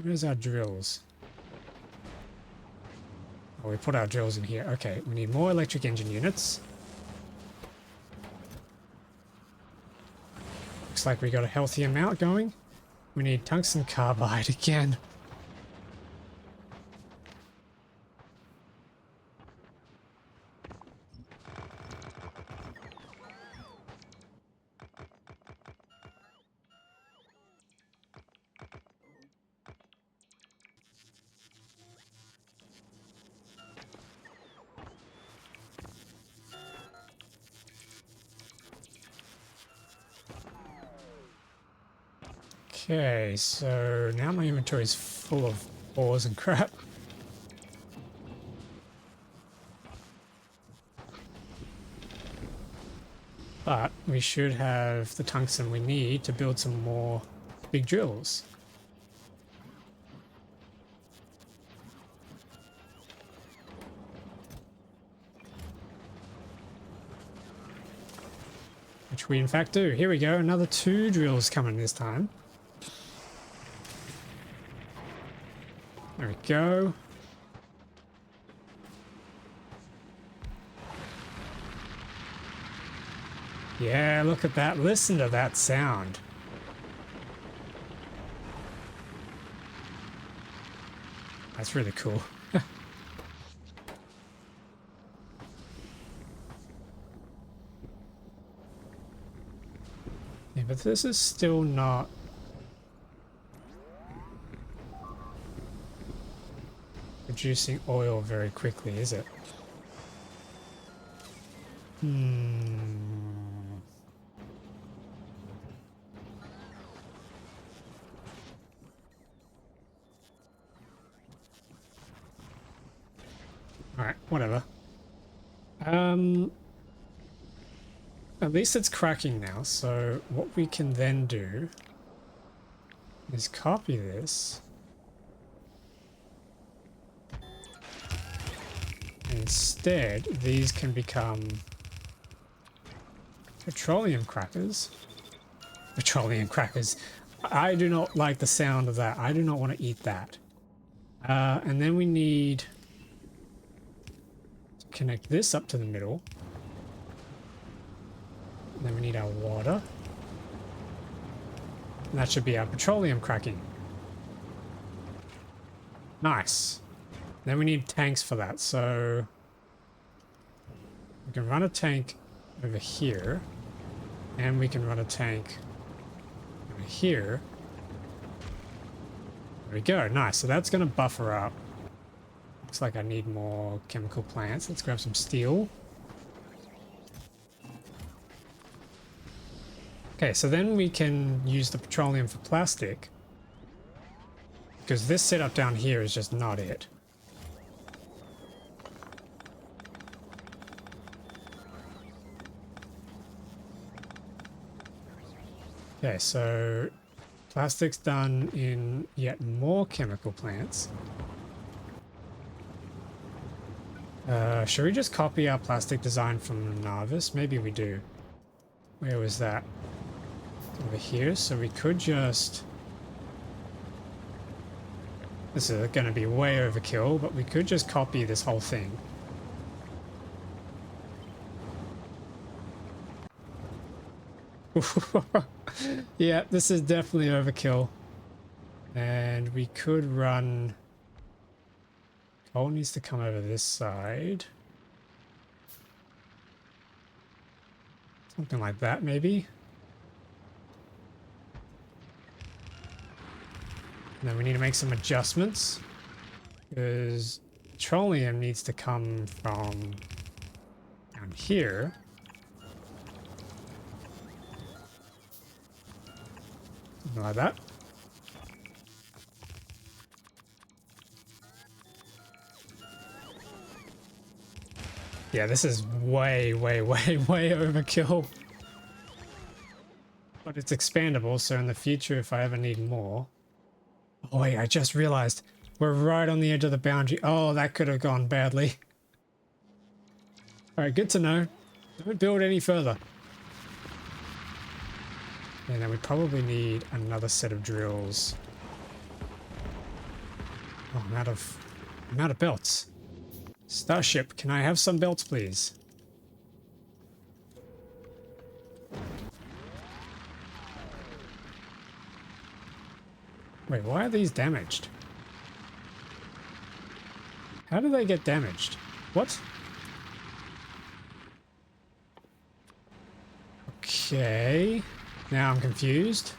Where's our drills? Oh, we put our drills in here. Okay, we need more electric engine units. Looks like we got a healthy amount going. We need tungsten carbide again. Okay, so now my inventory is full of ores and crap. But we should have the tungsten we need to build some more big drills. Which we in fact do. Here we go, another 2 drills coming this time. There we go. Yeah, look at that. Listen to that sound. That's really cool. Yeah, but this is still not... producing oil very quickly, is it? Alright, whatever. At least it's cracking now, so what we can then do is copy this. Instead, these can become petroleum crackers. Petroleum crackers. I do not like the sound of that. I do not want to eat that. And then we need to connect this up to the middle. And then we need our water. And that should be our petroleum cracking. Nice. Then we need tanks for that, so we can run a tank over here, and we can run a tank over here. There we go, nice. So that's going to buffer up. Looks like I need more chemical plants. Let's grab some steel. Okay, so then we can use the petroleum for plastic, because this setup down here is just not it. Okay, so plastic's done in yet more chemical plants. Should we just copy our plastic design from Narvis? Maybe we do. Where was that? Over here, so we could just... This is going to be way overkill, but we could just copy this whole thing. Yeah, this is definitely overkill. And we could run... Coal needs to come over this side. Something like that, maybe. And then we need to make some adjustments. Because petroleum needs to come from down here. Something like that. Yeah, this is way, way, way, way overkill. But it's expandable, so in the future, if I ever need more... Oh wait, I just realized we're right on the edge of the boundary. Oh, that could have gone badly. Alright, good to know. Don't build any further. And then we probably need another set of drills. Oh, I'm out of belts. Starship, can I have some belts, please? Wait, why are these damaged? How do they get damaged? What? Okay. Now I'm confused.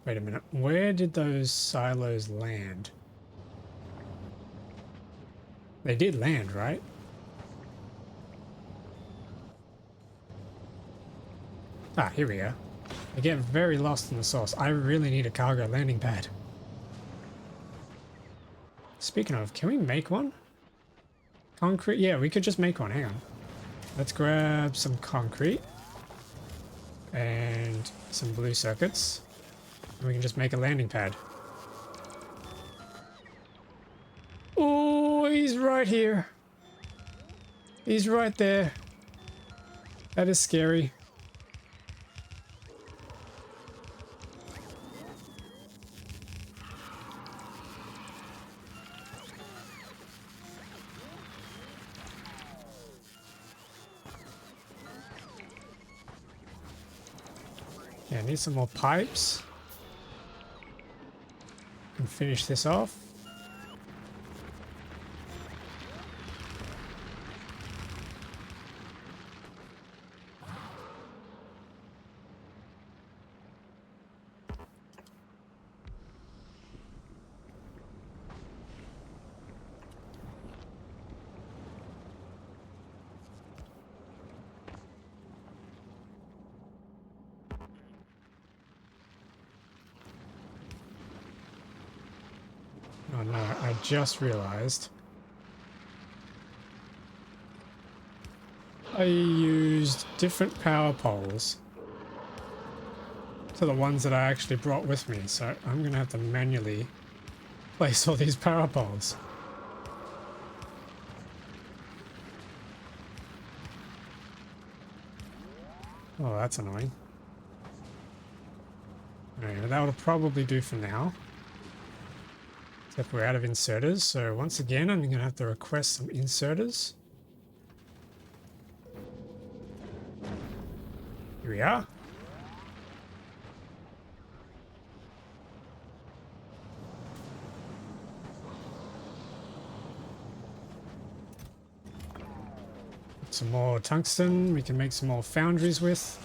Wait a minute, where did those silos land? They did land, right? Ah, here we are. I get very lost in the sauce. I really need a cargo landing pad. Speaking of, can we make one? Concrete? Yeah, we could just make one. Hang on. Let's grab some concrete and some blue circuits. And we can just make a landing pad. Oh, he's right here. He's right there. That is scary. Yeah, I need some more pipes. And finish this off. Oh no, I just realized I used different power poles to the ones that I actually brought with me, so I'm gonna have to manually place all these power poles. Oh, that's annoying. Anyway, that will probably do for now. Except we're out of inserters, so once again I'm going to have to request some inserters. Here we are. Some more tungsten we can make some more foundries with.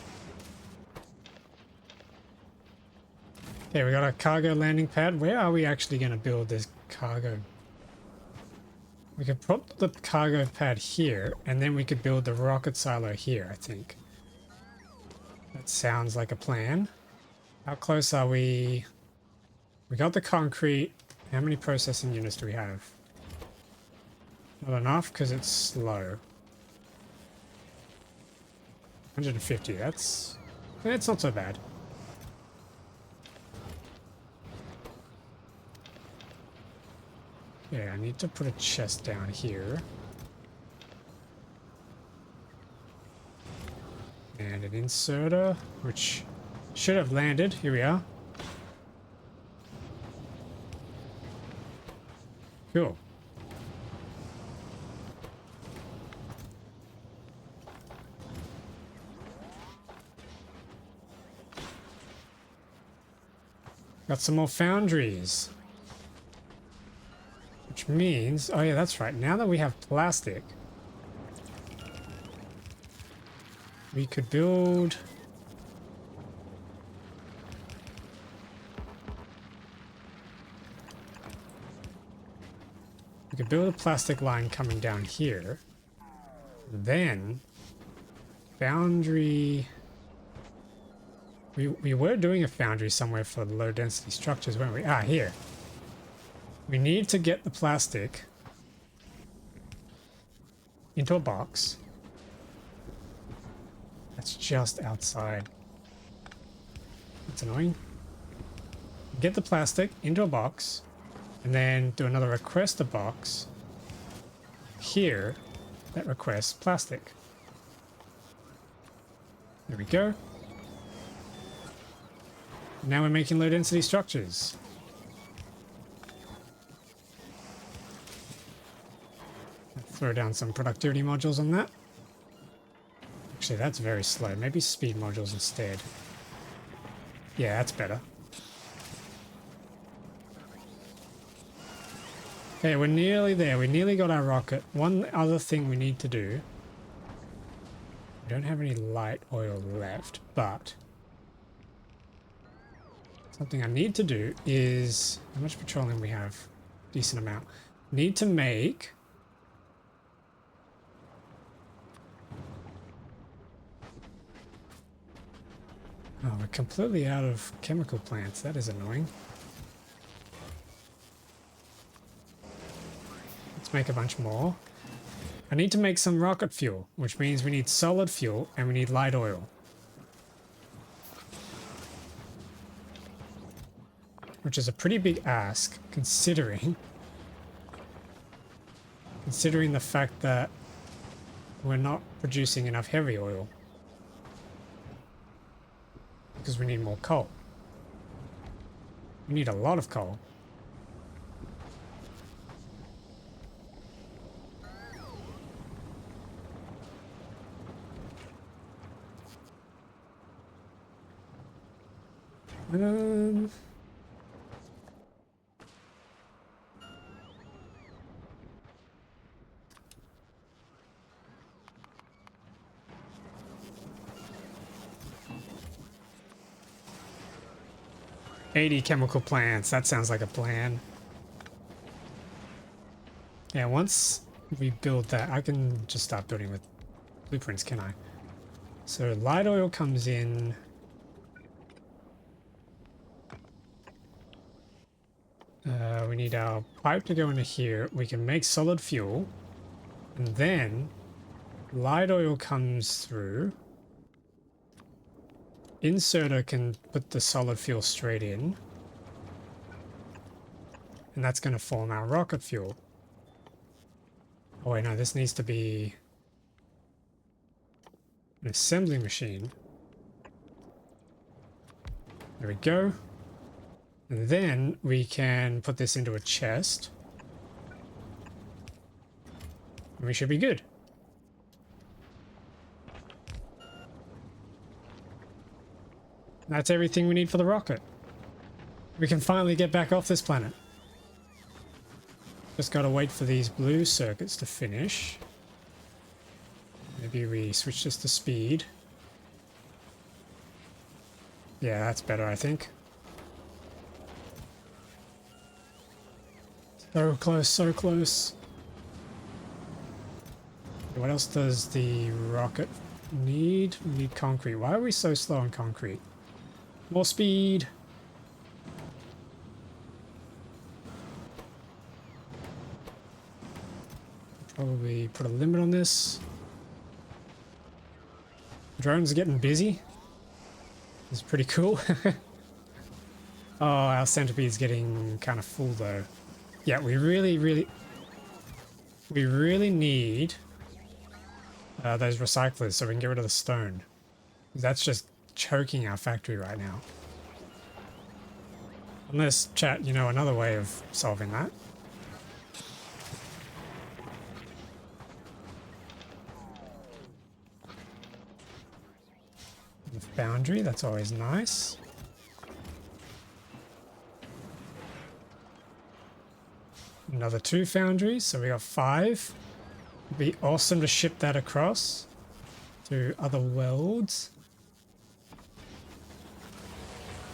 Okay, we got a cargo landing pad. Where are we actually going to build this cargo? We could put the cargo pad here, and then we could build the rocket silo here, I think. That sounds like a plan. How close are we? We got the concrete. How many processing units do we have? Not enough because it's slow. 150, that's not so bad. Yeah, I need to put a chest down here. And an inserter, which should have landed. Here we are. Cool. Got some more foundries. Which means, oh yeah, that's right. Now that we have plastic, we could build... We could build a plastic line coming down here. Then, foundry... We were doing a foundry somewhere for low density structures, weren't we? Ah, here. We need to get the plastic into a box. That's just outside. That's annoying. Get the plastic into a box, and then do another request a box here that requests plastic. There we go. Now we're making low density structures. Throw down some productivity modules on that. Actually, that's very slow. Maybe speed modules instead. Yeah, that's better. Okay, we're nearly there. We nearly got our rocket. One other thing we need to do. We don't have any light oil left, but something I need to do is... How much petroleum we have? Decent amount. Need to make... Oh, we're completely out of chemical plants. That is annoying. Let's make a bunch more. I need to make some rocket fuel, which means we need solid fuel and we need light oil. Which is a pretty big ask, considering the fact that we're not producing enough heavy oil. Because we need more coal. We need a lot of coal. Um... 80 chemical plants. That sounds like a plan. Yeah, once we build that, I can just start building with blueprints, can I? So light oil comes in. We need our pipe to go into here. We can make solid fuel. And then light oil comes through. Inserter can put the solid fuel straight in. And that's going to form our rocket fuel. Oh wait, no, this needs to be an assembly machine. There we go. And then we can put this into a chest. And we should be good. That's everything we need for the rocket. We can finally get back off this planet. Just gotta wait for these blue circuits to finish. Maybe we switch this to speed. Yeah, that's better, I think. So close, so close. What else does the rocket need? We need concrete. Why are we so slow on concrete? More speed. Probably put a limit on this. Drones are getting busy. It's pretty cool. Oh, our centipede's getting kind of full though. Yeah, we really need those recyclers so we can get rid of the stone. That's just choking our factory right now. Unless, chat, you know another way of solving that. The foundry, that's always nice. Another 2 foundries, so we got 5. It'd be awesome to ship that across to other worlds.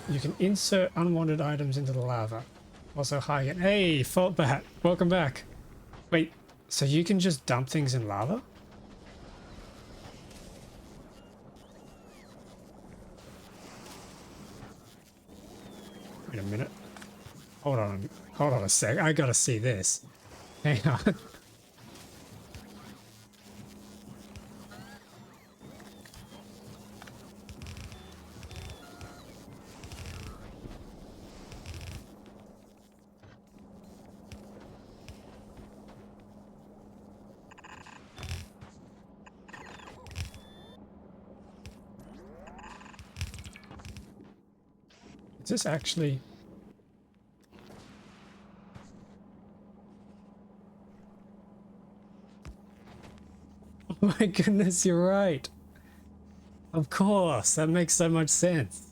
You can insert unwanted items into the lava. Also, hi again. Hey, Fault Bat, welcome back. Wait, so you can just dump things in lava? Wait a minute. Hold on a sec. I gotta see this. Hang on. Is this actually... Oh my goodness, you're right. Of course, that makes so much sense.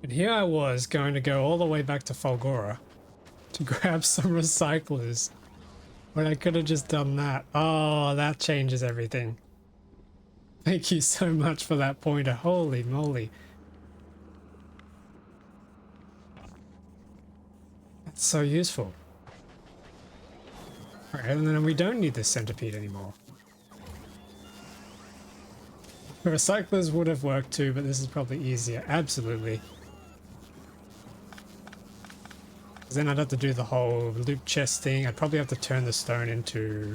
And here I was going to go all the way back to Fulgora to grab some recyclers when I could have just done that. Oh, that changes everything. Thank you so much for that pointer. Holy moly. That's so useful. Alright, and then we don't need this centipede anymore. The recyclers would have worked too, but this is probably easier. Absolutely. Then I'd have to do the whole loop chest thing. I'd probably have to turn the stone into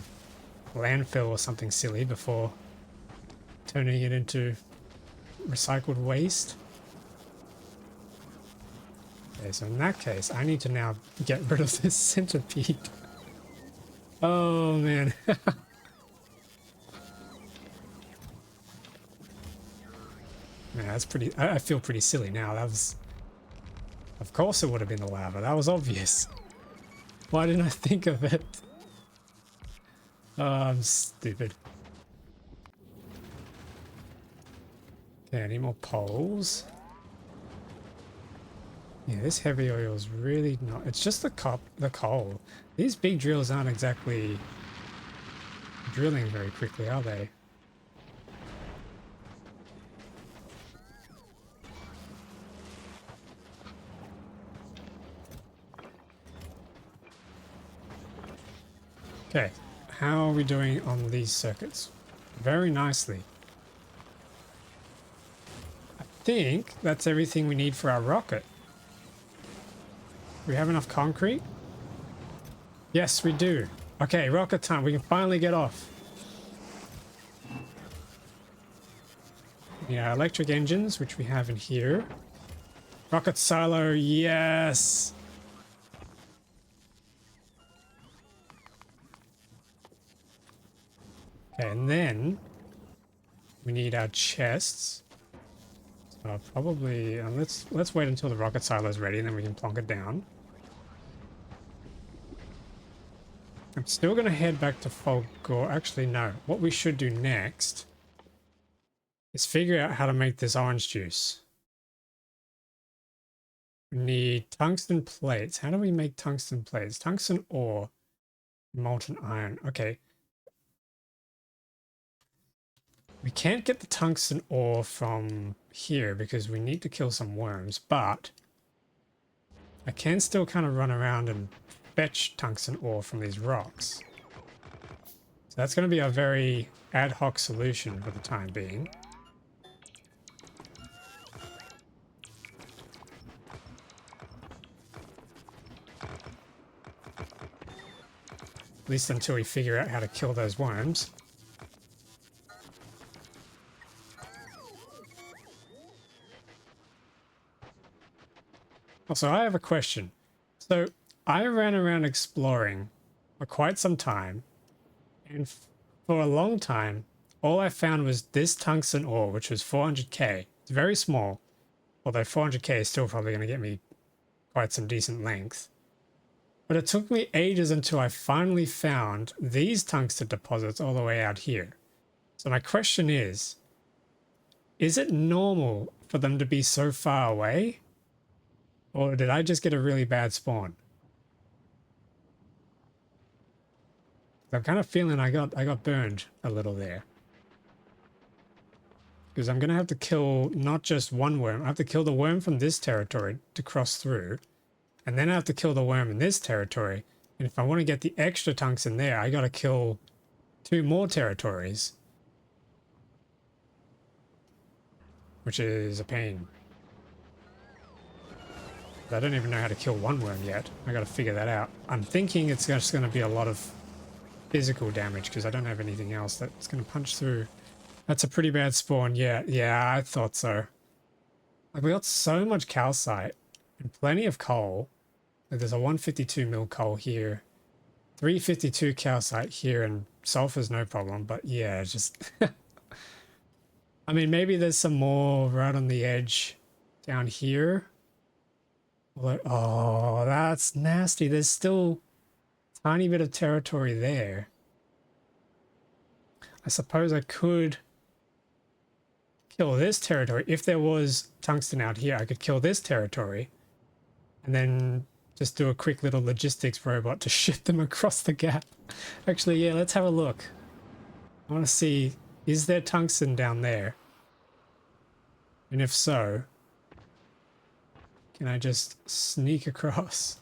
landfill or something silly before turning it into recycled waste. Okay, so in that case, I need to now get rid of this centipede. Oh man. Man, that's pretty... I feel pretty silly now. That was... Of course it would have been the lava. That was obvious. Why didn't I think of it? Oh, I'm stupid. Okay, I need more poles. Yeah, this heavy oil is really not... It's just the coal. These big drills aren't exactly drilling very quickly, are they? Okay, how are we doing on these circuits? Very nicely. I think that's everything we need for our rocket. Do we have enough concrete? Yes, we do. Okay, rocket time. We can finally get off. Yeah, electric engines, which we have in here. Rocket silo, yes! Okay, and then we need our chests. So probably let's wait until the rocket silo is ready, and then we can plonk it down. I'm still gonna head back to Fulgor. Actually, no. What we should do next is figure out how to make this orange juice. We need tungsten plates. How do we make tungsten plates? Tungsten ore, molten iron. Okay. We can't get the tungsten ore from here because we need to kill some worms, but I can still kind of run around and fetch tungsten ore from these rocks. So that's going to be a very ad hoc solution for the time being. At least until we figure out how to kill those worms. Also, I have a question. So, I ran around exploring for quite some time, and for a long time, all I found was this tungsten ore, which was 400k. It's very small, although 400k is still probably going to get me quite some decent length. But it took me ages until I finally found these tungsten deposits all the way out here. So my question is it normal for them to be so far away? Or did I just get a really bad spawn? I'm kind of feeling I got burned a little there. Because I'm going to have to kill not just one worm. I have to kill the worm from this territory to cross through. And then I have to kill the worm in this territory. And if I want to get the extra tungsten there, I got to kill 2 more territories. Which is a pain. I don't even know how to kill one worm yet. I got to figure that out. I'm thinking it's just going to be a lot of physical damage because I don't have anything else that's going to punch through. That's a pretty bad spawn. Yeah, I thought so. Like, we got so much calcite and plenty of coal. Like, there's a 152 mil coal here, 352 calcite here, and sulfur's no problem. But yeah, it's just... I mean, maybe there's some more right on the edge down here. Oh, that's nasty. There's still a tiny bit of territory there. I suppose I could kill this territory. If there was tungsten out here, I could kill this territory and then just do a quick little logistics robot to ship them across the gap. Actually, yeah, let's have a look. I want to see, is there tungsten down there? And if so, can I just sneak across?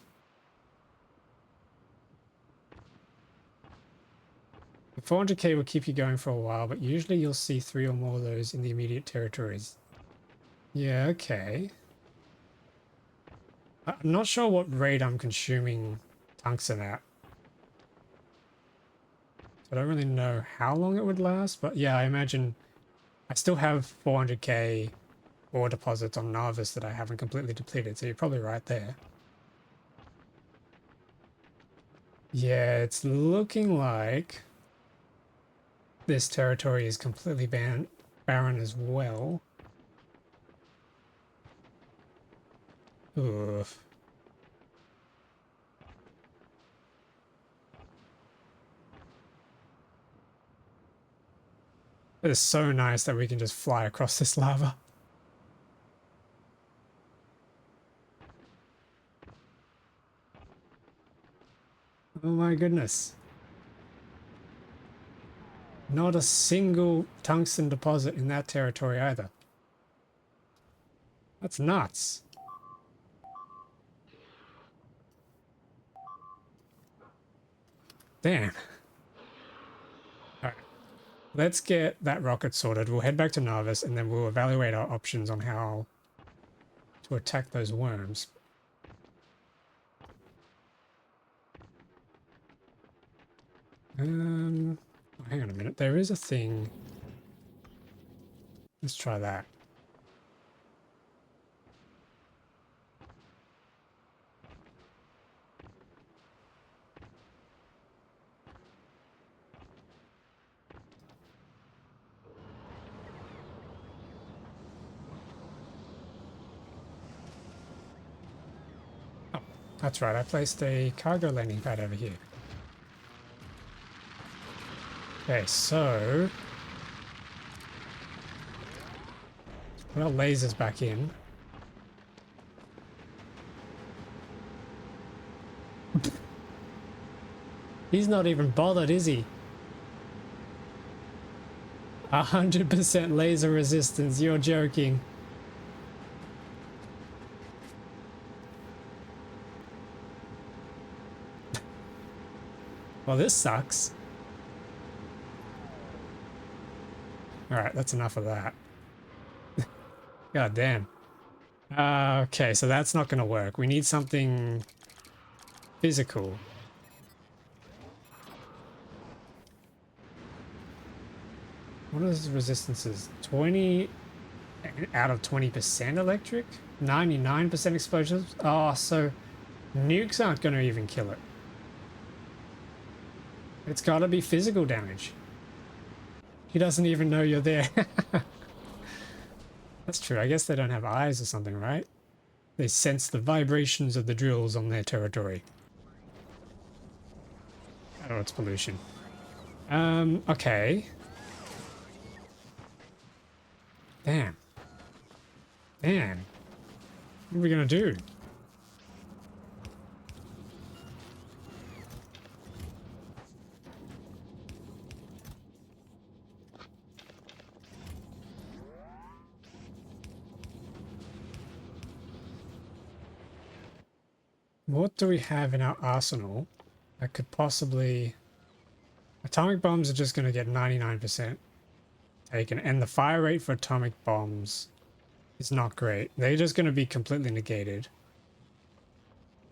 The 400k will keep you going for a while, but usually you'll see 3 or more of those in the immediate territories. Yeah, okay. I'm not sure what rate I'm consuming tungsten at. I don't really know how long it would last, but yeah, I imagine I still have 400k ore deposits on Narvis that I haven't completely depleted, so you're probably right there. Yeah, it's looking like this territory is completely barren as well. Oof. It is so nice that we can just fly across this lava. Oh my goodness. Not a single tungsten deposit in that territory either. That's nuts. Damn. Alright. Let's get that rocket sorted. We'll head back to Narvis and then we'll evaluate our options on how to attack those worms. Hang on a minute. There is a thing. Let's try that. Oh, that's right. I placed a cargo landing pad over here. Okay, so put our lasers back in. He's not even bothered, is he? 100% laser resistance, you're joking. Well, this sucks. Alright, that's enough of that. God damn. Okay, so that's not going to work. We need something physical. What are the resistances? 20 out of 20% electric? 99% explosives? Oh, so nukes aren't going to even kill it. It's got to be physical damage. He doesn't even know you're there. That's true. I guess they don't have eyes or something, right? They sense the vibrations of the drills on their territory. Oh, it's pollution. Okay. Damn. Damn. What are we gonna do? What do we have in our arsenal that could possibly... Atomic bombs are just gonna get 99% taken, and the fire rate for atomic bombs is not great. They're just gonna be completely negated.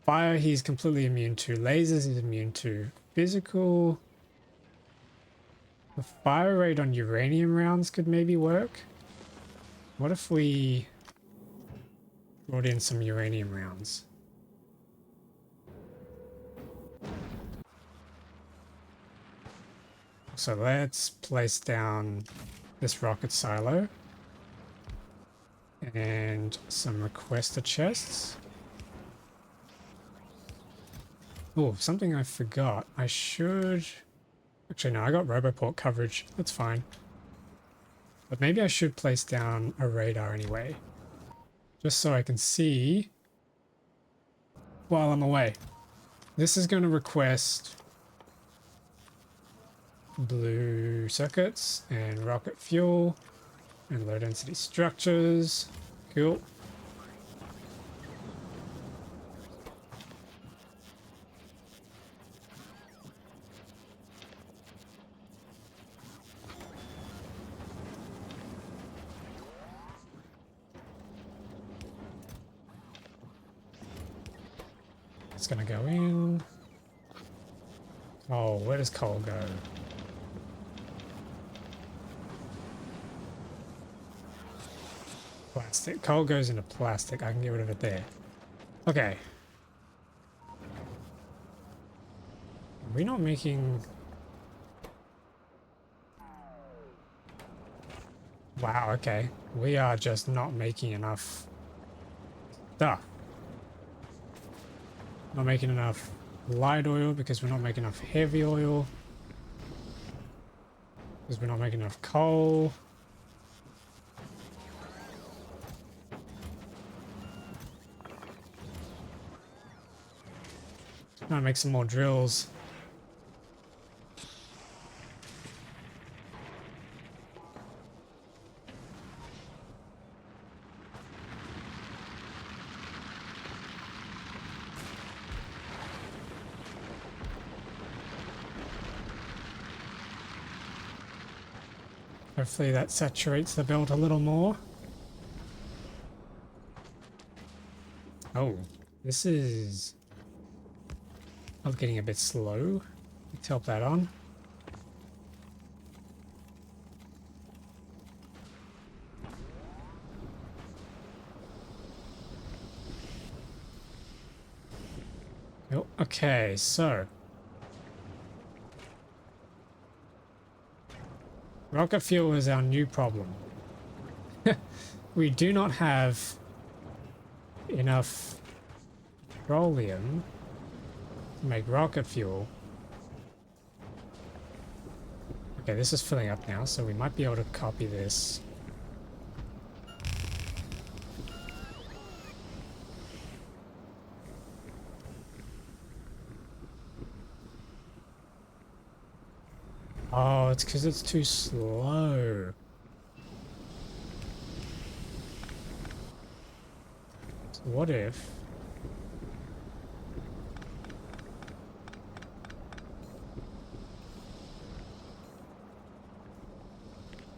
Fire he's completely immune to. Lasers he's immune to. Physical... The fire rate on uranium rounds could maybe work. What if we brought in some uranium rounds? So let's place down this rocket silo and some requester chests. Oh, something I forgot. I should... Actually, no, I got Roboport coverage. That's fine. But maybe I should place down a radar anyway. Just so I can see while I'm away. This is going to request blue circuits and rocket fuel and low density structures. Cool. It's gonna go in. Oh, where does coal go? Plastic. Coal goes into plastic. I can get rid of it there. Okay. Are we not making... Wow, okay. We are just not making enough stuff. Not making enough light oil because we're not making enough heavy oil. Because we're not making enough coal. Might make some more drills. Hopefully that saturates the belt a little more. Oh, this is getting a bit slow. Let's help that on. Oh, okay, so rocket fuel is our new problem. We do not have enough petroleum to make rocket fuel. Okay, this is filling up now, so we might be able to copy this. Oh, it's because it's too slow. So what if...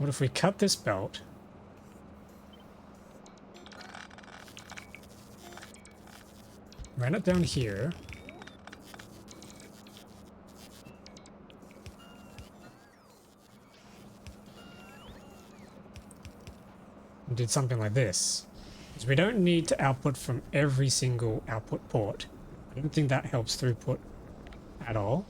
What if we cut this belt? Ran it down here. And did something like this. Because we don't need to output from every single output port. I don't think that helps throughput at all.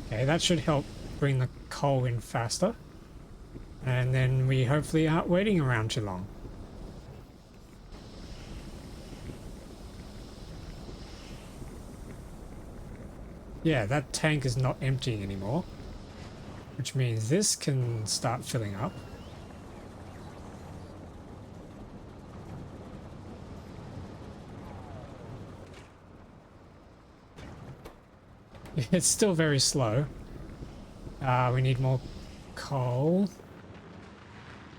Okay, that should help bring the coal in faster. And then we hopefully aren't waiting around too long. Yeah, that tank is not emptying anymore, which means this can start filling up. It's still very slow. We need more coal.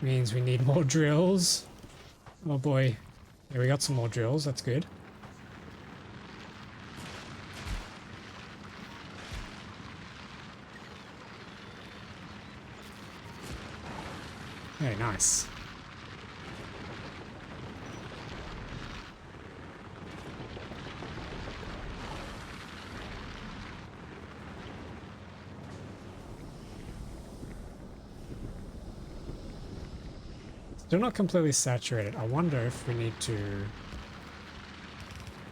Means we need more drills. Oh boy. Yeah, we got some more drills. That's good. Very nice. Still not completely saturated. I wonder if we need to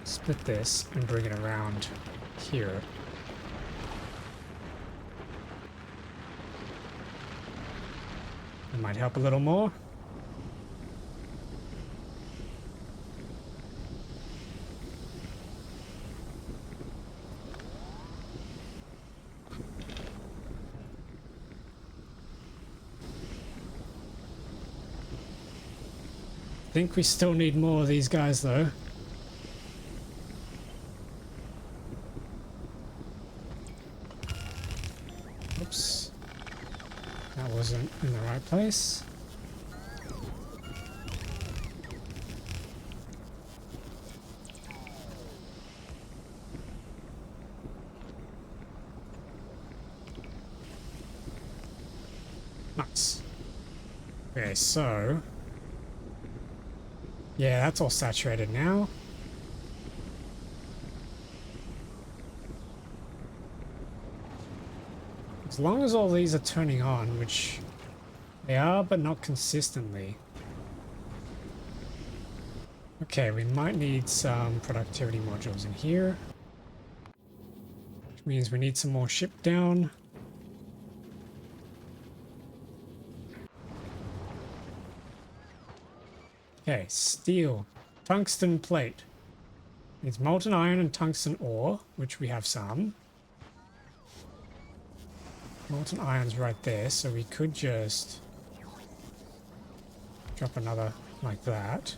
split this and bring it around here. It might help a little more. I think we still need more of these guys though. Oops. That wasn't in the right place. Nice. Okay, so yeah, that's all saturated now. As long as all these are turning on, which they are, but not consistently. Okay, we might need some productivity modules in here. Which means we need some more ship down. Okay, steel, tungsten plate. It's molten iron and tungsten ore, which we have some. Molten iron's right there, so we could just drop another like that.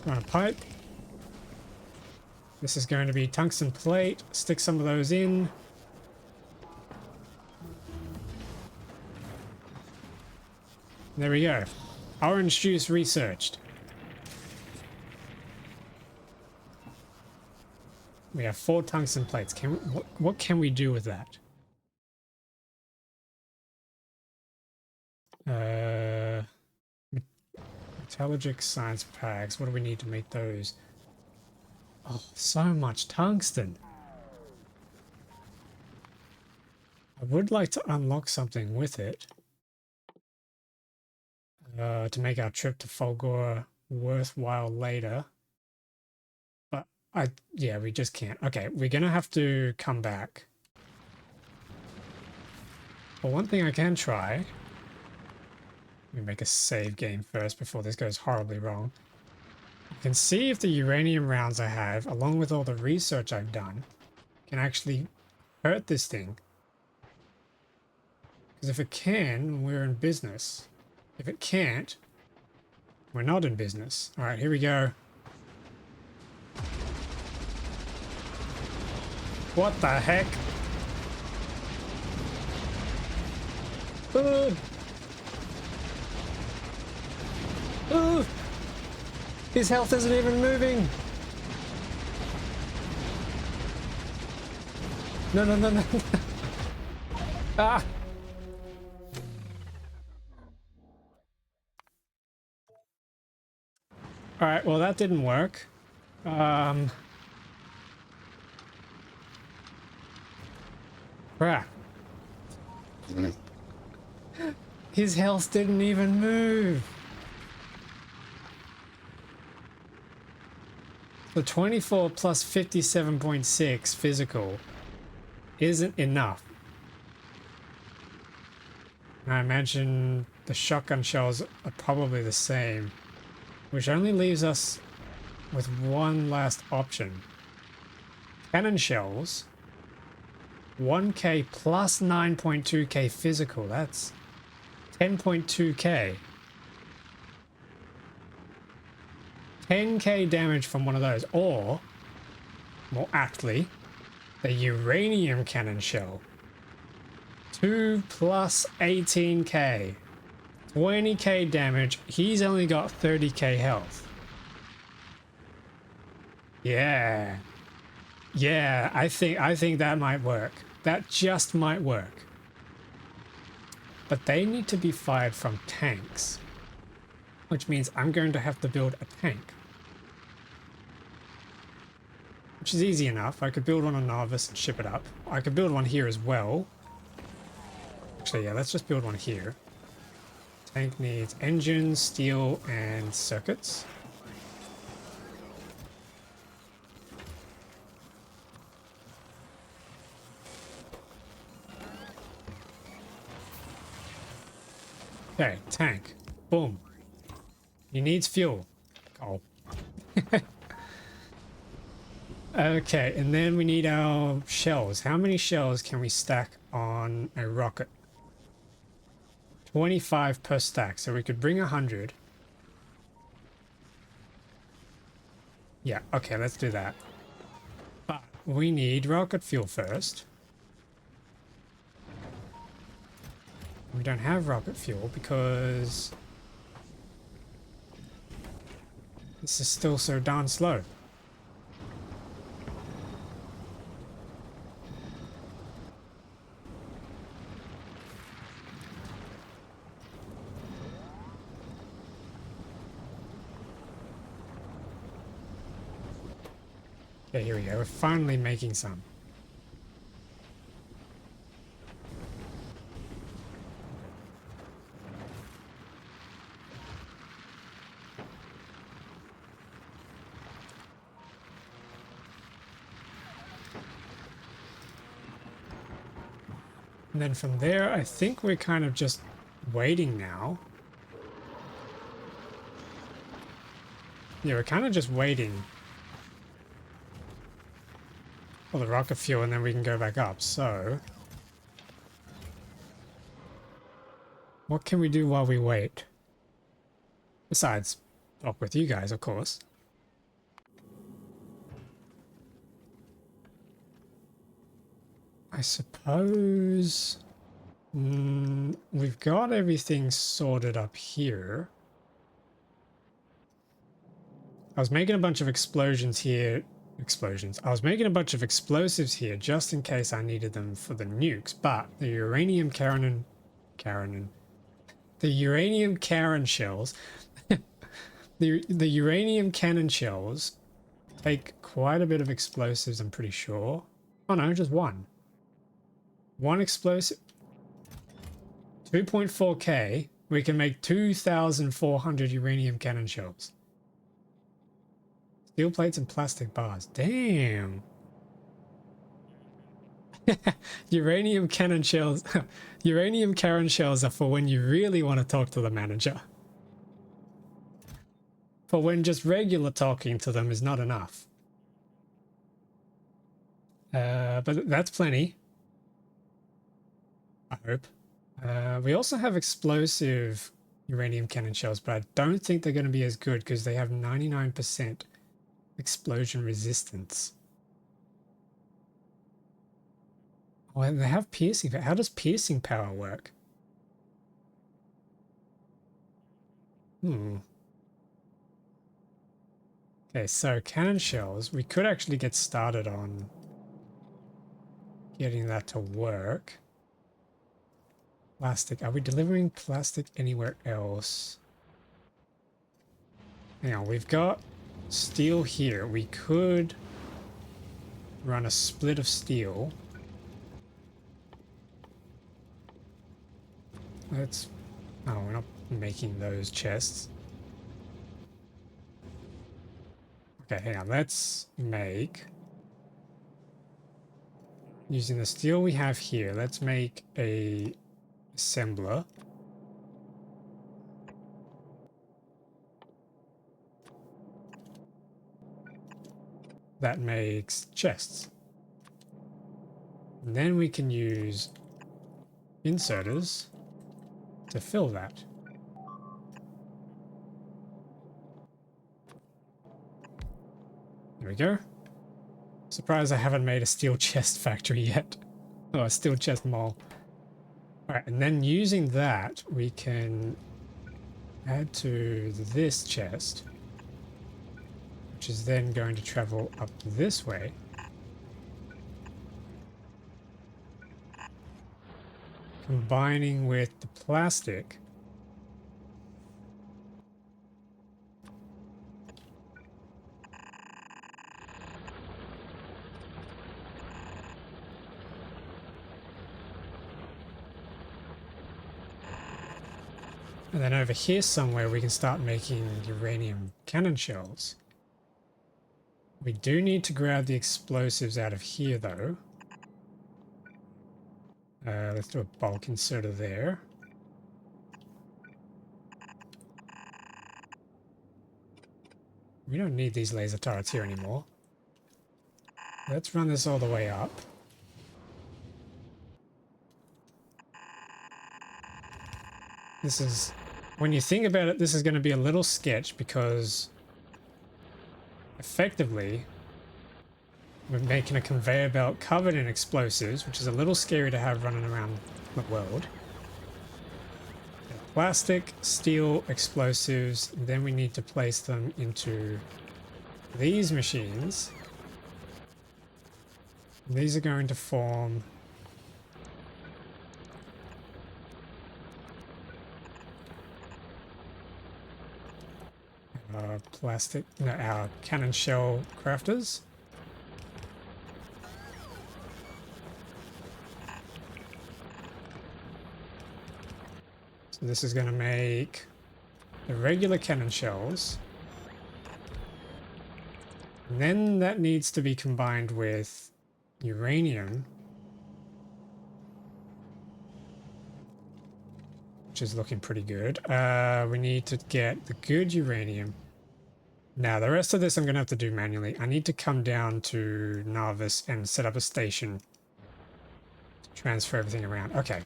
Run a pipe. This is going to be tungsten plate. Stick some of those in. There we go. Orange juice researched. We have 4 tungsten plates. Can we, what can we do with that? Metallic science packs. What do we need to make those? Oh, so much tungsten. I would like to unlock something with it. To make our trip to Fulgora worthwhile later. But yeah, we just can't. Okay, we're gonna have to come back. But one thing I can try. Let me make a save game first before this goes horribly wrong. I can see if the uranium rounds I have, along with all the research I've done, can actually hurt this thing. Because if it can, we're in business. If it can't, we're not in business. All right, here we go. What the heck? Ooh! His health isn't even moving! No, no, no, no. Ah! Alright, well that didn't work. Crap. His health didn't even move. So 24 plus 57.6 physical isn't enough. And I imagine the shotgun shells are probably the same, which only leaves us with one last option. Cannon shells, 1k plus 9.2k physical, that's 10.2k. 10k damage from one of those, or, more aptly, the uranium cannon shell. 2 plus 18k. 20k damage. He's only got 30k health. Yeah. Yeah, I think that might work. That just might work. But they need to be fired from tanks, which means I'm going to have to build a tank. Which is easy enough. I could build one on Narvis and ship it up. I could build one here as well. Actually, yeah, let's just build one here. Tank needs engines, steel, and circuits. Okay, tank. Boom. He needs fuel. Oh. Okay, and then we need our shells. How many shells can we stack on a rocket? 25 per stack, so we could bring 100. Yeah, okay, let's do that. But we need rocket fuel first. We don't have rocket fuel because this is still so darn slow. Okay, here we go. We're finally making some. And then from there, I think we're kind of just waiting now. Yeah, we're kind of just waiting for the rocket fuel, and then we can go back up. So, what can we do while we wait? Besides, talk with you guys, of course. I suppose we've got everything sorted up here. I was making a bunch of explosions here. I was making a bunch of explosives here just in case I needed them for the nukes, but the uranium Karen shells, the uranium cannon shells take quite a bit of explosives, I'm pretty sure. Oh no, just one. One explosive. 2.4k, we can make 2,400 uranium cannon shells. Steel plates and plastic bars. Damn. Uranium cannon shells. Uranium cannon shells are for when you really want to talk to the manager. For when just regular talking to them is not enough. But that's plenty. I hope. We also have explosive uranium cannon shells, but I don't think they're going to be as good because they have 99% explosion resistance. Oh, and they have piercing. How does piercing power work? Okay, so cannon shells, we could actually get started on getting that to work. Plastic, are we delivering plastic anywhere else? Hang on, we've got steel here. We could run a split of steel. Let's... Oh, we're not making those chests. Okay, hang on. Let's make... Using the steel we have here, let's make a assembler. That makes chests. And then we can use inserters to fill that. There we go. Surprised I haven't made a steel chest factory yet. Oh, a steel chest mall. Alright, and then using that, we can add to this chest, which is then going to travel up this way. Combining with the plastic. And then over here somewhere we can start making uranium cannon shells. We do need to grab the explosives out of here though. Let's do a bulk inserter there. We don't need these laser turrets here anymore. Let's run this all the way up. This is, when you think about it, this is going to be a little sketch because effectively we're making a conveyor belt covered in explosives, which is a little scary to have running around the world. Plastic, steel, explosives, and then we need to place them into these machines. These are going to form plastic, no, our cannon shell crafters. So this is going to make the regular cannon shells. And then that needs to be combined with uranium, which is looking pretty good. We need to get the good uranium. Now, the rest of this I'm going to have to do manually. I need to come down to Narvis and set up a station to transfer everything around. Okay.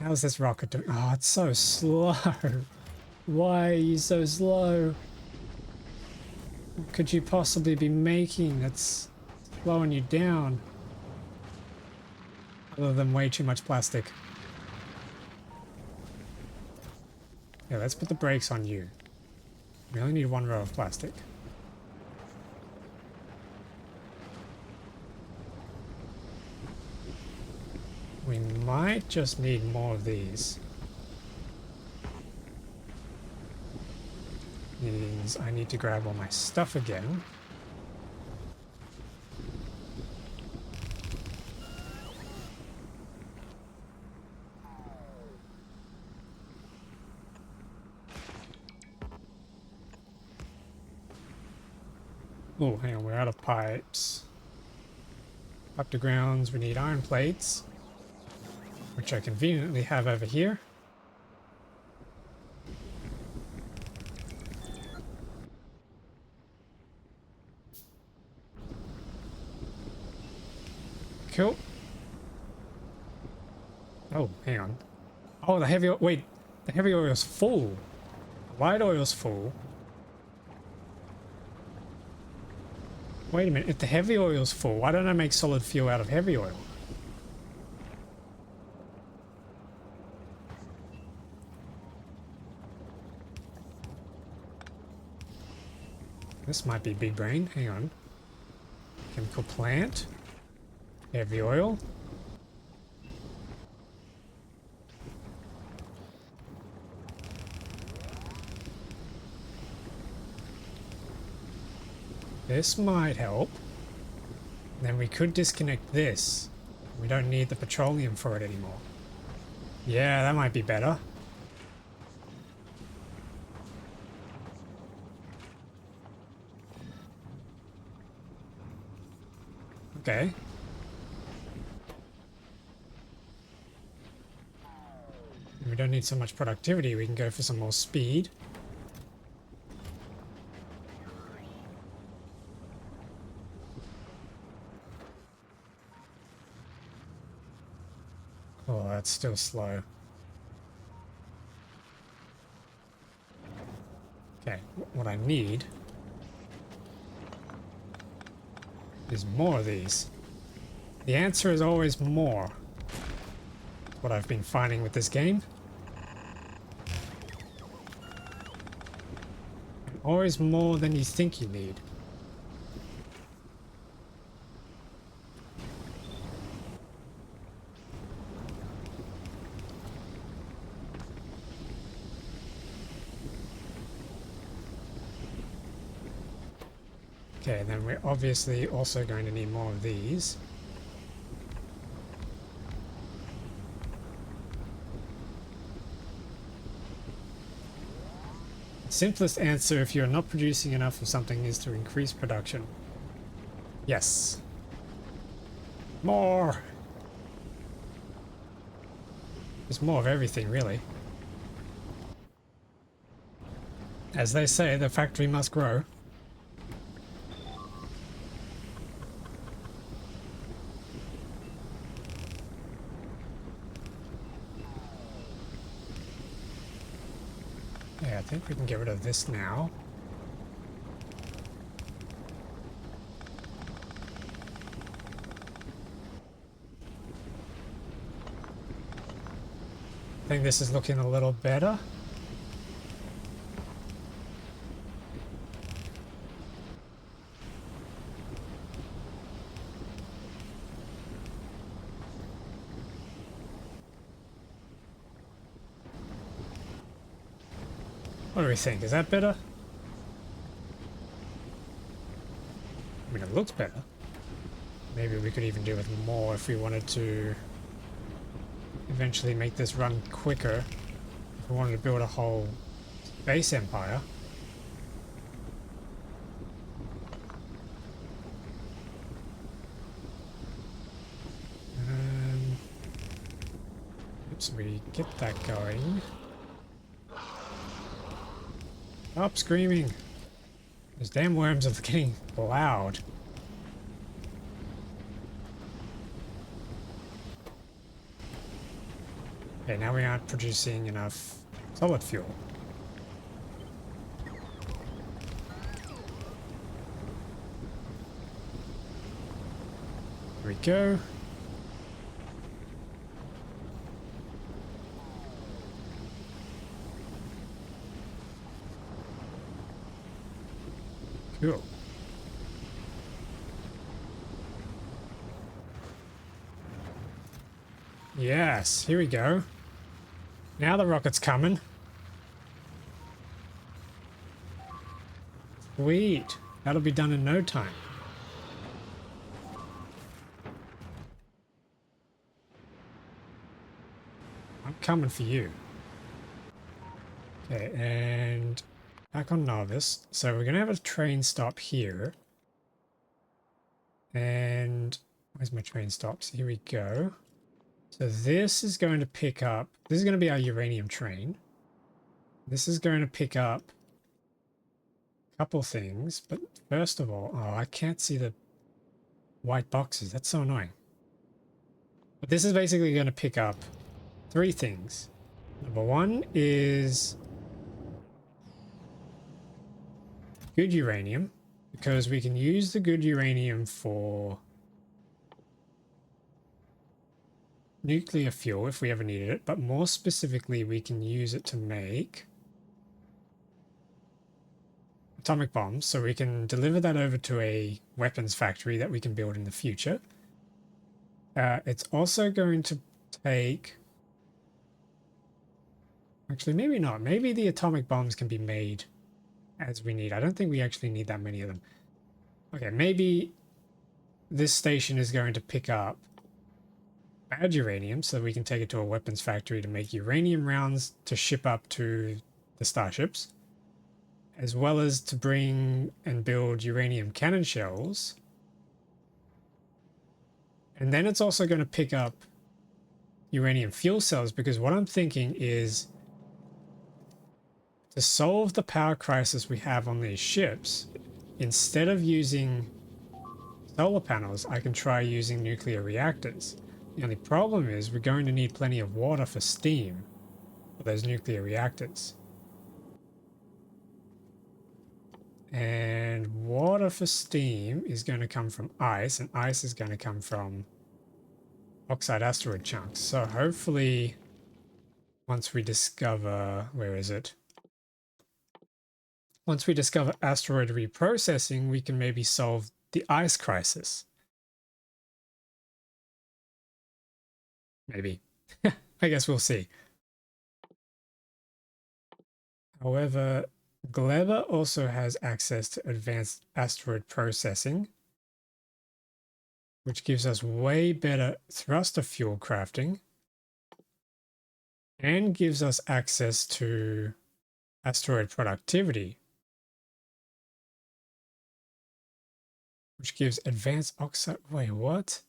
How's this rocket doing? Oh, it's so slow. Why are you so slow? What could you possibly be making that's slowing you down? Other than way too much plastic. Yeah, let's put the brakes on you. We only need one row of plastic. We might just need more of these. Means I need to grab all my stuff again. Oh, hang on, we're out of pipes. Up to grounds, we need iron plates, which I conveniently have over here. Cool. Oh, hang on. Oh, the heavy oil, wait, the heavy oil's full. The light oil's full. Wait a minute, if the heavy oil's full, why don't I make solid fuel out of heavy oil? This might be big brain. Hang on. Chemical plant. Heavy oil. This might help. Then we could disconnect this. We don't need the petroleum for it anymore. Yeah, that might be better. Okay. We don't need so much productivity. We can go for some more speed. Oh, that's still slow. Okay, what I need is more of these. The answer is always more. What I've been finding with this game. Always more than you think you need. Okay, and then we're obviously also going to need more of these. The simplest answer if you're not producing enough of something is to increase production. Yes. More! There's more of everything, really. As they say, the factory must grow. Yeah, I think we can get rid of this now. I think this is looking a little better. What do we think? Is that better? I mean, it looks better. Maybe we could even do with more if we wanted to eventually make this run quicker. If we wanted to build a whole base empire. Oops, we get that going. Stop screaming. Those damn worms are getting loud. Okay, now we aren't producing enough solid fuel. Here we go. Cool. Yes, here we go. Now the rocket's coming. Sweet. That'll be done in no time. I'm coming for you. Okay, and back on Novice. So we're going to have a train stop here. And where's my train stops? Here we go. So this is going to pick up, this is going to be our uranium train. This is going to pick up a couple things, but first of all, oh, I can't see the white boxes. That's so annoying. But this is basically going to pick up 3 things. Number 1 is good uranium, because we can use the good uranium for nuclear fuel if we ever needed it, but more specifically we can use it to make atomic bombs, so we can deliver that over to a weapons factory that we can build in the future. It's also going to take... Actually, maybe not. Maybe the atomic bombs can be made as we need. I don't think we actually need that many of them. Okay, maybe this station is going to pick up bad uranium so we can take it to a weapons factory to make uranium rounds to ship up to the starships, as well as to bring and build uranium cannon shells. And then it's also going to pick up uranium fuel cells, because what I'm thinking is to solve the power crisis we have on these ships, instead of using solar panels, I can try using nuclear reactors. The only problem is we're going to need plenty of water for steam for those nuclear reactors. And water for steam is going to come from ice, and ice is going to come from oxide asteroid chunks. So hopefully once we discover... where is it? Once we discover asteroid reprocessing, we can maybe solve the ice crisis. Maybe. I guess we'll see. However, Gleba also has access to advanced asteroid processing, which gives us way better thruster fuel crafting and gives us access to asteroid productivity, which gives advanced oxide... wait, what?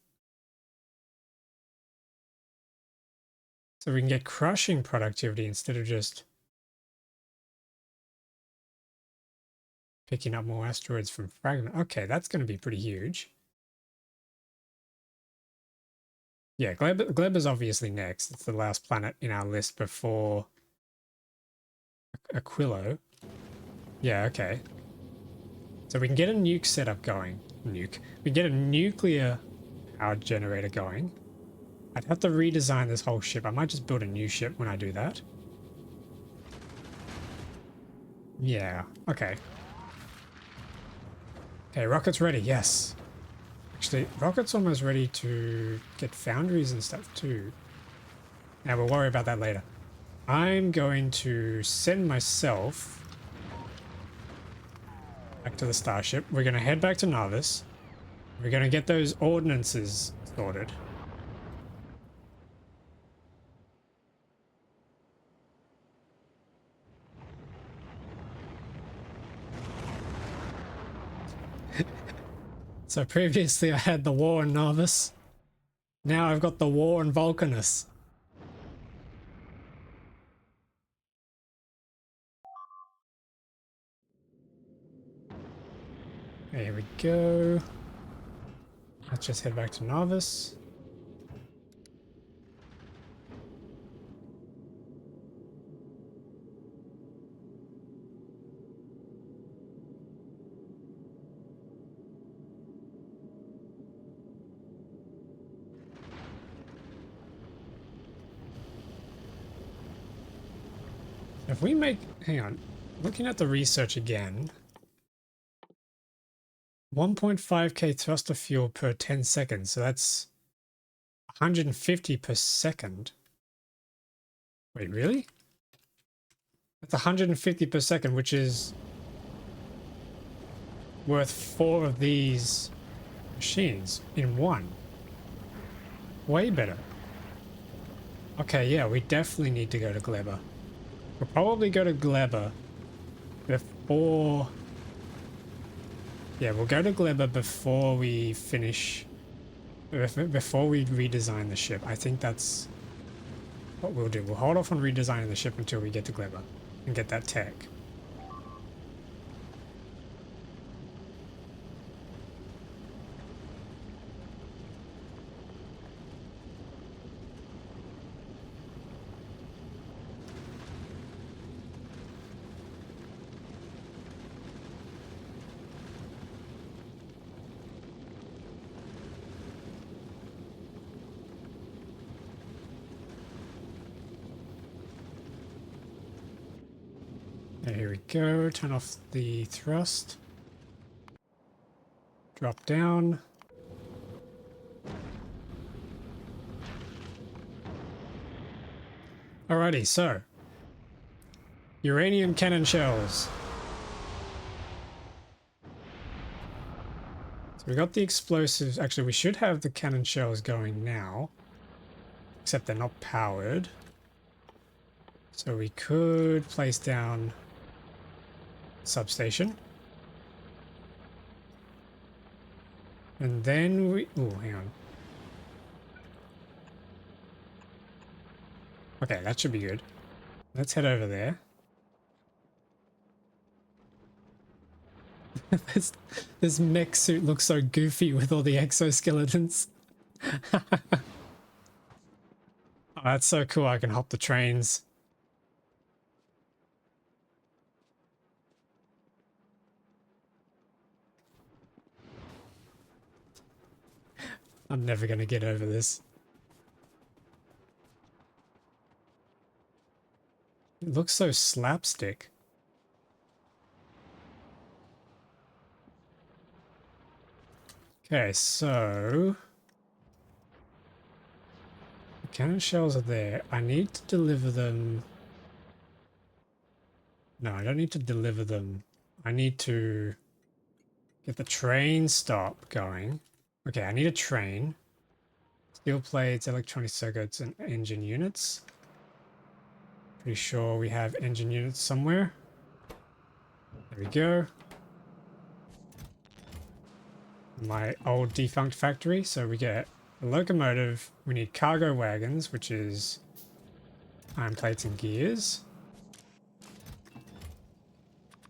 So we can get crushing productivity instead of just picking up more asteroids from fragment. Okay, that's going to be pretty huge. Yeah, Gleb is obviously next. It's the last planet in our list before Aquilo. Yeah, okay. So we can get a nuke setup going. We can get a nuclear powered generator going. I'd have to redesign this whole ship. I might just build a new ship when I do that. Yeah, okay. Okay, rocket's ready, yes. Actually, rocket's almost ready to get foundries and stuff too. Now we'll worry about that later. I'm going to send myself back to the starship. We're going to head back to Narvis. We're going to get those ordnances sorted. So previously I had the war in Narvis. Now I've got the war in Vulcanus. There we go. Let's just head back to Narvis. If we make... hang on. Looking at the research again. 1.5k thruster fuel per 10 seconds. So that's 150 per second. Wait, really? That's 150 per second, which is worth 4 of these machines in one. Way better. Okay, yeah, we definitely need to go to Gleba. We'll probably go to Gleba before... yeah, we'll go to Gleba before we finish... before we redesign the ship. I think that's what we'll do. We'll hold off on redesigning the ship until we get to Gleba and get that tech. Okay, here we go. Turn off the thrust. Drop down. Alrighty, so uranium cannon shells. So we got the explosives. Actually, we should have the cannon shells going now, except they're not powered. So we could place down substation. And then we... Oh, hang on. Okay, that should be good. Let's head over there. this mech suit looks so goofy with all the exoskeletons. Oh, that's so cool. I can hop the trains. I'm never going to get over this. It looks so slapstick. Okay, so... the cannon shells are there. I need to deliver them... No, I don't need to deliver them. I need to get the train stop going. Okay, I need a train. Steel plates, electronic circuits, and engine units. Pretty sure we have engine units somewhere. There we go. My old defunct factory. So we get a locomotive. We need cargo wagons, which is iron plates and gears.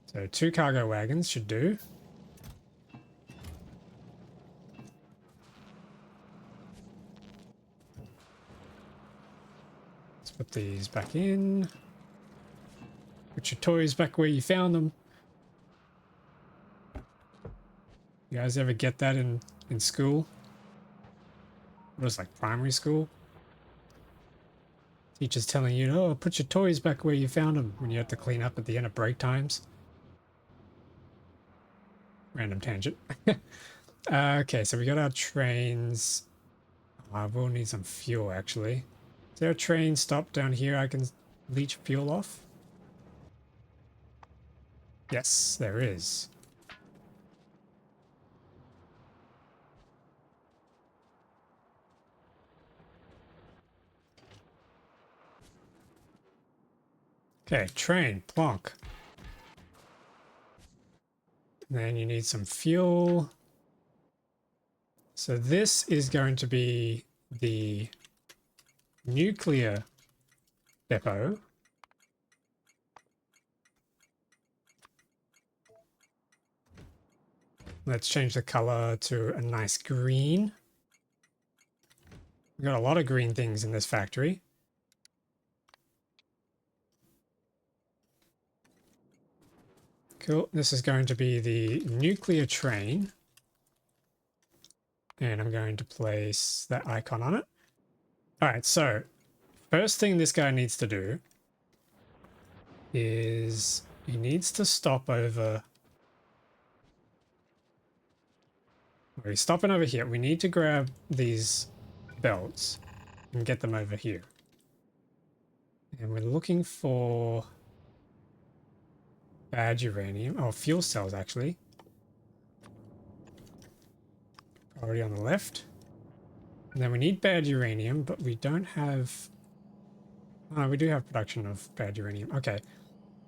So 2 cargo wagons should do. Let's put these back in. Put your toys back where you found them. You guys ever get that in school? It was like primary school. Teachers telling you, oh, put your toys back where you found them when you have to clean up at the end of break times. Random tangent. Okay, so we got our trains. We'll need some fuel, actually. Is there a train stop down here I can leach fuel off? Yes, there is. Okay, train, plonk. Then you need some fuel. So this is going to be the nuclear depot. Let's change the color to a nice green. We've got a lot of green things in this factory. Cool. This is going to be the nuclear train. And I'm going to place that icon on it. All right, so first thing this guy needs to do is he needs to stop over. He's stopping over here. We need to grab these belts and get them over here. And we're looking for bad uranium. Oh, fuel cells, actually. Already on the left. And then we need bad uranium, but we don't have... Oh, we do have production of bad uranium. Okay.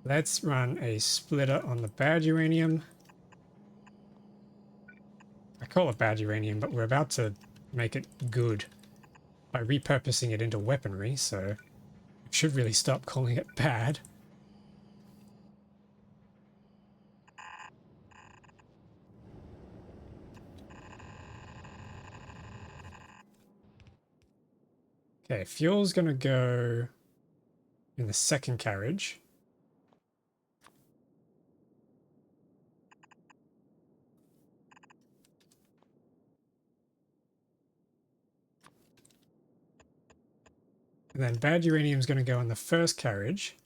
Let's run a splitter on the bad uranium. I call it bad uranium, but we're about to make it good by repurposing it into weaponry, so we should really stop calling it bad. Okay, fuel's gonna go in the second carriage. And then bad uranium is going to go in the first carriage.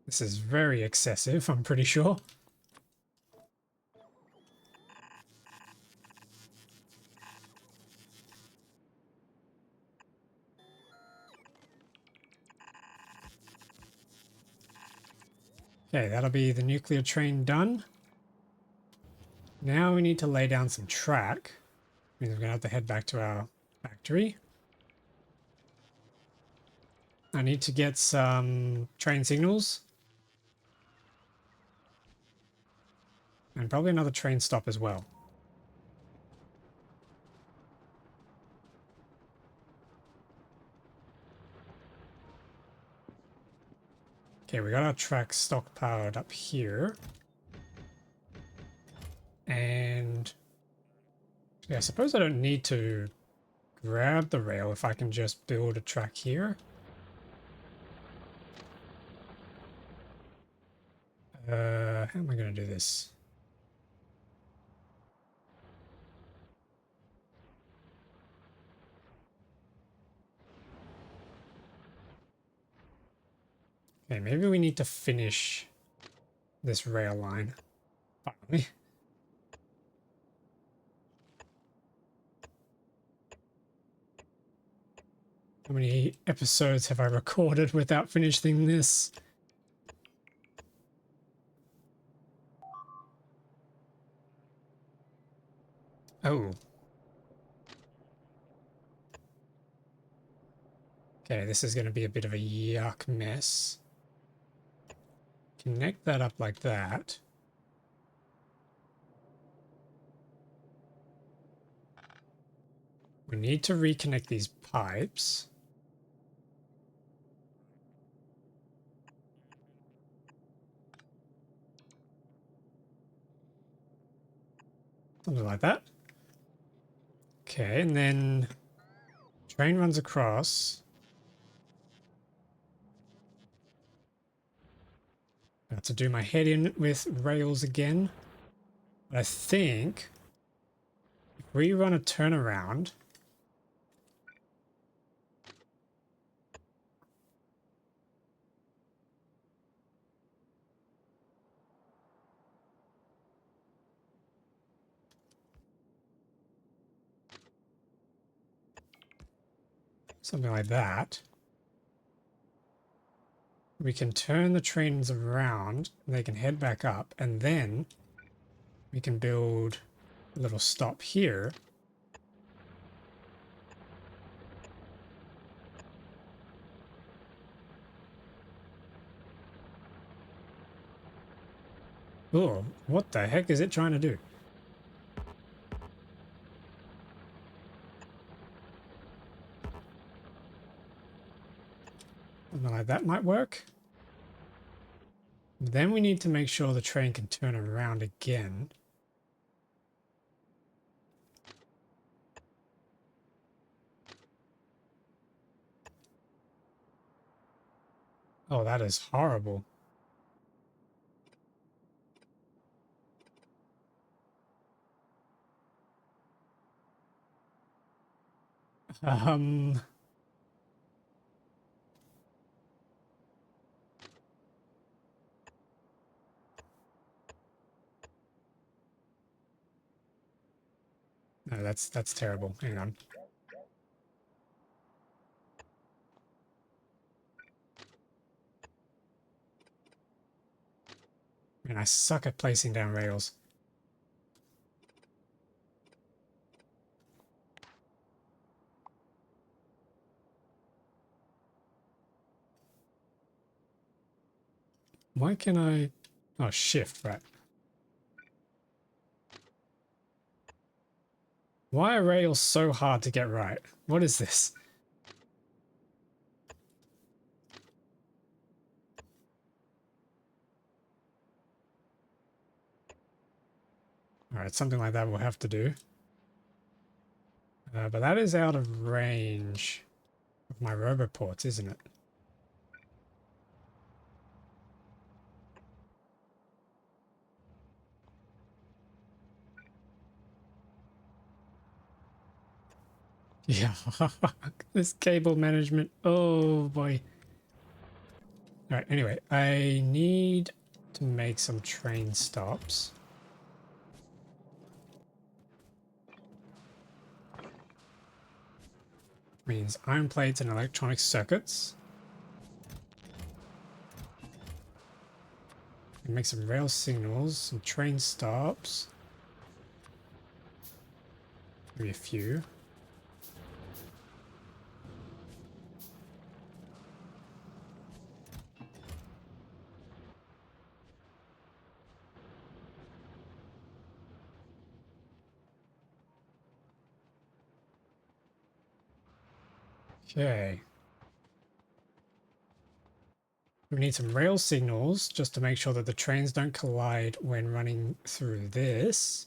This is very excessive, I'm pretty sure. Okay, that'll be the nuclear train done. Now we need to lay down some track. Means we're gonna have to head back to our factory. I need to get some train signals. And probably another train stop as well. Okay, we got our track stockpiled up here. And yeah, I suppose I don't need to grab the rail if I can just build a track here. How am I going to do this? Okay, maybe we need to finish this rail line. Finally. How many episodes have I recorded without finishing this? Oh. Okay, this is going to be a bit of a yuck mess. Connect that up like that. We need to reconnect these pipes. Something like that. Okay, and then train runs across. I have to do my head in with rails again. But I think if we run a turnaround, something like that, we can turn the trains around, they can head back up, and then we can build a little stop here. Oh, what the heck is it trying to do? Something like that might work. Then we need to make sure the train can turn around again. Oh, that is horrible. Um, no, that's terrible. Hang on. Man, I suck at placing down rails. Why can I... Oh, shift, right. Why are rails so hard to get right? What is this? Alright, something like that we'll have to do. But that is out of range of my roboports, isn't it? Yeah, this cable management. Oh boy. All right, anyway, I need to make some train stops. Means iron plates and electronic circuits. And make some rail signals, some train stops. Maybe a few. Okay. We need some rail signals just to make sure that the trains don't collide when running through this.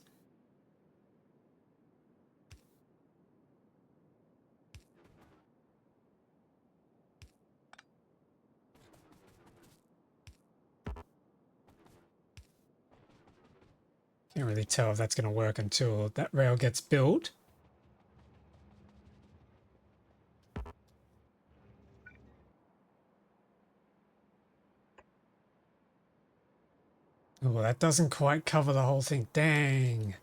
Can't really tell if that's going to work until that rail gets built. Oh, well, that doesn't quite cover the whole thing. Dang.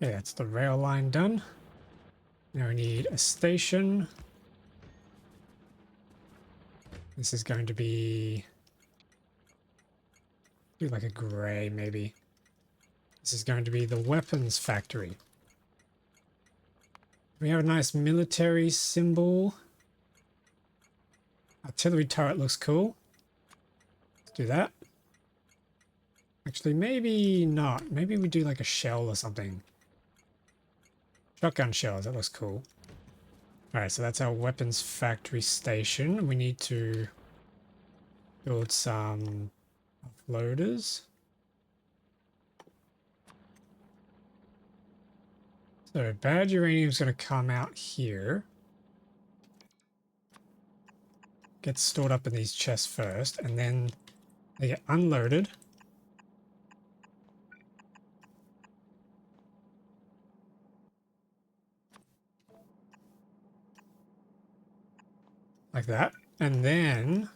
Okay, that's the rail line done. Now we need a station. This is going to be... do like a gray, maybe. This is going to be the weapons factory. We have a nice military symbol. Artillery turret looks cool. Let's do that. Actually, maybe not. Maybe we do like a shell or something. Shotgun shells, that looks cool. Alright, so that's our weapons factory station. We need to build some loaders. So bad uranium is going to come out here. Get stored up in these chests first, and then they get unloaded. Like that. And then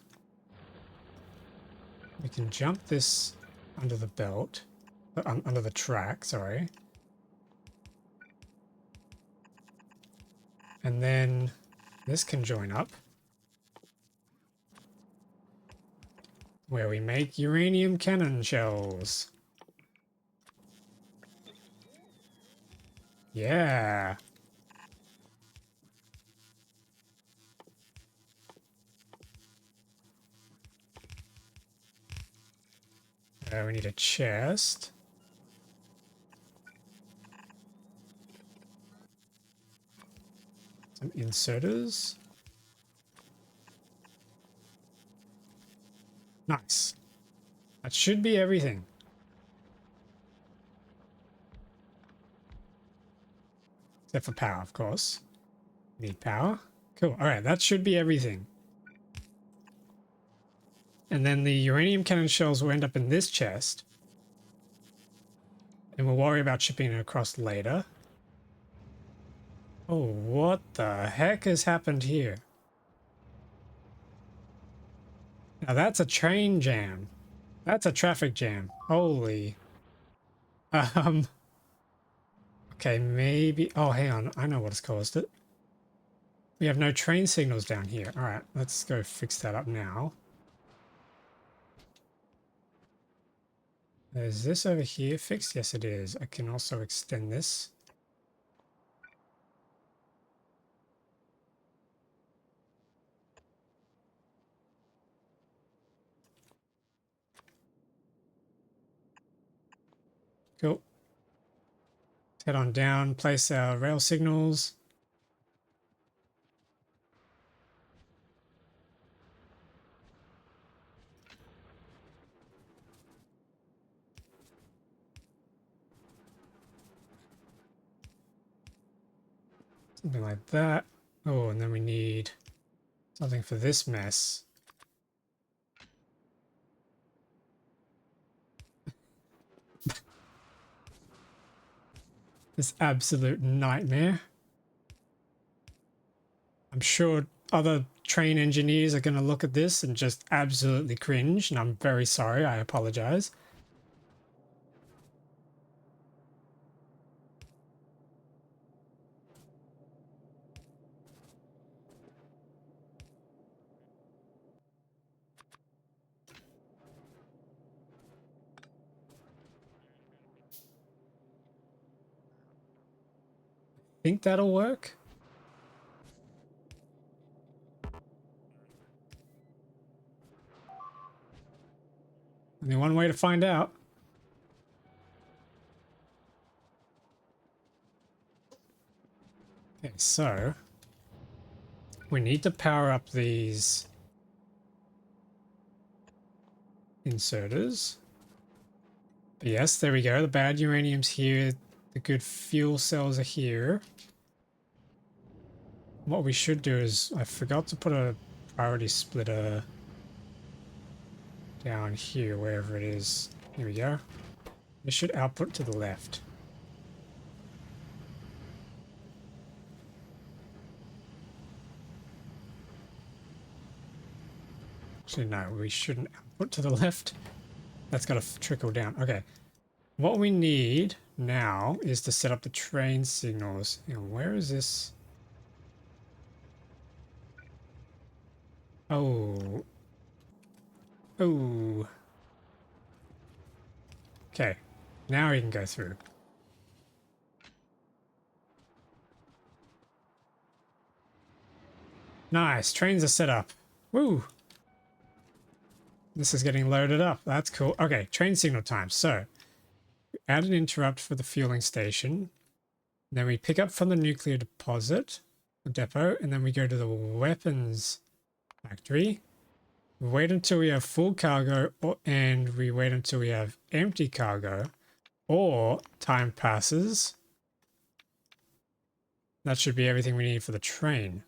we can jump this under the belt, under the track, sorry. And then this can join up, where we make uranium cannon shells. Yeah. We need a chest. Some inserters. Nice. That should be everything. Except for power, of course. Need power. Cool. All right, that should be everything. And then the uranium cannon shells will end up in this chest. And we'll worry about shipping it across later. Oh, what the heck has happened here? Now that's a train jam. That's a traffic jam. Holy. Okay, maybe... oh, hang on. I know what has caused it. We have no train signals down here. All right, let's go fix that up now. Is this over here fixed? Yes, it is. I can also extend this. Cool. Let's head on down, place our rail signals. Something like that. Oh, and then we need something for this mess. This absolute nightmare. I'm sure other train engineers are going to look at this and just absolutely cringe, and I'm very sorry. I apologize. Think that'll work? Only one way to find out. Okay, so we need to power up these inserters. But yes, there we go. The bad uranium's here. The good fuel cells are here. What we should do is, I forgot to put a priority splitter down here, wherever it is. Here we go. This should output to the left. Actually, no, we shouldn't output to the left. That's got to trickle down. Okay. What we need now is to set up the train signals. You know, where is this? Oh. Oh. Okay. Now we can go through. Nice. Trains are set up. Woo. This is getting loaded up. That's cool. Okay. Train signal time. So add an interrupt for the fueling station. Then we pick up from the nuclear deposit, the depot, and then we go to the weapons factory. We wait until we have full cargo, and we wait until we have empty cargo, or time passes. That should be everything we need for the train.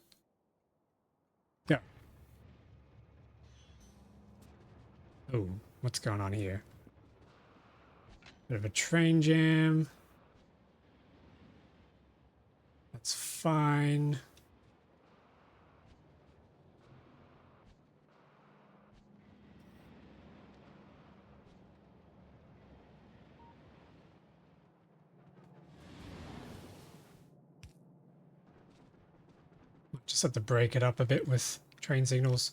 Go. Oh, what's going on here? Bit of a train jam. That's fine. Just have to break it up a bit with train signals.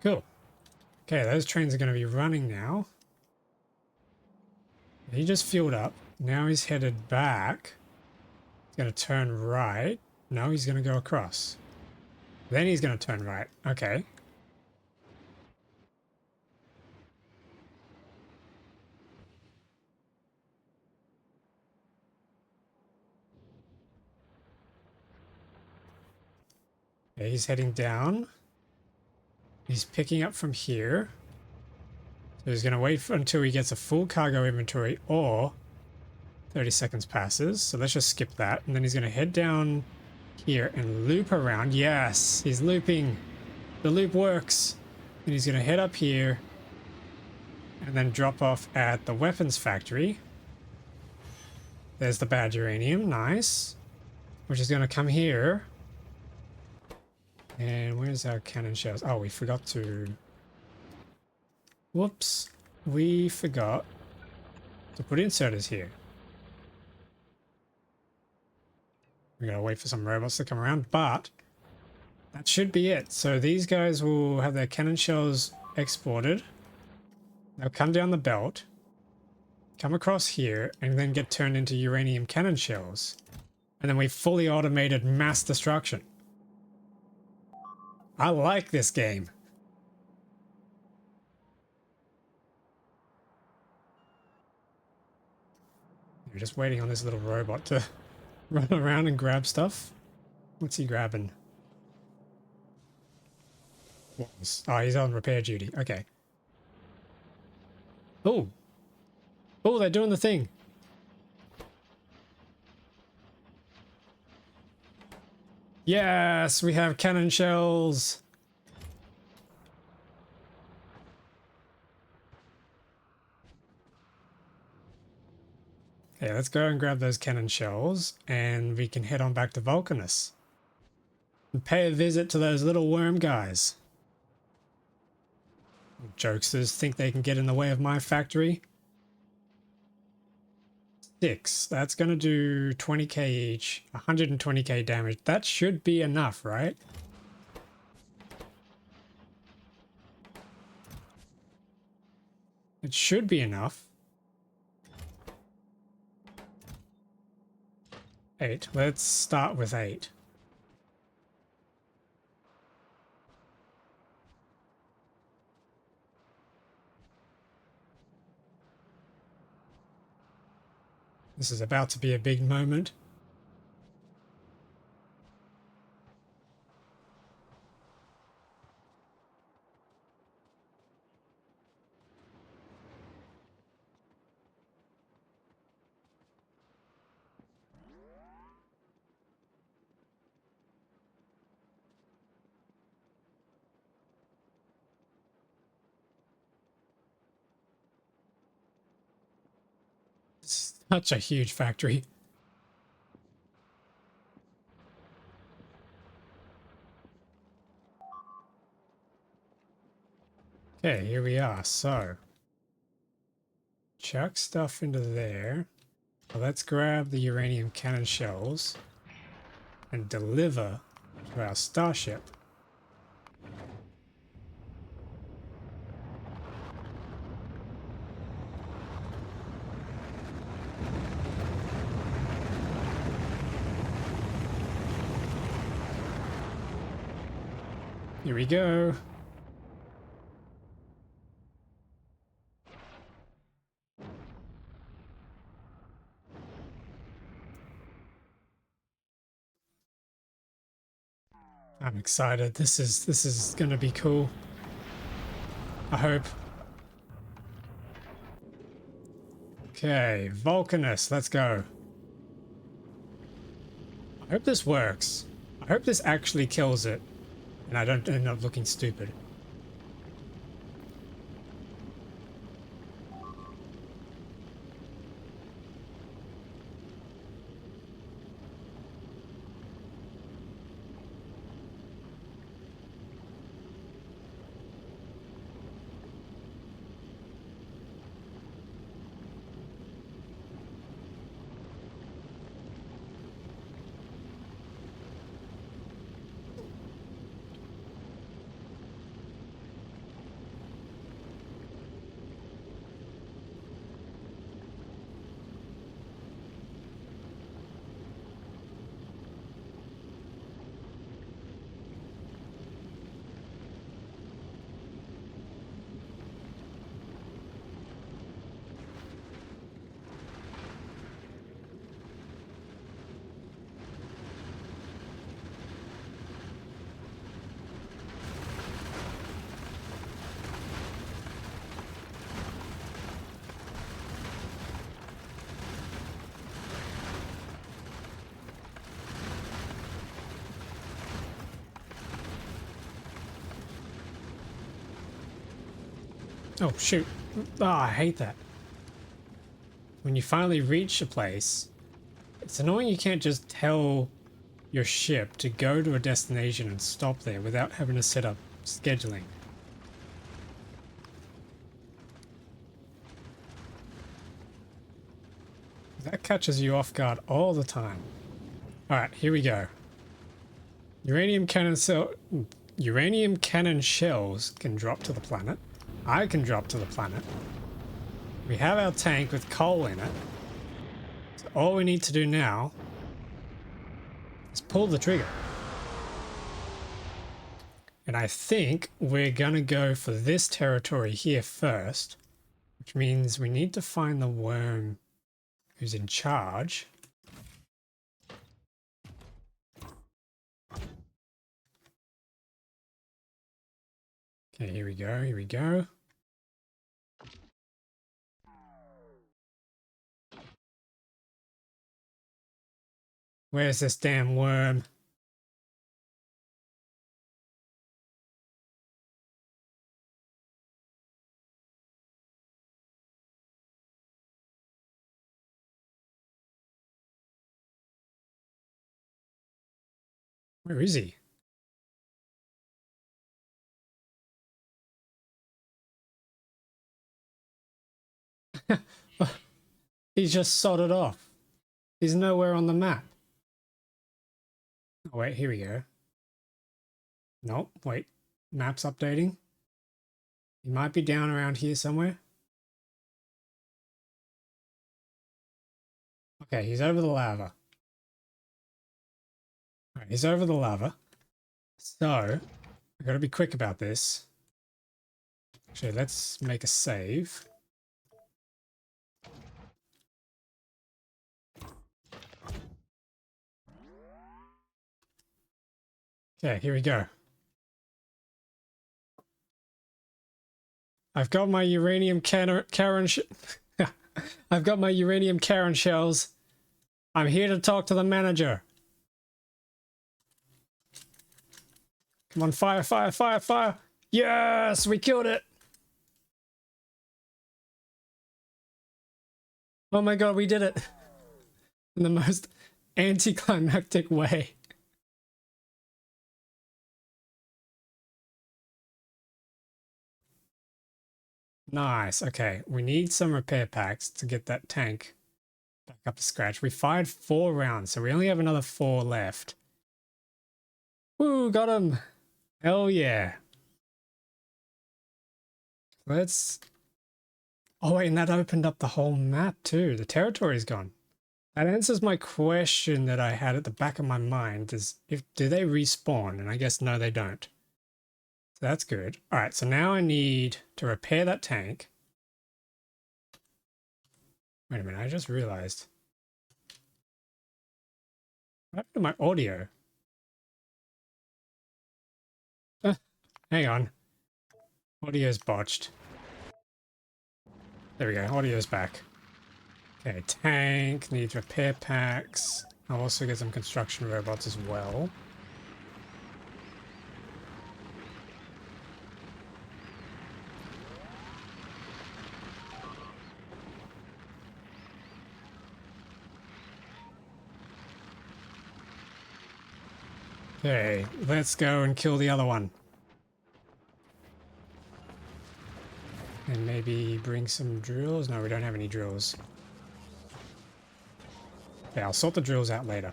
Cool. Okay, those trains are going to be running now. He just fueled up. Now he's headed back. He's going to turn right. No, he's going to go across. Then he's going to turn right. Okay. Okay, he's heading down. He's picking up from here. So he's going to wait until he gets a full cargo inventory, or 30 seconds passes. So let's just skip that. And then he's going to head down here and loop around. Yes, he's looping. The loop works. And he's going to head up here and then drop off at the weapons factory. There's the bad uranium. Nice. Which is going to come here. And where's our cannon shells? Oh, we forgot to... Whoops. We forgot to put inserters here. We gotta wait for some robots to come around, but that should be it. So these guys will have their cannon shells exported. They'll come down the belt, come across here, and then get turned into uranium cannon shells. And then we fully automated mass destruction. I like this game. We're just waiting on this little robot to run around and grab stuff. What's he grabbing? Oh, he's on repair duty. Okay. Oh. Oh, they're doing the thing. Yes, we have cannon shells. Okay, let's go and grab those cannon shells and we can head on back to Vulcanus and pay a visit to those little worm guys. Jokesters think they can get in the way of my factory. 6. That's going to do 20k each, 120k damage. That should be enough, right? It should be enough. 8. Let's start with 8. This is about to be a big moment. It's such a huge factory. Okay, here we are. So, chuck stuff into there. Well, let's grab the uranium cannon shells and deliver to our starship. Here we go. I'm excited. This is going to be cool. I hope. Okay, Vulcanus, let's go. I hope this works. I hope this actually kills it and I don't end up looking stupid. Oh, shoot. Oh, I hate that. When you finally reach a place, it's annoying you can't just tell your ship to go to a destination and stop there without having to set up scheduling. That catches you off guard all the time. Alright, here we go. Uranium cannon shells can drop to the planet. I can drop to the planet. We have our tank with coal in it. So all we need to do now is pull the trigger. And I think we're gonna go for this territory here first, which means we need to find the worm who's in charge. Okay, here we go, here we go. Where's this damn worm? Where is he? He's just sodded off. He's nowhere on the map. Oh, wait, here we go. Nope, wait. Map's updating. He might be down around here somewhere. Okay, he's over the lava. All right, he's over the lava. So, I gotta be quick about this. Actually, let's make a save. Okay, here we go. I've got my uranium I've got my uranium Karen shells. I'm here to talk to the manager. Come on, fire, fire, fire, fire. Yes, we killed it. Oh my god, we did it. In the most anticlimactic way. Nice. Okay, we need some repair packs to get that tank back up to scratch. We fired 4 rounds, so we only have another 4 left. Woo, got him. Hell yeah. Let's... Oh wait, and that opened up the whole map too. The territory's gone. That answers my question that I had at the back of my mind, is do they respawn? And I guess no, they don't. So that's good. All right, so now I need to repair that tank. Wait a minute, I just realized. What happened to my audio? Hang on. Audio's botched. There we go, audio's back. Okay, tank, needs repair packs. I'll also get some construction robots as well. Okay, let's go and kill the other one. And maybe bring some drills? No, we don't have any drills. Okay, I'll sort the drills out later.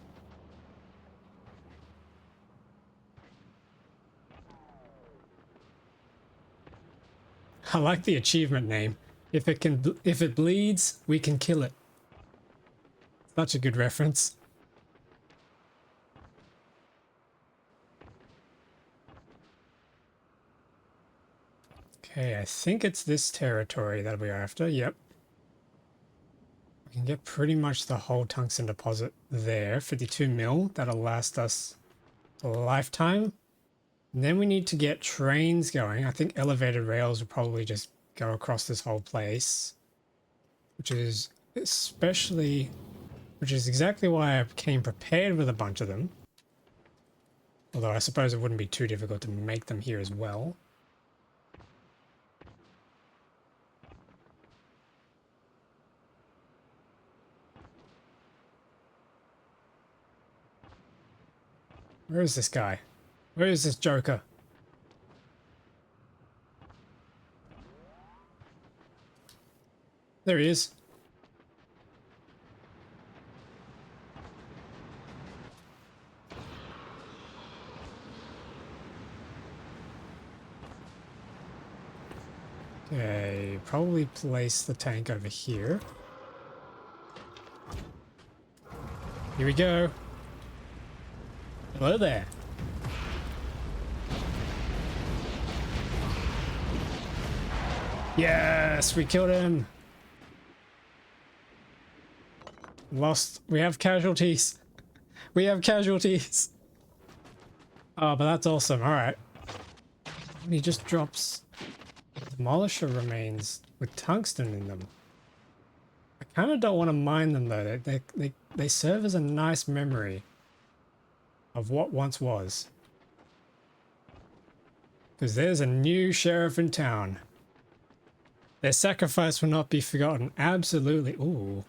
I like the achievement name. If it bleeds, we can kill it. Such a good reference. Okay, I think it's this territory that we're after. Yep. We can get pretty much the whole tungsten deposit there. 52 mil. That'll last us a lifetime. And then we need to get trains going. I think elevated rails will probably just go across this whole place. Which is exactly why I came prepared with a bunch of them. Although I suppose it wouldn't be too difficult to make them here as well. Where is this guy? Where is this Joker? There he is. Okay, probably place the tank over here. Here we go. Hello there. Yes, we killed him. Lost. We have casualties. We have casualties. Oh, but that's awesome. All right. And he just drops demolisher remains with tungsten in them. I kind of don't want to mine them though. They serve as a nice memory of what once was. Because there's a new sheriff in town. Their sacrifice will not be forgotten. Absolutely. Ooh.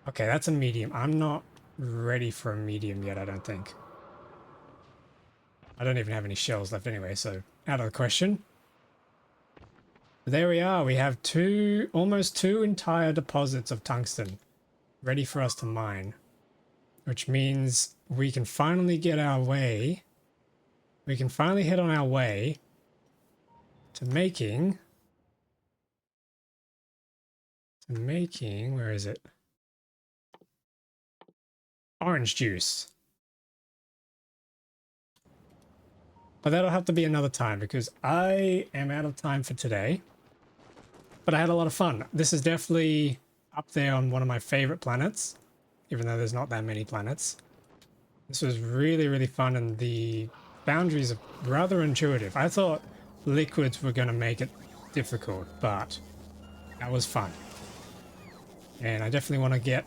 Okay, that's a medium. I'm not ready for a medium yet, I don't think. I don't even have any shells left anyway, so out of the question. There we are. We have almost two entire deposits of tungsten ready for us to mine, which means we can finally get our way. We can finally head on our way to making, where is it? Orange juice. But that'll have to be another time because I am out of time for today. But I had a lot of fun. This is definitely up there on one of my favorite planets, even though there's not that many planets. This was really, really fun, and the boundaries are rather intuitive. I thought liquids were going to make it difficult, but that was fun. And I definitely want to get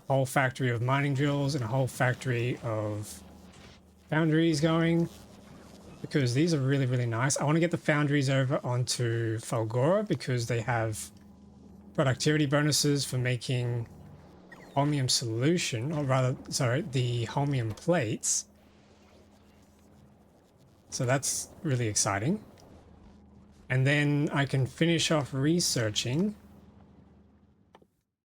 a whole factory of mining drills and a whole factory of foundries going, because these are really, really nice. I want to get the foundries over onto Falgora because they have productivity bonuses for making holmium solution, or rather, sorry, the holmium plates. So that's really exciting. And then I can finish off researching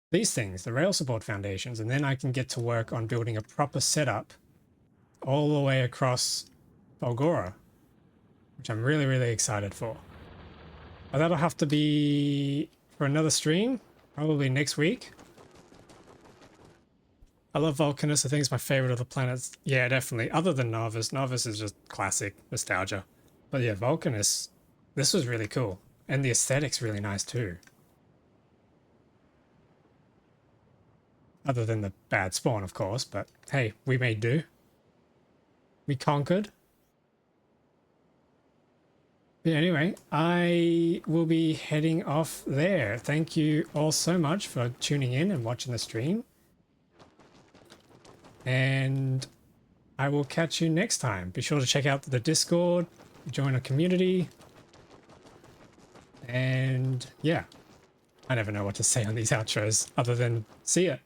these things, the rail support foundations, and then I can get to work on building a proper setup all the way across Falgora, which I'm really, really excited for. But that'll have to be for another stream, probably next week. I love Vulcanus. I think it's my favorite of the planets. Yeah, definitely. Other than Novus. Novus is just classic nostalgia. But yeah, Vulcanus, this was really cool. And the aesthetic's really nice too. Other than the bad spawn, of course. But hey, we made do. We conquered. But anyway, I will be heading off there. Thank you all so much for tuning in and watching the stream. And I will catch you next time. Be sure to check out the Discord, join a community. And yeah, I never know what to say on these outros other than see ya.